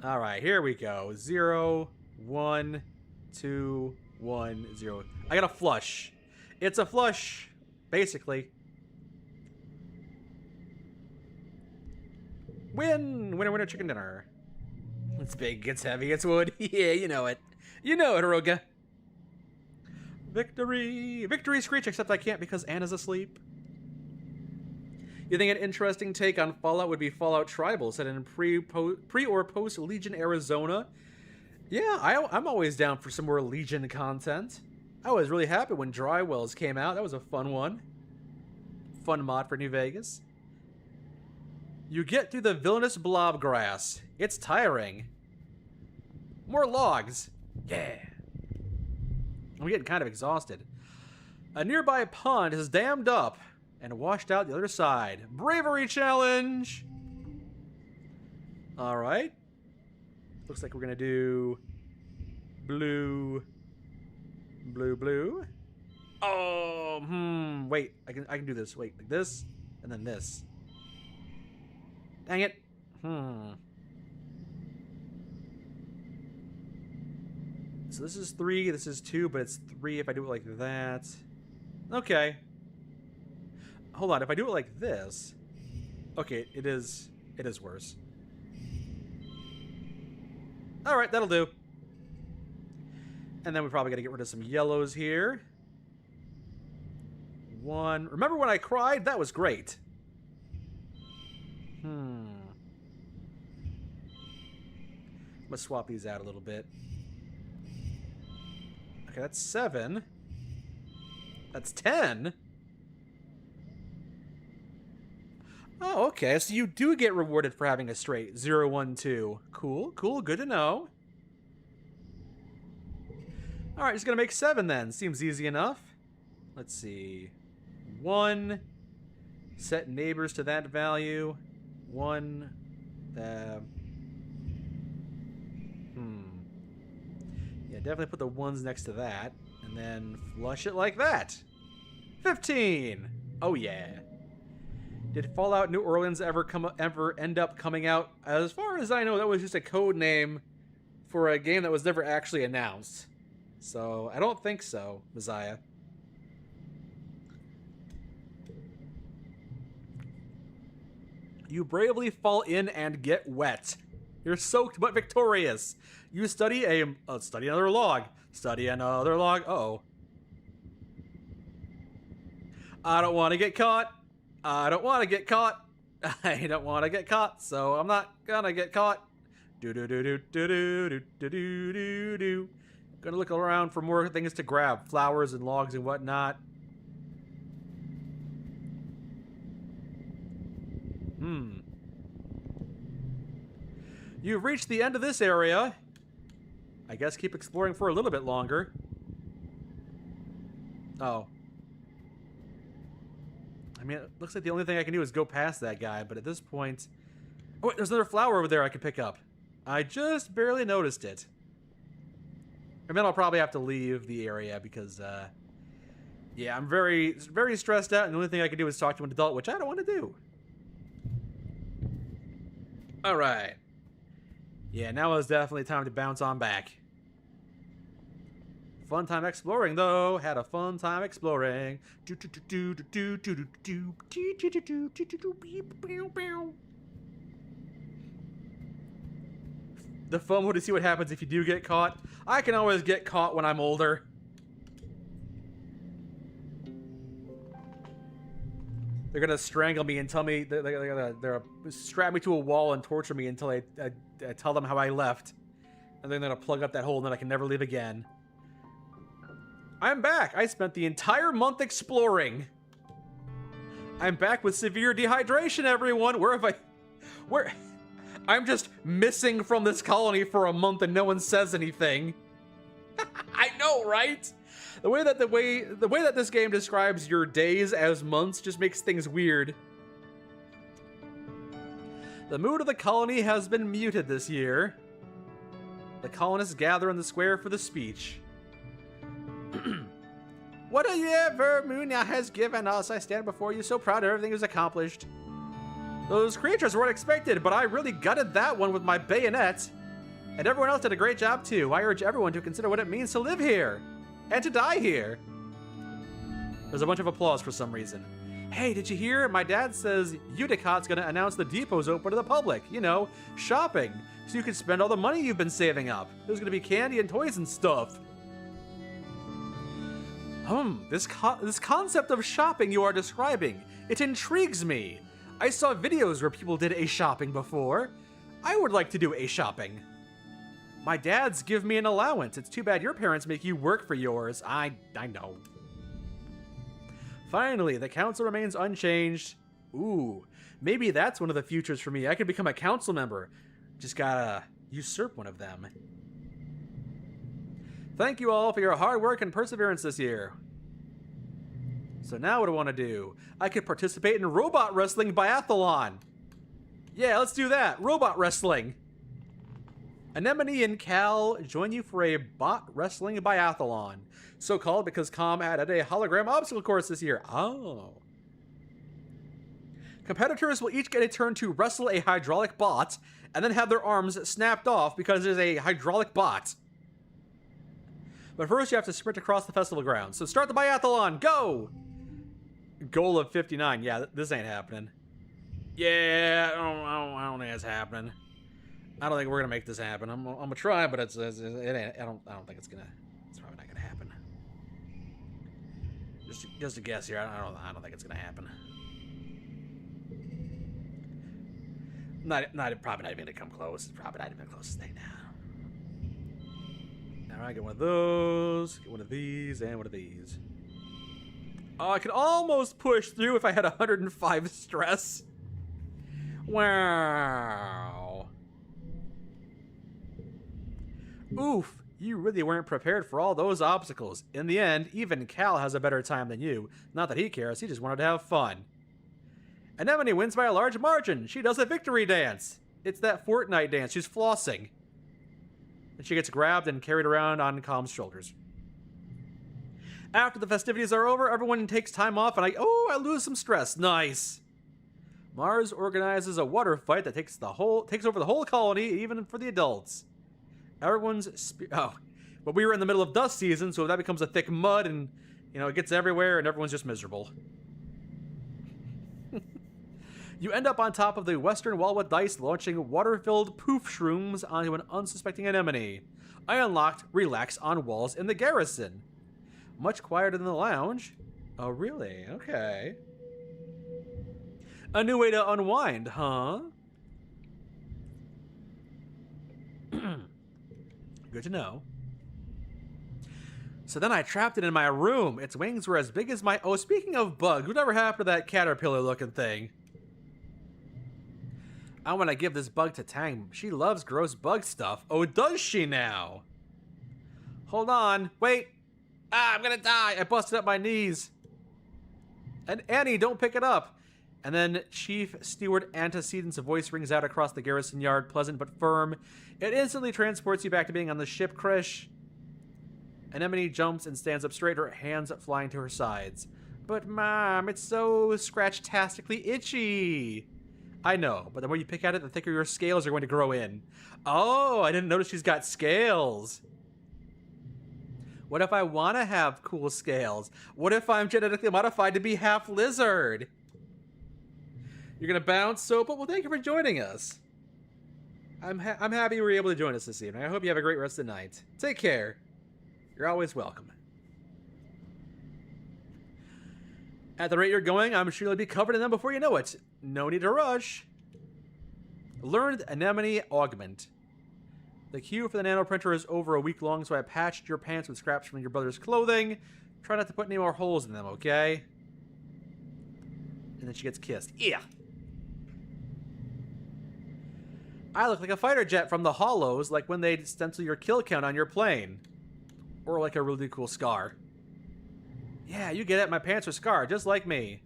Alright, here we go. 0, 1, 2, 1, 0. I got a flush. It's a flush, basically. Win! Winner, winner, chicken dinner. It's big, it's heavy, it's wood. Yeah, you know it. You know it, Aroga. Victory! Victory screech, except I can't because Anna's asleep. You think an interesting take on Fallout would be Fallout Tribal, set in pre or post Legion Arizona? Yeah, I'm always down for some more Legion content. I was really happy when Dry Wells came out. That was a fun one. Fun mod for New Vegas. You get through the villainous blob grass. It's tiring. More logs. Yeah. I'm getting kind of exhausted. A nearby pond is dammed up and washed out the other side. Bravery challenge! Alright. Looks like we're gonna do blue, blue, blue. Oh, wait, I can do this. Wait, like this, and then this. Dang it. So this is 3, this is 2, but it's 3 if I do it like that. Okay. Hold on, if I do it like this... Okay, it is worse. Alright, that'll do. And then we probably gotta get rid of some yellows here. 1. Remember when I cried? That was great. Let's swap these out a little bit. Okay, that's 7. That's 10. Oh, okay, so you do get rewarded for having a straight 0, 1, 2. Cool, cool, good to know. Alright, just gonna make 7 then. Seems easy enough. Let's see. 1. Set neighbors to that value. 1. Yeah, definitely put the 1s next to that. And then flush it like that. 15! Oh yeah. Did Fallout New Orleans ever end up coming out? As far as I know, that was just a code name for a game that was never actually announced. So, I don't think so, Messiah. You bravely fall in and get wet. You're soaked but victorious. You study study another log. Study another log. Uh-oh. I don't want to get caught. I don't want to get caught. I don't want to get caught, so I'm not gonna get caught. Do do do do do do do do do do. Gonna look around for more things to grab, flowers and logs and whatnot. You've reached the end of this area. I guess keep exploring for a little bit longer. Oh. I mean, it looks like the only thing I can do is go past that guy, but at this point... Oh, wait, there's another flower over there I can pick up. I just barely noticed it. And then I'll probably have to leave the area because, yeah, I'm very, very stressed out, and the only thing I can do is talk to an adult, which I don't want to do. Alright. Yeah, now is definitely time to bounce on back. Fun time exploring, though. Had a fun time exploring. The fun would to see what happens if you do get caught. I can always get caught when I'm older. They're gonna strangle me and tell me they're gonna strap me to a wall and torture me until I tell them how I left, and then they're gonna plug up that hole and then I can never leave again. I'm back. I spent the entire month exploring. I'm back with severe dehydration, everyone. Where? I'm just missing from this colony for a month and no one says anything. I know, right? The way that this game describes your days as months just makes things weird. The mood of the colony has been muted this year. The colonists gather in the square for the speech. What a year Vermunia has given us. I stand before you so proud of everything was accomplished. Those creatures weren't expected, but I really gutted that one with my bayonet. And everyone else did a great job too. I urge everyone to consider what it means to live here. And to die here. There's a bunch of applause for some reason. Hey, did you hear? My dad says Udicott's gonna announce the depot's open to the public. You know, shopping. So you can spend all the money you've been saving up. There's gonna be candy and toys and stuff. This concept of shopping you are describing, it intrigues me. I saw videos where people did a shopping before. I would like to do a shopping. My dad's give me an allowance. It's too bad your parents make you work for yours. I know. Finally, the council remains unchanged. Ooh, maybe that's one of the futures for me. I could become a council member. Just gotta usurp one of them. Thank you all for your hard work and perseverance this year. So now what do I want to do? I could participate in robot wrestling biathlon. Yeah, let's do that. Robot wrestling. Anemone and Cal join you for a bot wrestling biathlon. So called because Com added a hologram obstacle course this year. Oh. Competitors will each get a turn to wrestle a hydraulic bot and then have their arms snapped off because it is a hydraulic bot. But first you have to sprint across the festival grounds. So start the biathlon. Go! Goal of 59. Yeah, this ain't happening. Yeah, I don't think it's happening. I don't think we're gonna make this happen. I'm gonna try, but it ain't. I don't think it's probably not gonna happen. Just a guess here. I don't think it's gonna happen. Probably not even gonna come close. Probably not even the closest thing now. All right, get one of those. Get one of these and one of these. Oh, I could almost push through if I had 105 stress. Wow. Oof, you really weren't prepared for all those obstacles. In the end, even Cal has a better time than you. Not that he cares, he just wanted to have fun. Anemone wins by a large margin. She does a victory dance. It's that Fortnite dance. She's flossing. And she gets grabbed and carried around on Calm's shoulders. After the festivities are over, everyone takes time off and I lose some stress. Nice. Mars organizes a water fight that takes over the whole colony, even for the adults. Everyone's But we were in the middle of dust season, so that becomes a thick mud, and, you know, it gets everywhere, and everyone's just miserable. You end up on top of the western wall with dice, launching water-filled poof shrooms onto an unsuspecting anemone. I unlocked relax on walls in the garrison. Much quieter than the lounge. Oh, really? Okay. A new way to unwind, huh? Good to know. So then I trapped it in my room. Its wings were as big as my... Oh, speaking of bugs, whatever happened to that caterpillar-looking thing? I want to give this bug to Tang. She loves gross bug stuff. Oh, does she now? Hold on. Wait. Ah, I'm gonna die. I busted up my knees. And Annie, don't pick it up. And then Chief Steward Antecedent's voice rings out across the garrison yard, pleasant but firm. It instantly transports you back to being on the ship, Krish. Anemone jumps and stands up straight, her hands flying to her sides. But Mom, it's so scratch-tastically itchy. I know, but the more you pick at it, the thicker your scales are going to grow in. Oh, I didn't notice she's got scales. What if I want to have cool scales? What if I'm genetically modified to be half lizard? You're going to bounce, Sopa? Well, thank you for joining us. I'm happy you were able to join us this evening. I hope you have a great rest of the night. Take care. You're always welcome. At the rate you're going, I'm sure you'll be covered in them before you know it. No need to rush. Learned Anemone Augment. The queue for the nanoprinter is over a week long, so I patched your pants with scraps from your brother's clothing. Try not to put any more holes in them, okay? And then she gets kissed. Yeah. I look like a fighter jet from the Hollows, like when they stencil your kill count on your plane. Or like a really cool scar. Yeah, you get it. My pants are scarred, just like me.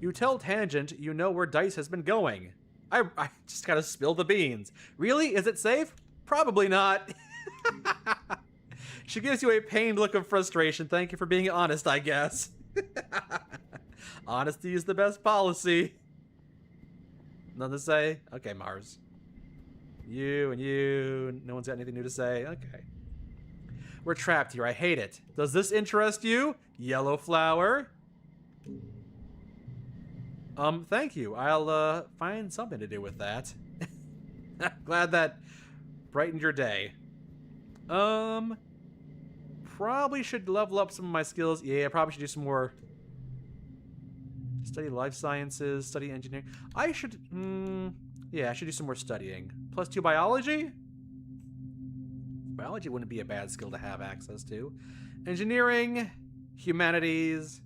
You tell Tangent you know where Dice has been going. I just gotta spill the beans. Really? Is it safe? Probably not. She gives you a pained look of frustration. Thank you for being honest, I guess. Honesty is the best policy. Nothing to say? Okay, Mars. You and you. No one's got anything new to say? Okay. We're trapped here. I hate it. Does this interest you? Yellow flower? Thank you. I'll, find something to do with that. Glad that brightened your day. Probably should level up some of my skills. Yeah, probably should do some more... Study life sciences, study engineering. I should... yeah, I should do some more studying. +2 biology? Biology wouldn't be a bad skill to have access to. Engineering, humanities.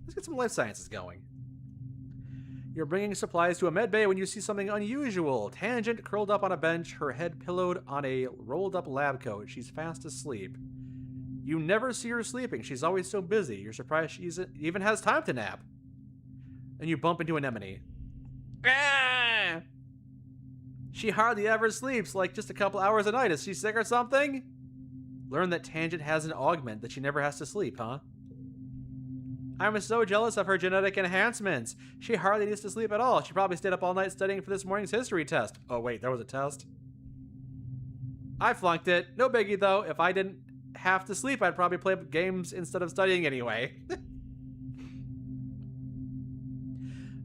Let's get some life sciences going. You're bringing supplies to a med bay when you see something unusual. Tangent curled up on a bench, her head pillowed on a rolled-up lab coat. She's fast asleep. You never see her sleeping. She's always so busy. You're surprised she even has time to nap. And you bump into Anemone. Ah! She hardly ever sleeps, like just a couple hours a night. Is she sick or something? Learn that Tangent has an augment that she never has to sleep, huh? I'm so jealous of her genetic enhancements. She hardly needs to sleep at all. She probably stayed up all night studying for this morning's history test. Oh wait, there was a test? I flunked it. No biggie though. If I didn't have to sleep, I'd probably play games instead of studying anyway.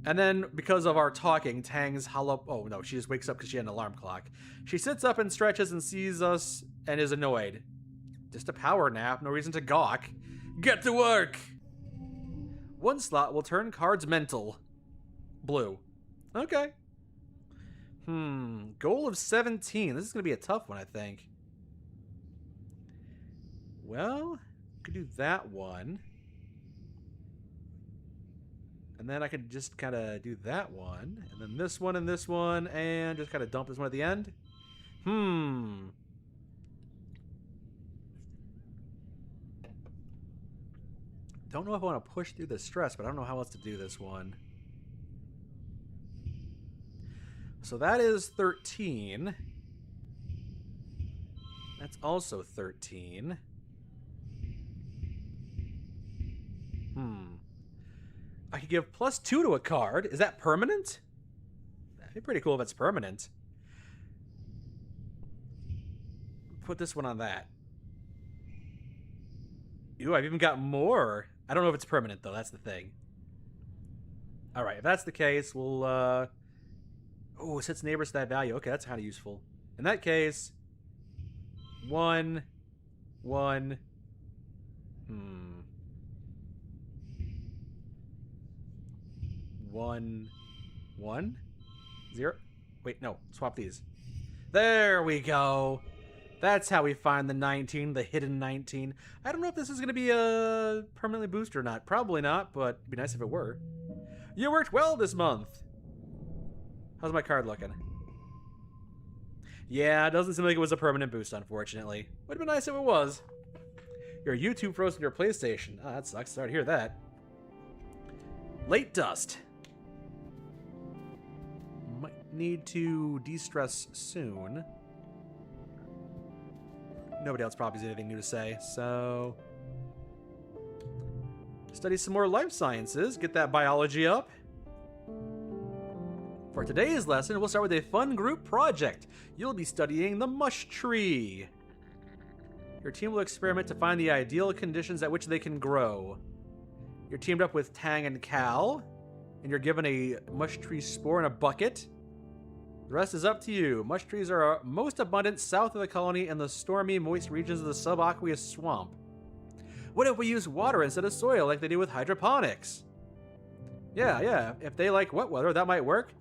And then, because of our talking, Tang's hollow... Oh, no, she just wakes up because she had an alarm clock. She sits up and stretches and sees us and is annoyed. Just a power nap, no reason to gawk. Get to work! One slot will turn cards mental. Blue. Okay. Goal of 17. This is going to be a tough one, I think. Well, could do that one. And then I could just kind of do that one, and then this one, and just kind of dump this one at the end. Don't know if I want to push through the stress, but I don't know how else to do this one. So that is 13. That's also 13. I could give +2 to a card. Is that permanent? That'd be pretty cool if it's permanent. put this one on that. Ooh, I've even got more. I don't know if it's permanent, though. That's the thing. Alright, if that's the case, we'll, oh, it sets neighbors to that value. Okay, that's kind of useful. In that case, 1, 1, 1, 1, 0. Wait, no, swap these. There we go. That's how we find the 19, the hidden 19. I don't know if this is going to be a permanently boosted or not. Probably not, but it'd be nice if it were. You worked well this month. How's my card looking? Yeah, it doesn't seem like it was a permanent boost, unfortunately. Would have been nice if it was. Your YouTube froze in your PlayStation. Ah, that sucks. Sorry to hear that. Late dust. Might need to de-stress soon. Nobody else probably has anything new to say, so... Study some more life sciences. Get that biology up. For today's lesson, we'll start with a fun group project. You'll be studying the mush tree. Your team will experiment to find the ideal conditions at which they can grow. You're teamed up with Tang and Cal, and you're given a mush tree spore in a bucket. The rest is up to you. Mush trees are most abundant south of the colony in the stormy, moist regions of the subaqueous swamp. What if we use water instead of soil like they do with hydroponics? Yeah. If they like wet weather, that might work.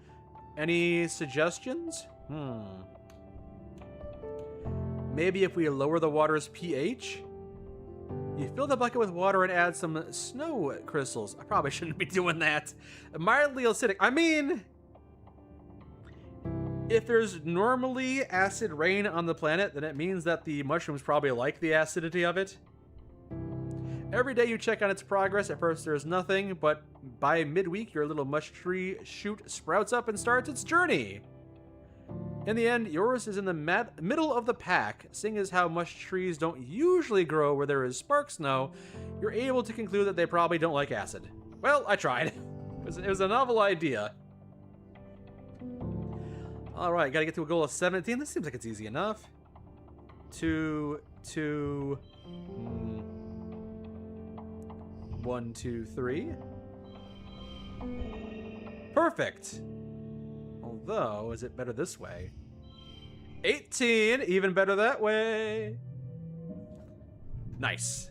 Any suggestions? Maybe if we lower the water's pH? You fill the bucket with water and add some snow crystals. I probably shouldn't be doing that. Mildly acidic. I mean... If there's normally acid rain on the planet, then it means that the mushrooms probably like the acidity of it. Every day you check on its progress. At first there's nothing, but by midweek your little mush tree shoot sprouts up and starts its journey. In the end, yours is in the middle of the pack. Seeing as how mush trees don't usually grow where there is spark snow, you're able to conclude that they probably don't like acid. Well, I tried. It was a novel idea. Alright, gotta get to a goal of 17. This seems like it's easy enough. 2, 2... 1, 2, 3. Perfect! Although, is it better this way? 18! Even better that way! Nice.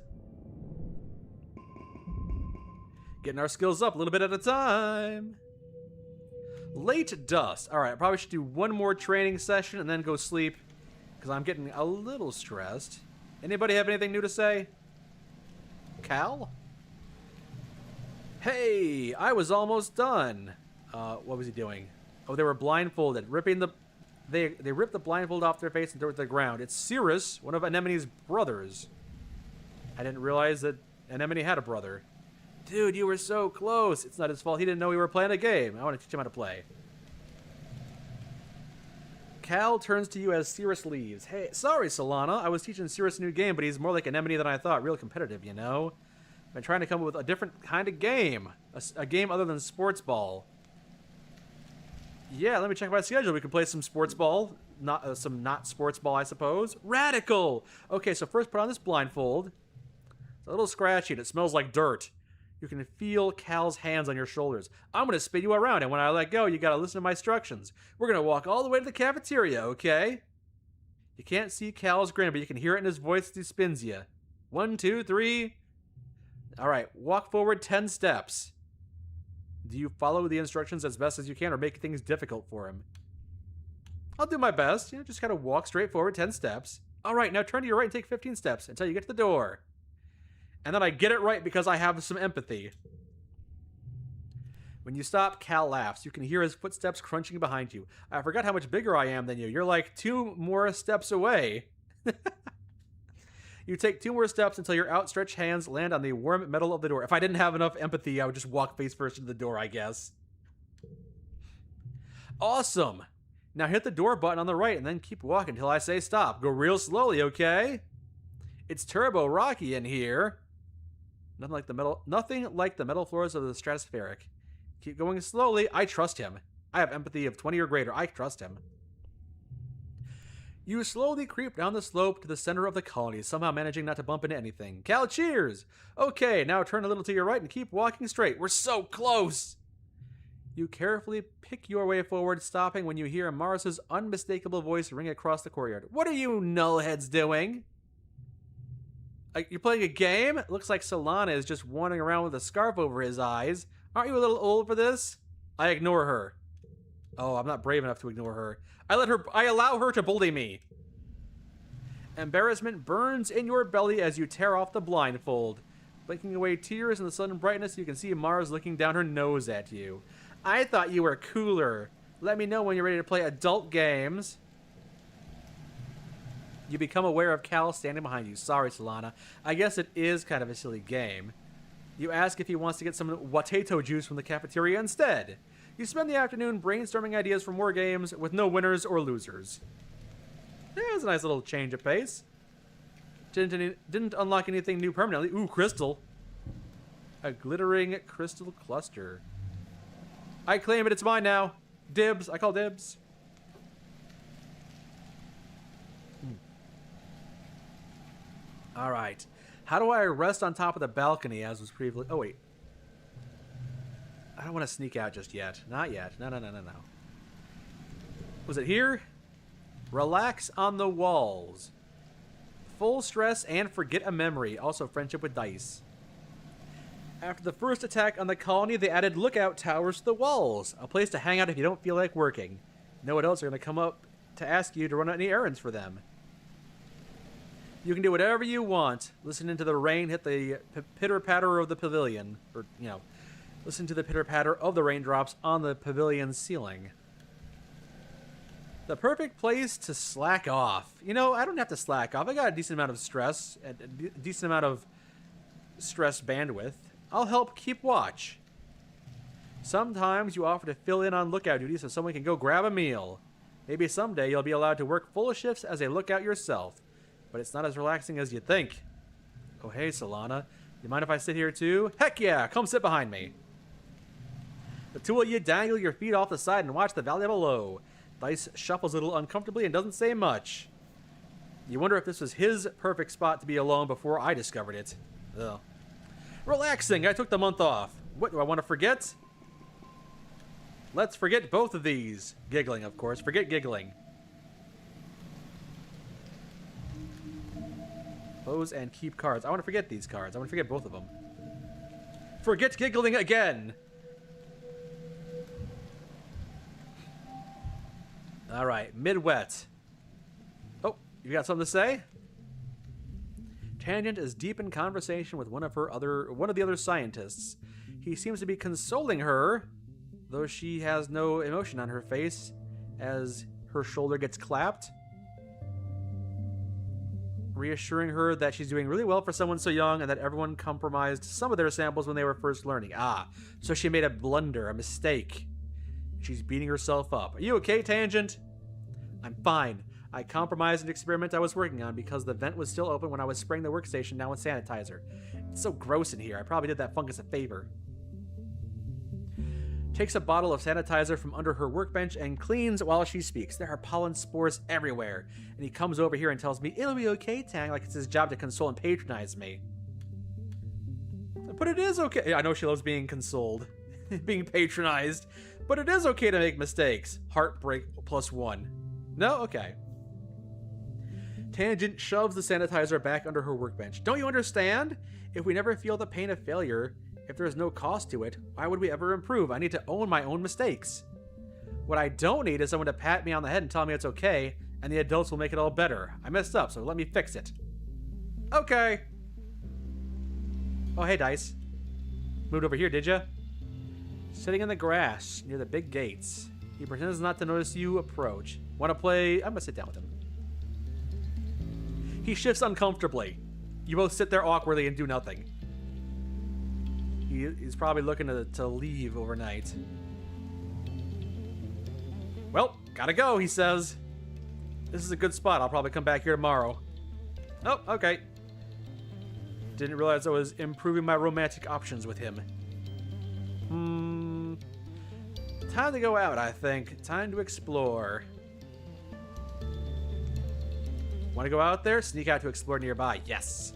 Getting our skills up a little bit at a time. Late dust. Alright, I probably should do one more training session and then go sleep, because I'm getting a little stressed. Anybody have anything new to say? Cal? Hey, I was almost done. What was he doing? Oh, they were blindfolded. They ripped the blindfold off their face and threw it to the ground. It's Cirrus, one of Anemone's brothers. I didn't realize that Anemone had a brother. Dude, you were so close. It's not his fault. He didn't know we were playing a game. I want to teach him how to play. Cal turns to you as Cirrus leaves. Hey, sorry, Solana. I was teaching Cirrus a new game, but he's more like Anemone than I thought. Real competitive, you know? I've been trying to come up with a different kind of game. A game other than sports ball. Yeah, let me check my schedule. We can play some sports ball. Not sports ball, I suppose. Radical! Okay, so first put on this blindfold. It's a little scratchy and it smells like dirt. You can feel Cal's hands on your shoulders. I'm going to spin you around, and when I let go, you got to listen to my instructions. We're going to walk all the way to the cafeteria, okay? You can't see Cal's grin, but you can hear it in his voice as he spins you. 1, 2, 3. All right, walk forward 10 steps. Do you follow the instructions as best as you can or make things difficult for him? I'll do my best. Just kind of walk straight forward 10 steps. All right, now turn to your right and take 15 steps until you get to the door. And then I get it right because I have some empathy. When you stop, Cal laughs. You can hear his footsteps crunching behind you. I forgot how much bigger I am than you. You're like 2 more steps away. You take 2 more steps until your outstretched hands land on the warm metal of the door. If I didn't have enough empathy, I would just walk face first into the door, I guess. Awesome. Now hit the door button on the right and then keep walking until I say stop. Go real slowly, okay? It's turbo rocky in here. Nothing like the metal floors of the stratospheric. Keep going slowly. I trust him. I have empathy of 20 or greater. I trust him. You slowly creep down the slope to the center of the colony, somehow managing not to bump into anything. Cal, cheers! Okay, now turn a little to your right and keep walking straight. We're so close! You carefully pick your way forward, stopping when you hear Mars's unmistakable voice ring across the courtyard. What are you nullheads doing? You're playing a game? It looks like Solana is just wandering around with a scarf over his eyes. Aren't you a little old for this? I ignore her. Oh, I'm not brave enough to ignore her. I allow her to bully me. Embarrassment burns in your belly as you tear off the blindfold. Blinking away tears in the sudden brightness, you can see Mars looking down her nose at you. I thought you were cooler. Let me know when you're ready to play adult games. You become aware of Cal standing behind you. Sorry, Solana. I guess it is kind of a silly game. You ask if he wants to get some Watato juice from the cafeteria instead. You spend the afternoon brainstorming ideas for more games with no winners or losers. Yeah, it's a nice little change of pace. Didn't unlock anything new permanently. Ooh, crystal. A glittering crystal cluster. I claim it. It's mine now. Dibs. I call dibs. All right. How do I rest on top of the balcony as was previously... Oh, wait. I don't want to sneak out just yet. Not yet. No. Was it here? Relax on the walls. Full stress and forget a memory. Also friendship with dice. After the first attack on the colony, they added lookout towers to the walls. A place to hang out if you don't feel like working. No adults are going to come up to ask you to run any errands for them. You can do whatever you want. Listening to the rain hit the pitter-patter of the pavilion. Or, listen to the pitter-patter of the raindrops on the pavilion ceiling. The perfect place to slack off. I don't have to slack off. I got a decent amount of stress. A decent amount of stress bandwidth. I'll help keep watch. Sometimes you offer to fill in on lookout duty so someone can go grab a meal. Maybe someday you'll be allowed to work full shifts as a lookout yourself. But it's not as relaxing as you think. Oh, hey, Solana. You mind if I sit here too? Heck yeah! Come sit behind me. The two of you dangle your feet off the side and watch the valley below. Dice shuffles a little uncomfortably and doesn't say much. You wonder if this was his perfect spot to be alone before I discovered it. Ugh. Relaxing! I took the month off. What, do I want to forget? Let's forget both of these. Giggling, of course. Forget giggling. Pose and keep cards. I want to forget these cards. I want to forget both of them. Forget giggling again! Alright, mid-wet. Oh, you got something to say? Tangent is deep in conversation with one of the other scientists. He seems to be consoling her, though she has no emotion on her face as her shoulder gets clapped. Reassuring her that she's doing really well for someone so young and that everyone compromised some of their samples when they were first learning. Ah, so she made a blunder, a mistake. She's beating herself up. Are you okay, Tangent? I'm fine. I compromised an experiment I was working on because the vent was still open when I was spraying the workstation down with sanitizer. It's so gross in here. I probably did that fungus a favor. Takes a bottle of sanitizer from under her workbench and cleans while she speaks. There are pollen spores everywhere. And he comes over here and tells me, it'll be okay, Tang, like it's his job to console and patronize me. But it is okay. I know she loves being consoled. Being patronized. But it is okay to make mistakes. Heartbreak +1. No? Okay. Tangent shoves the sanitizer back under her workbench. Don't you understand? If we never feel the pain of failure, if there is no cost to it, why would we ever improve? I need to own my own mistakes. What I don't need is someone to pat me on the head and tell me it's okay, and the adults will make it all better. I messed up, so let me fix it. Okay. Oh, hey, Dice. Moved over here, did ya? Sitting in the grass near the big gates. He pretends not to notice you approach. Want to play? I'm gonna sit down with him. He shifts uncomfortably. You both sit there awkwardly and do nothing. He's probably looking to leave overnight. Well, gotta go, he says. This is a good spot. I'll probably come back here tomorrow. Oh, okay. Didn't realize I was improving my romantic options with him. Time to go out, I think. Time to explore. Want to go out there? Sneak out to explore nearby. Yes.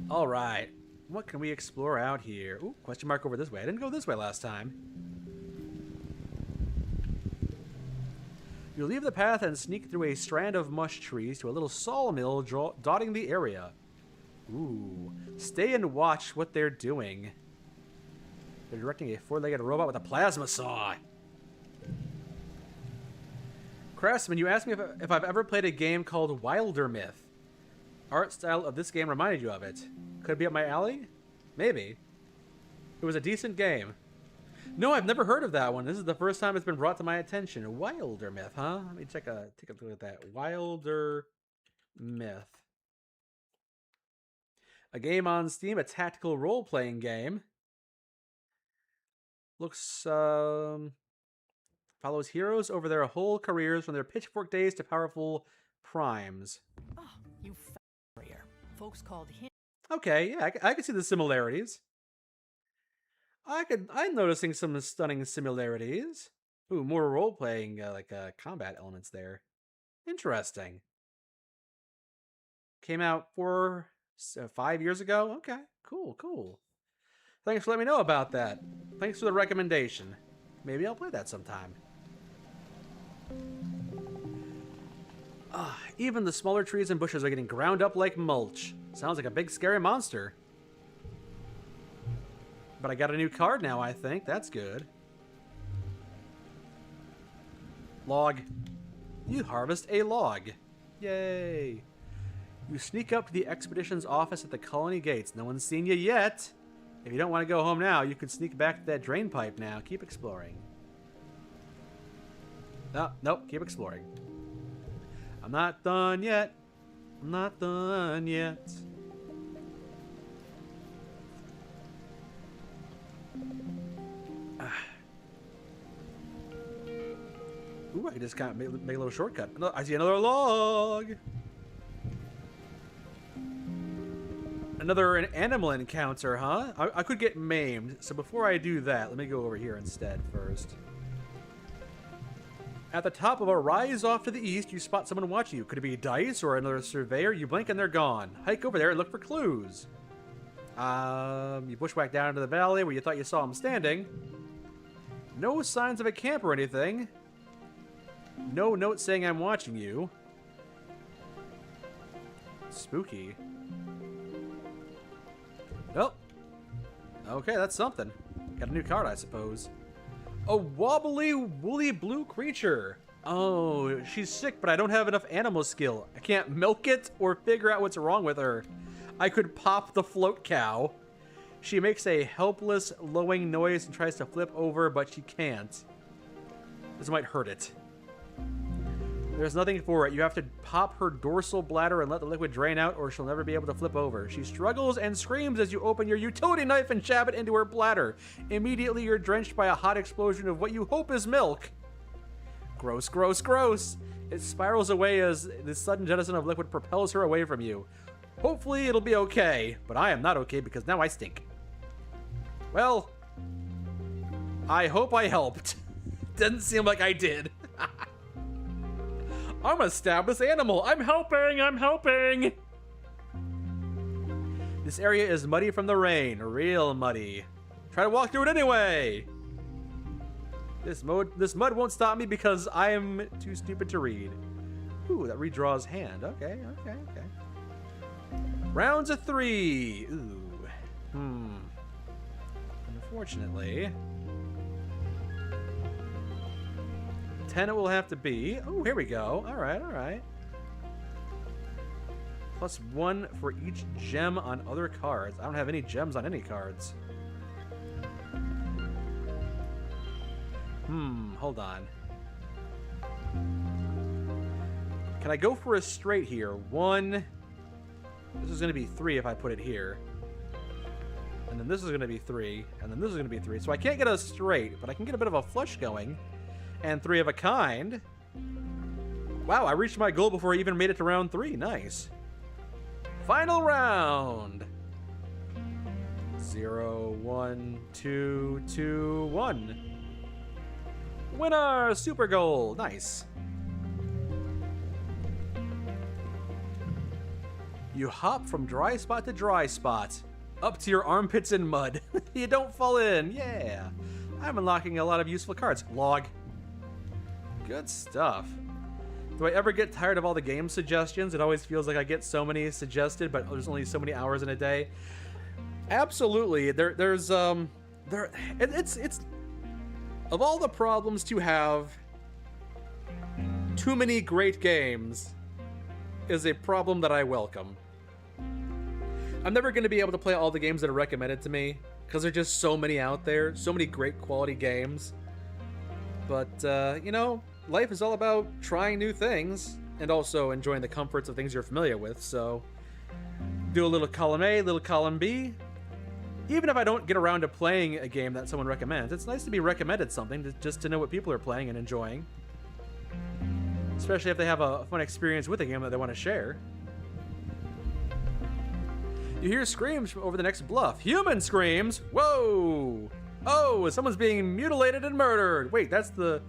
All right. What can we explore out here? Ooh, question mark over this way. I didn't go this way last time. You leave the path and sneak through a strand of mush trees to a little sawmill dotting the area. Ooh. Stay and watch what they're doing. They're directing a four-legged robot with a plasma saw. Craftsman, you asked me if I've ever played a game called Wilder Myth. Art style of this game reminded you of it. Could it be up my alley? Maybe. It was a decent game. No, I've never heard of that one. This is the first time it's been brought to my attention. Wilder Myth, huh? Let me take a look at that. Wilder Myth. A game on Steam, a tactical role-playing game. Looks, follows heroes over their whole careers from their pitchfork days to powerful primes. Oh, you warrior. Folks called him. Okay, yeah, I can see the similarities. I'm noticing some stunning similarities. Ooh, more role-playing, combat elements there. Interesting. Came out 5 years ago? Okay, cool. Thanks for letting me know about that. Thanks for the recommendation. Maybe I'll play that sometime. Even the smaller trees and bushes are getting ground up like mulch. Sounds like a big scary monster. But I got a new card now, I think. That's good. Log. You harvest a log. Yay. You sneak up to the expedition's office at the colony gates. No one's seen you yet. If you don't want to go home now, you can sneak back to that drain pipe now. Keep exploring. No, nope, keep exploring. I'm not done yet. I'm not done yet. Ooh, I can just kind of make a little shortcut. I see another log. Another animal encounter, huh? I could get maimed. So before I do that, let me go over here instead first. At the top of a rise off to the east, you spot someone watching you. Could it be Dice or another surveyor? You blink and they're gone. Hike over there and look for clues. You bushwhack down into the valley where you thought you saw him standing. No signs of a camp or anything. No note saying I'm watching you. Spooky. Well, okay, that's something. Got a new card, I suppose. A wobbly, woolly blue creature. Oh, she's sick, but I don't have enough animal skill. I can't milk it or figure out what's wrong with her. I could pop the float cow. She makes a helpless, lowing noise and tries to flip over, but she can't. This might hurt it. There's nothing for it. You have to pop her dorsal bladder and let the liquid drain out, or she'll never be able to flip over. She struggles and screams as you open your utility knife and jab it into her bladder. Immediately, you're drenched by a hot explosion of what you hope is milk. Gross, gross, gross. It spirals away as the sudden jettison of liquid propels her away from you. Hopefully, it'll be okay, but I am not okay because now I stink. Well, I hope I helped. Doesn't seem like I did. I'm gonna stab this animal. I'm helping. I'm helping. This area is muddy from the rain. Real muddy. Try to walk through it anyway. This mud won't stop me because I am too stupid to read. Ooh, that redraws hand. Okay. Rounds of 3. Ooh. Unfortunately. 10 it will have to be. Oh, here we go. All right. +1 for each gem on other cards. I don't have any gems on any cards. Hold on. Can I go for a straight here? 1. This is going to be 3 if I put it here. And then this is going to be 3. And then this is going to be 3. So I can't get a straight, but I can get a bit of a flush going. And 3 of a kind. Wow, I reached my goal before I even made it to round 3. Nice. Final round. 0, 1, 2, 2, 1. Winner! Super goal. Nice. You hop from dry spot to dry spot, up to your armpits in mud. You don't fall in, yeah. I'm unlocking a lot of useful cards. Log. Good stuff. Do I ever get tired of all the game suggestions? It always feels like I get so many suggested, but there's only so many hours in a day. Absolutely. It's of all the problems to have, too many great games is a problem that I welcome. I'm never going to be able to play all the games that are recommended to me because there's just so many out there, so many great quality games. But, you know, life is all about trying new things and also enjoying the comforts of things you're familiar with, so do a little column A, little column B. Even if I don't get around to playing a game that someone recommends, it's nice to be recommended something just to know what people are playing and enjoying. Especially if they have a fun experience with a game that they want to share. You hear screams from over the next bluff. Human screams! Whoa! Oh, someone's being mutilated and murdered! Wait, that's the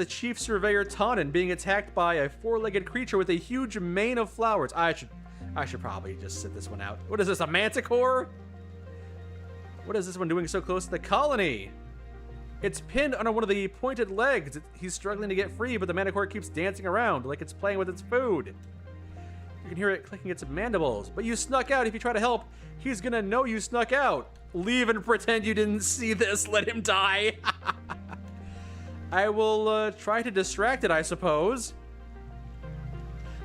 Chief Surveyor Tannen being attacked by a four-legged creature with a huge mane of flowers. I should probably just sit this one out. What is this, a manticore? What is this one doing so close to the colony? It's pinned under one of the pointed legs. He's struggling to get free, but the manticore keeps dancing around like it's playing with its food. You can hear it clicking its mandibles, but you snuck out. If you try to help, he's gonna know you snuck out. Leave and pretend you didn't see this. Let him die. I will try to distract it, I suppose.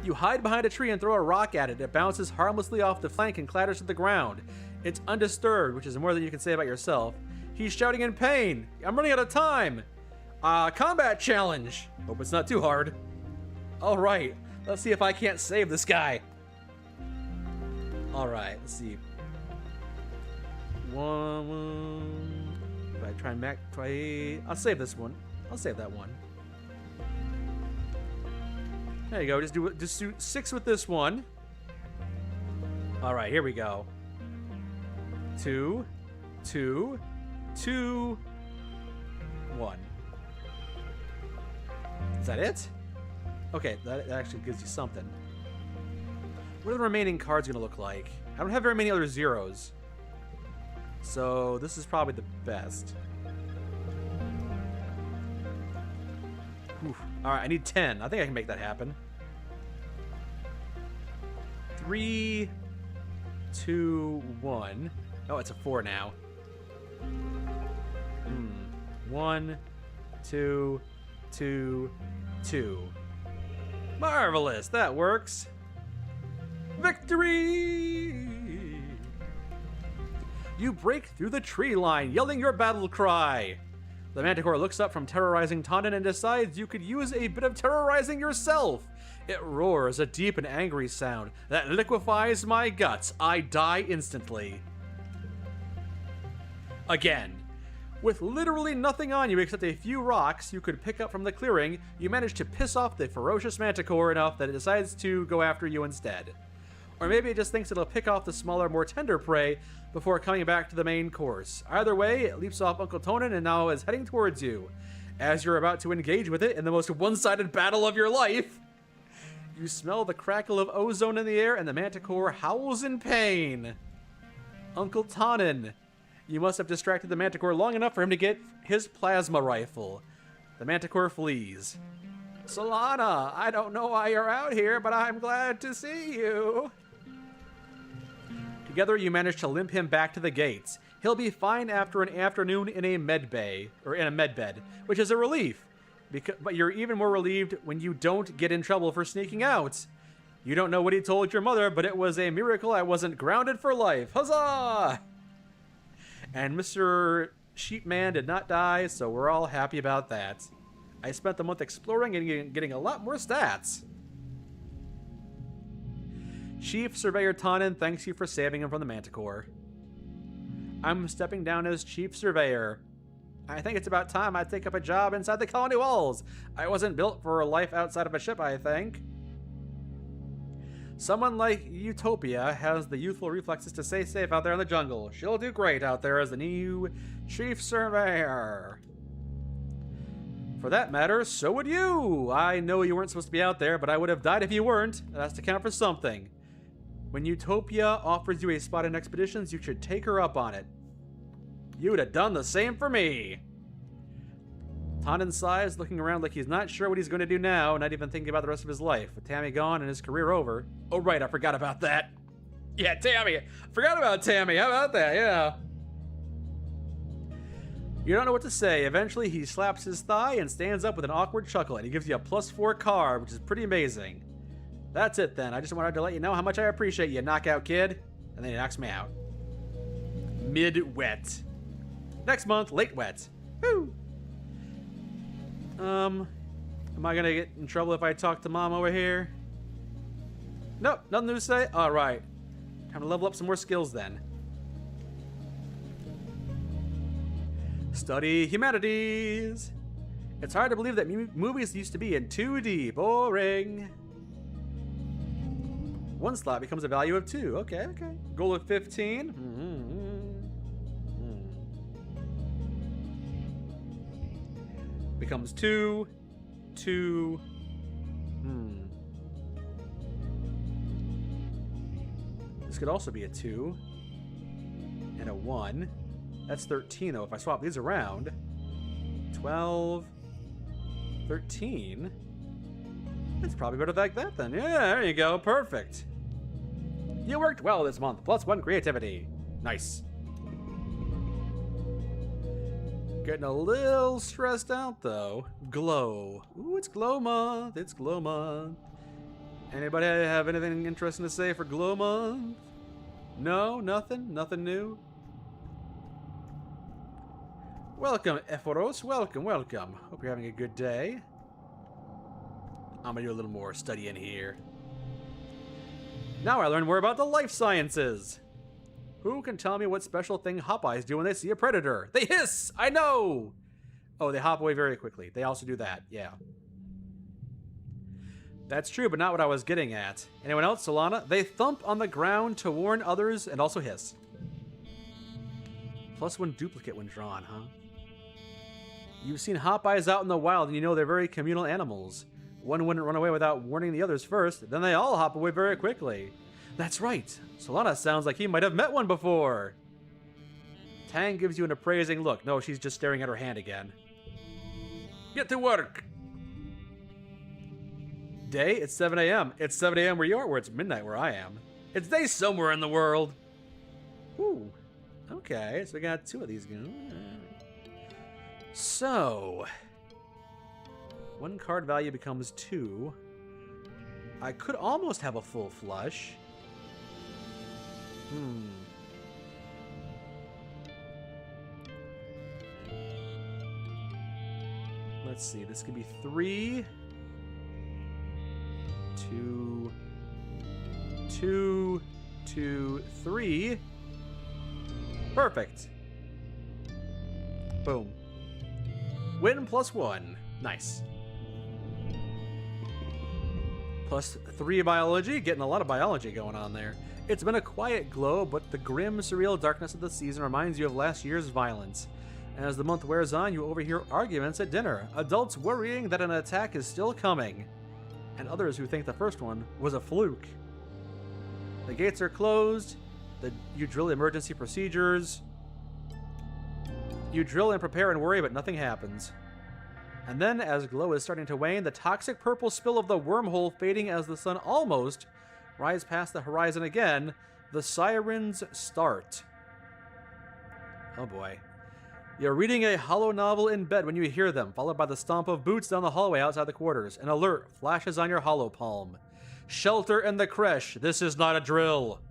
You hide behind a tree and throw a rock at it. It bounces harmlessly off the flank and clatters to the ground. It's undisturbed, which is more than you can say about yourself. He's shouting in pain. I'm running out of time. Combat challenge. Hope it's not too hard. All right, let's see if I can't save this guy. All right, let's see. One. If I try and I'll save this one. I'll save that one. There you go. Just do 6 with this one. All right, here we go. 2, 2, 2, 1. Is that it? Okay, that actually gives you something. What are the remaining cards gonna look like? I don't have very many other zeros, so this is probably the best. Alright, I need 10. I think I can make that happen. 3, 2, 1. Oh, it's a 4 now. 1, 2, 2, 2. Marvelous! That works. Victory! You break through the tree line, yelling your battle cry. The Manticore looks up from terrorizing Tannen and decides you could use a bit of terrorizing yourself. It roars, a deep and angry sound that liquefies my guts. I die instantly. Again. With literally nothing on you except a few rocks you could pick up from the clearing, you manage to piss off the ferocious Manticore enough that it decides to go after you instead. Or maybe it just thinks it'll pick off the smaller, more tender prey before coming back to the main course. Either way, it leaps off Uncle Tannen and now is heading towards you. As you're about to engage with it in the most one-sided battle of your life, you smell the crackle of ozone in the air and the Manticore howls in pain. Uncle Tannen, you must have distracted the Manticore long enough for him to get his plasma rifle. The Manticore flees. Solana, I don't know why you're out here, but I'm glad to see you. Together, you manage to limp him back to the gates. He'll be fine after an afternoon in a medbay, or in a medbed, which is a relief. But you're even more relieved when you don't get in trouble for sneaking out. You don't know what he told your mother, but it was a miracle I wasn't grounded for life. Huzzah! And Mr. Sheepman did not die, so we're all happy about that. I spent the month exploring and getting a lot more stats. Chief Surveyor Tannen thanks you for saving him from the Manticore. I'm stepping down as Chief Surveyor. I think it's about time I take up a job inside the colony walls. I wasn't built for a life outside of a ship, I think. Someone like Utopia has the youthful reflexes to stay safe out there in the jungle. She'll do great out there as the new Chief Surveyor. For that matter, so would you. I know you weren't supposed to be out there, but I would have died if you weren't. That has to count for something. When Utopia offers you a spot in expeditions, you should take her up on it. You would have done the same for me. Tannen sighs, looking around like he's not sure what he's going to do now, not even thinking about the rest of his life. With Tammy gone and his career over. Oh, right, I forgot about that. Yeah, Tammy. Forgot about Tammy. How about that? Yeah. You don't know what to say. Eventually, he slaps his thigh and stands up with an awkward chuckle, and he gives you a +4 card, which is pretty amazing. That's it, then. I just wanted to let you know how much I appreciate you, knockout kid. And then he knocks me out. Mid-wet. Next month, late wet. Woo! Am I gonna get in trouble if I talk to Mom over here? Nope, nothing to say? Alright. Time to level up some more skills then. Study humanities. It's hard to believe that movies used to be in 2D. Boring. 1 slot becomes a value of 2. Okay, okay. Goal of 15. Becomes 2. 2. This could also be a 2. And a 1. That's 13, though. If I swap these around. 12. 13. It's probably better like that, then. Yeah, there you go. Perfect. You worked well this month. +1 creativity. Nice. Getting a little stressed out, though. Glow. Ooh, it's glow month. It's glow month. Anybody have anything interesting to say for glow month? No? Nothing? Nothing new? Welcome, Ephoros. Welcome, welcome. Hope you're having a good day. I'm gonna do a little more studying here. Now I learn more about the life sciences. Who can tell me what special thing hop eyes do when they see a predator? They hiss! I know! Oh, they hop away very quickly. They also do that, yeah. That's true, but not what I was getting at. Anyone else, Solana? They thump on the ground to warn others and also hiss. +1 duplicate when drawn, huh? You've seen hop eyes out in the wild and you know they're very communal animals. One wouldn't run away without warning the others first, then they all hop away very quickly. That's right. Solana sounds like he might have met one before. Tang gives you an appraising look. No, she's just staring at her hand again. Get to work. Day? It's 7 a.m. It's 7 a.m. where you are, where it's midnight where I am. It's day somewhere in the world. Ooh. Okay, so we got 2 of these going. So, 1 card value becomes 2. I could almost have a full flush. Let's see, this could be 3. 2. 2. 2. 3. Perfect. Boom. Win +1. Nice. +3 biology. Getting a lot of biology going on there. It's been a quiet glow, but the grim, surreal darkness of the season reminds you of last year's violence. And as the month wears on, you overhear arguments at dinner. Adults worrying that an attack is still coming. And others who think the first one was a fluke. The gates are closed. You drill emergency procedures. You drill and prepare and worry, but nothing happens. And then, as glow is starting to wane, the toxic purple spill of the wormhole fading as the sun almost rises past the horizon again, the sirens start. Oh boy. You're reading a hollow novel in bed when you hear them, followed by the stomp of boots down the hallway outside the quarters. An alert flashes on your hollow palm. Shelter in the creche. This is not a drill.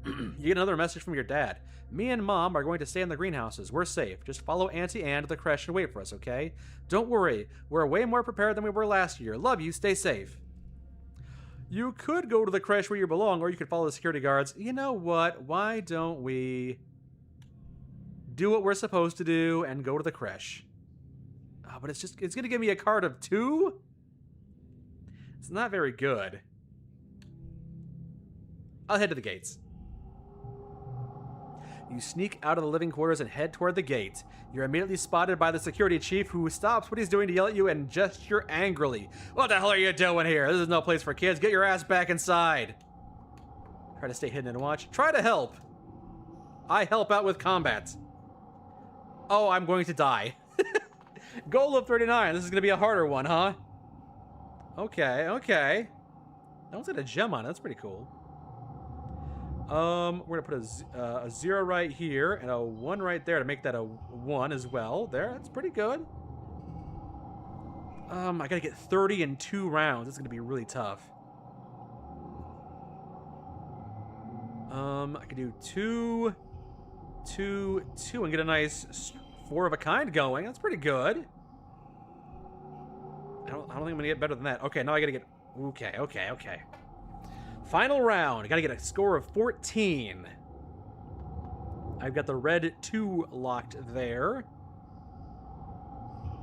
You get another message from your dad. Me and Mom are going to stay in the greenhouses. We're safe. Just follow Auntie Anne to the creche and wait for us, okay? Don't worry. We're way more prepared than we were last year. Love you. Stay safe. You could go to the creche where you belong, or you could follow the security guards. You know what? Why don't we do what we're supposed to do and go to the creche? Oh, but it's going to give me a card of 2? It's not very good. I'll head to the gates. You sneak out of the living quarters and head toward the gate. You're immediately spotted by the security chief, who stops what he's doing to yell at you and gesture angrily. What the hell are you doing here? This is no place for kids. Get your ass back inside. Try to stay hidden and watch. Try to help. I help out with combat. Oh, I'm going to die. Goal of 39. This is going to be a harder one, huh? Okay, okay. That one's got a gem on it. That's pretty cool. We're going to put a 0 right here and a 1 right there to make that a 1 as well. There, that's pretty good. I got to get 30 in 2 rounds. It's going to be really tough. I could do 2, 2, 2 and get a nice 4 of a kind going. That's pretty good. I don't think I'm gonna get better than that. Okay, now I gotta get... Okay. Final round. I gotta get a score of 14. I've got the red 2 locked there.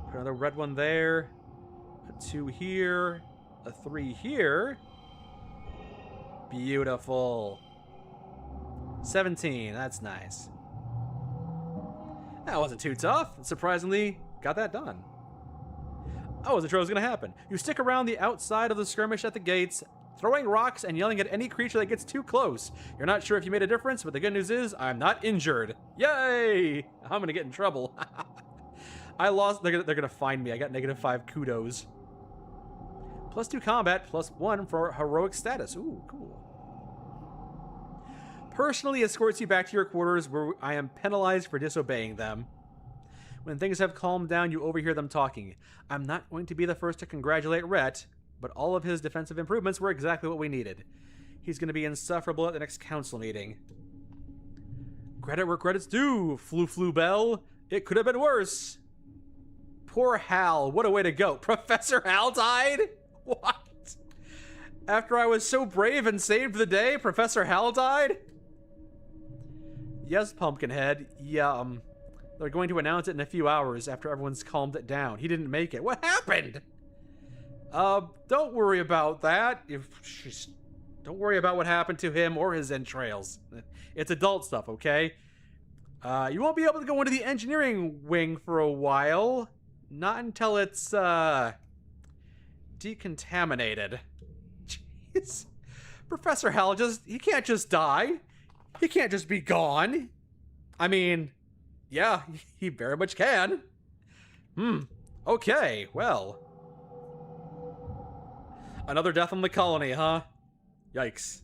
Put another red one there. A 2 here. A 3 here. Beautiful. 17. That's nice. That wasn't too tough. Surprisingly, got that done. I wasn't sure what was going to happen. You stick around the outside of the skirmish at the gates, throwing rocks and yelling at any creature that gets too close. You're not sure if you made a difference, but the good news is I'm not injured. Yay! I'm going to get in trouble. I lost. They're going to find me. I got -5 kudos. +2 combat, +1 for heroic status. Ooh, cool. Personally escorts you back to your quarters where I am penalized for disobeying them. When things have calmed down, you overhear them talking. I'm not going to be the first to congratulate Rhett, but all of his defensive improvements were exactly what we needed. He's going to be insufferable at the next council meeting. Credit where credit's due, Flu Bell. It could have been worse. Poor Hal. What a way to go. Professor Hal died? What? After I was so brave and saved the day, Professor Hal died? Yes, Pumpkinhead. Yeah, they're going to announce it in a few hours after everyone's calmed it down. He didn't make it. What happened? Don't worry about that. Don't worry about what happened to him or his entrails. It's adult stuff, okay? You won't be able to go into the engineering wing for a while. Not until it's, decontaminated. Jeez. Professor Hal he can't just die. He can't just be gone. I mean, yeah, he very much can. Okay, well. Another death on the colony, huh? Yikes.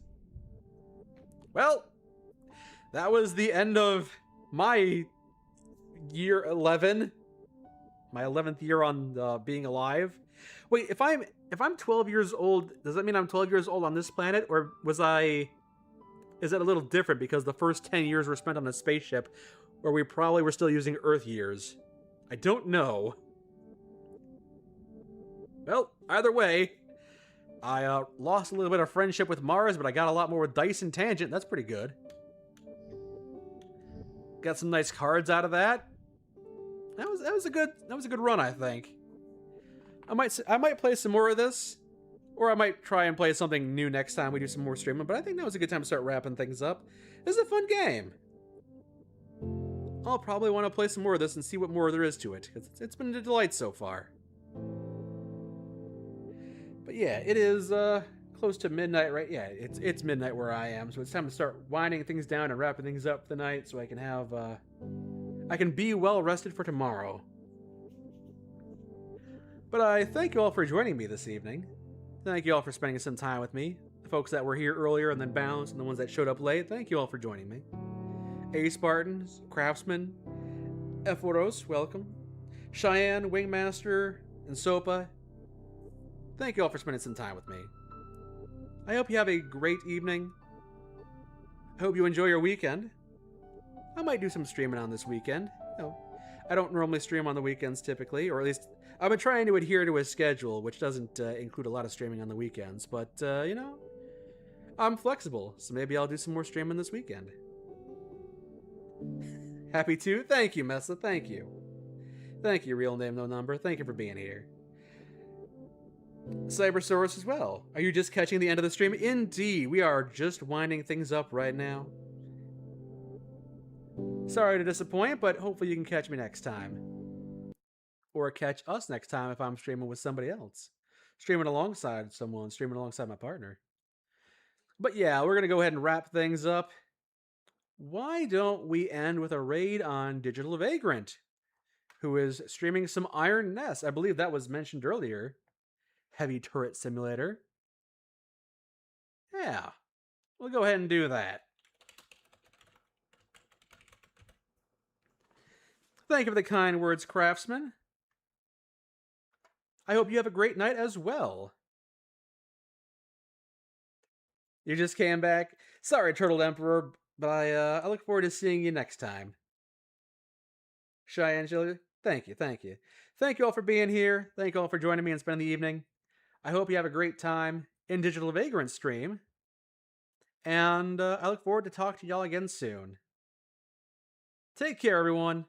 Well, that was the end of my year 11. My 11th year on being alive. Wait, if I'm 12 years old, does that mean I'm 12 years old on this planet? Or is it a little different because the first 10 years were spent on a spaceship where we probably were still using Earth years? I don't know. Well, either way, I lost a little bit of friendship with Mars, but I got a lot more with Dice and Tangent. That's pretty good. Got some nice cards out of that. That was a good run, I think. I might play some more of this, or I might try and play something new next time we do some more streaming, but I think that was a good time to start wrapping things up. This is a fun game. I'll probably want to play some more of this and see what more there is to it, because it's been a delight so far. But yeah, it is close to midnight, right? Yeah, it's midnight where I am, so it's time to start winding things down and wrapping things up for the night so I can have I can be well rested for tomorrow. But I thank you all for joining me this evening. Thank you all for spending some time with me. The folks that were here earlier and then bounced, and the ones that showed up late, thank you all for joining me. A-Spartans, Craftsman, Ephoros, welcome. Cheyenne, Wingmaster, and Sopa, thank you all for spending some time with me. I hope you have a great evening. I hope you enjoy your weekend. I might do some streaming on this weekend. No, I don't normally stream on the weekends typically, or at least I've been trying to adhere to a schedule, which doesn't include a lot of streaming on the weekends, but, you know, I'm flexible, so maybe I'll do some more streaming this weekend. Happy to? Thank you, Messa, thank you. Thank you, Real Name No Number, thank you for being here. Cybersaurus as well. Are you just catching the end of the stream? Indeed, we are just winding things up right now. Sorry to disappoint, but hopefully you can catch me next time. Or catch us next time if I'm streaming with somebody else. Streaming alongside someone, streaming alongside my partner. But yeah, we're going to go ahead and wrap things up. Why don't we end with a raid on Digital Vagrant, who is streaming some Iron Nest? I believe that was mentioned earlier. Heavy Turret Simulator. Yeah, we'll go ahead and do that. Thank you for the kind words, Craftsman. I hope you have a great night as well. You just came back. Sorry, Turtle Emperor, but I look forward to seeing you next time. Shy Angela, thank you, thank you. Thank you all for being here. Thank you all for joining me and spending the evening. I hope you have a great time in Digital Vagrant stream. And I look forward to talking to y'all again soon. Take care, everyone.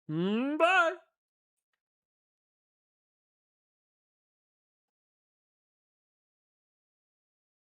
Bye.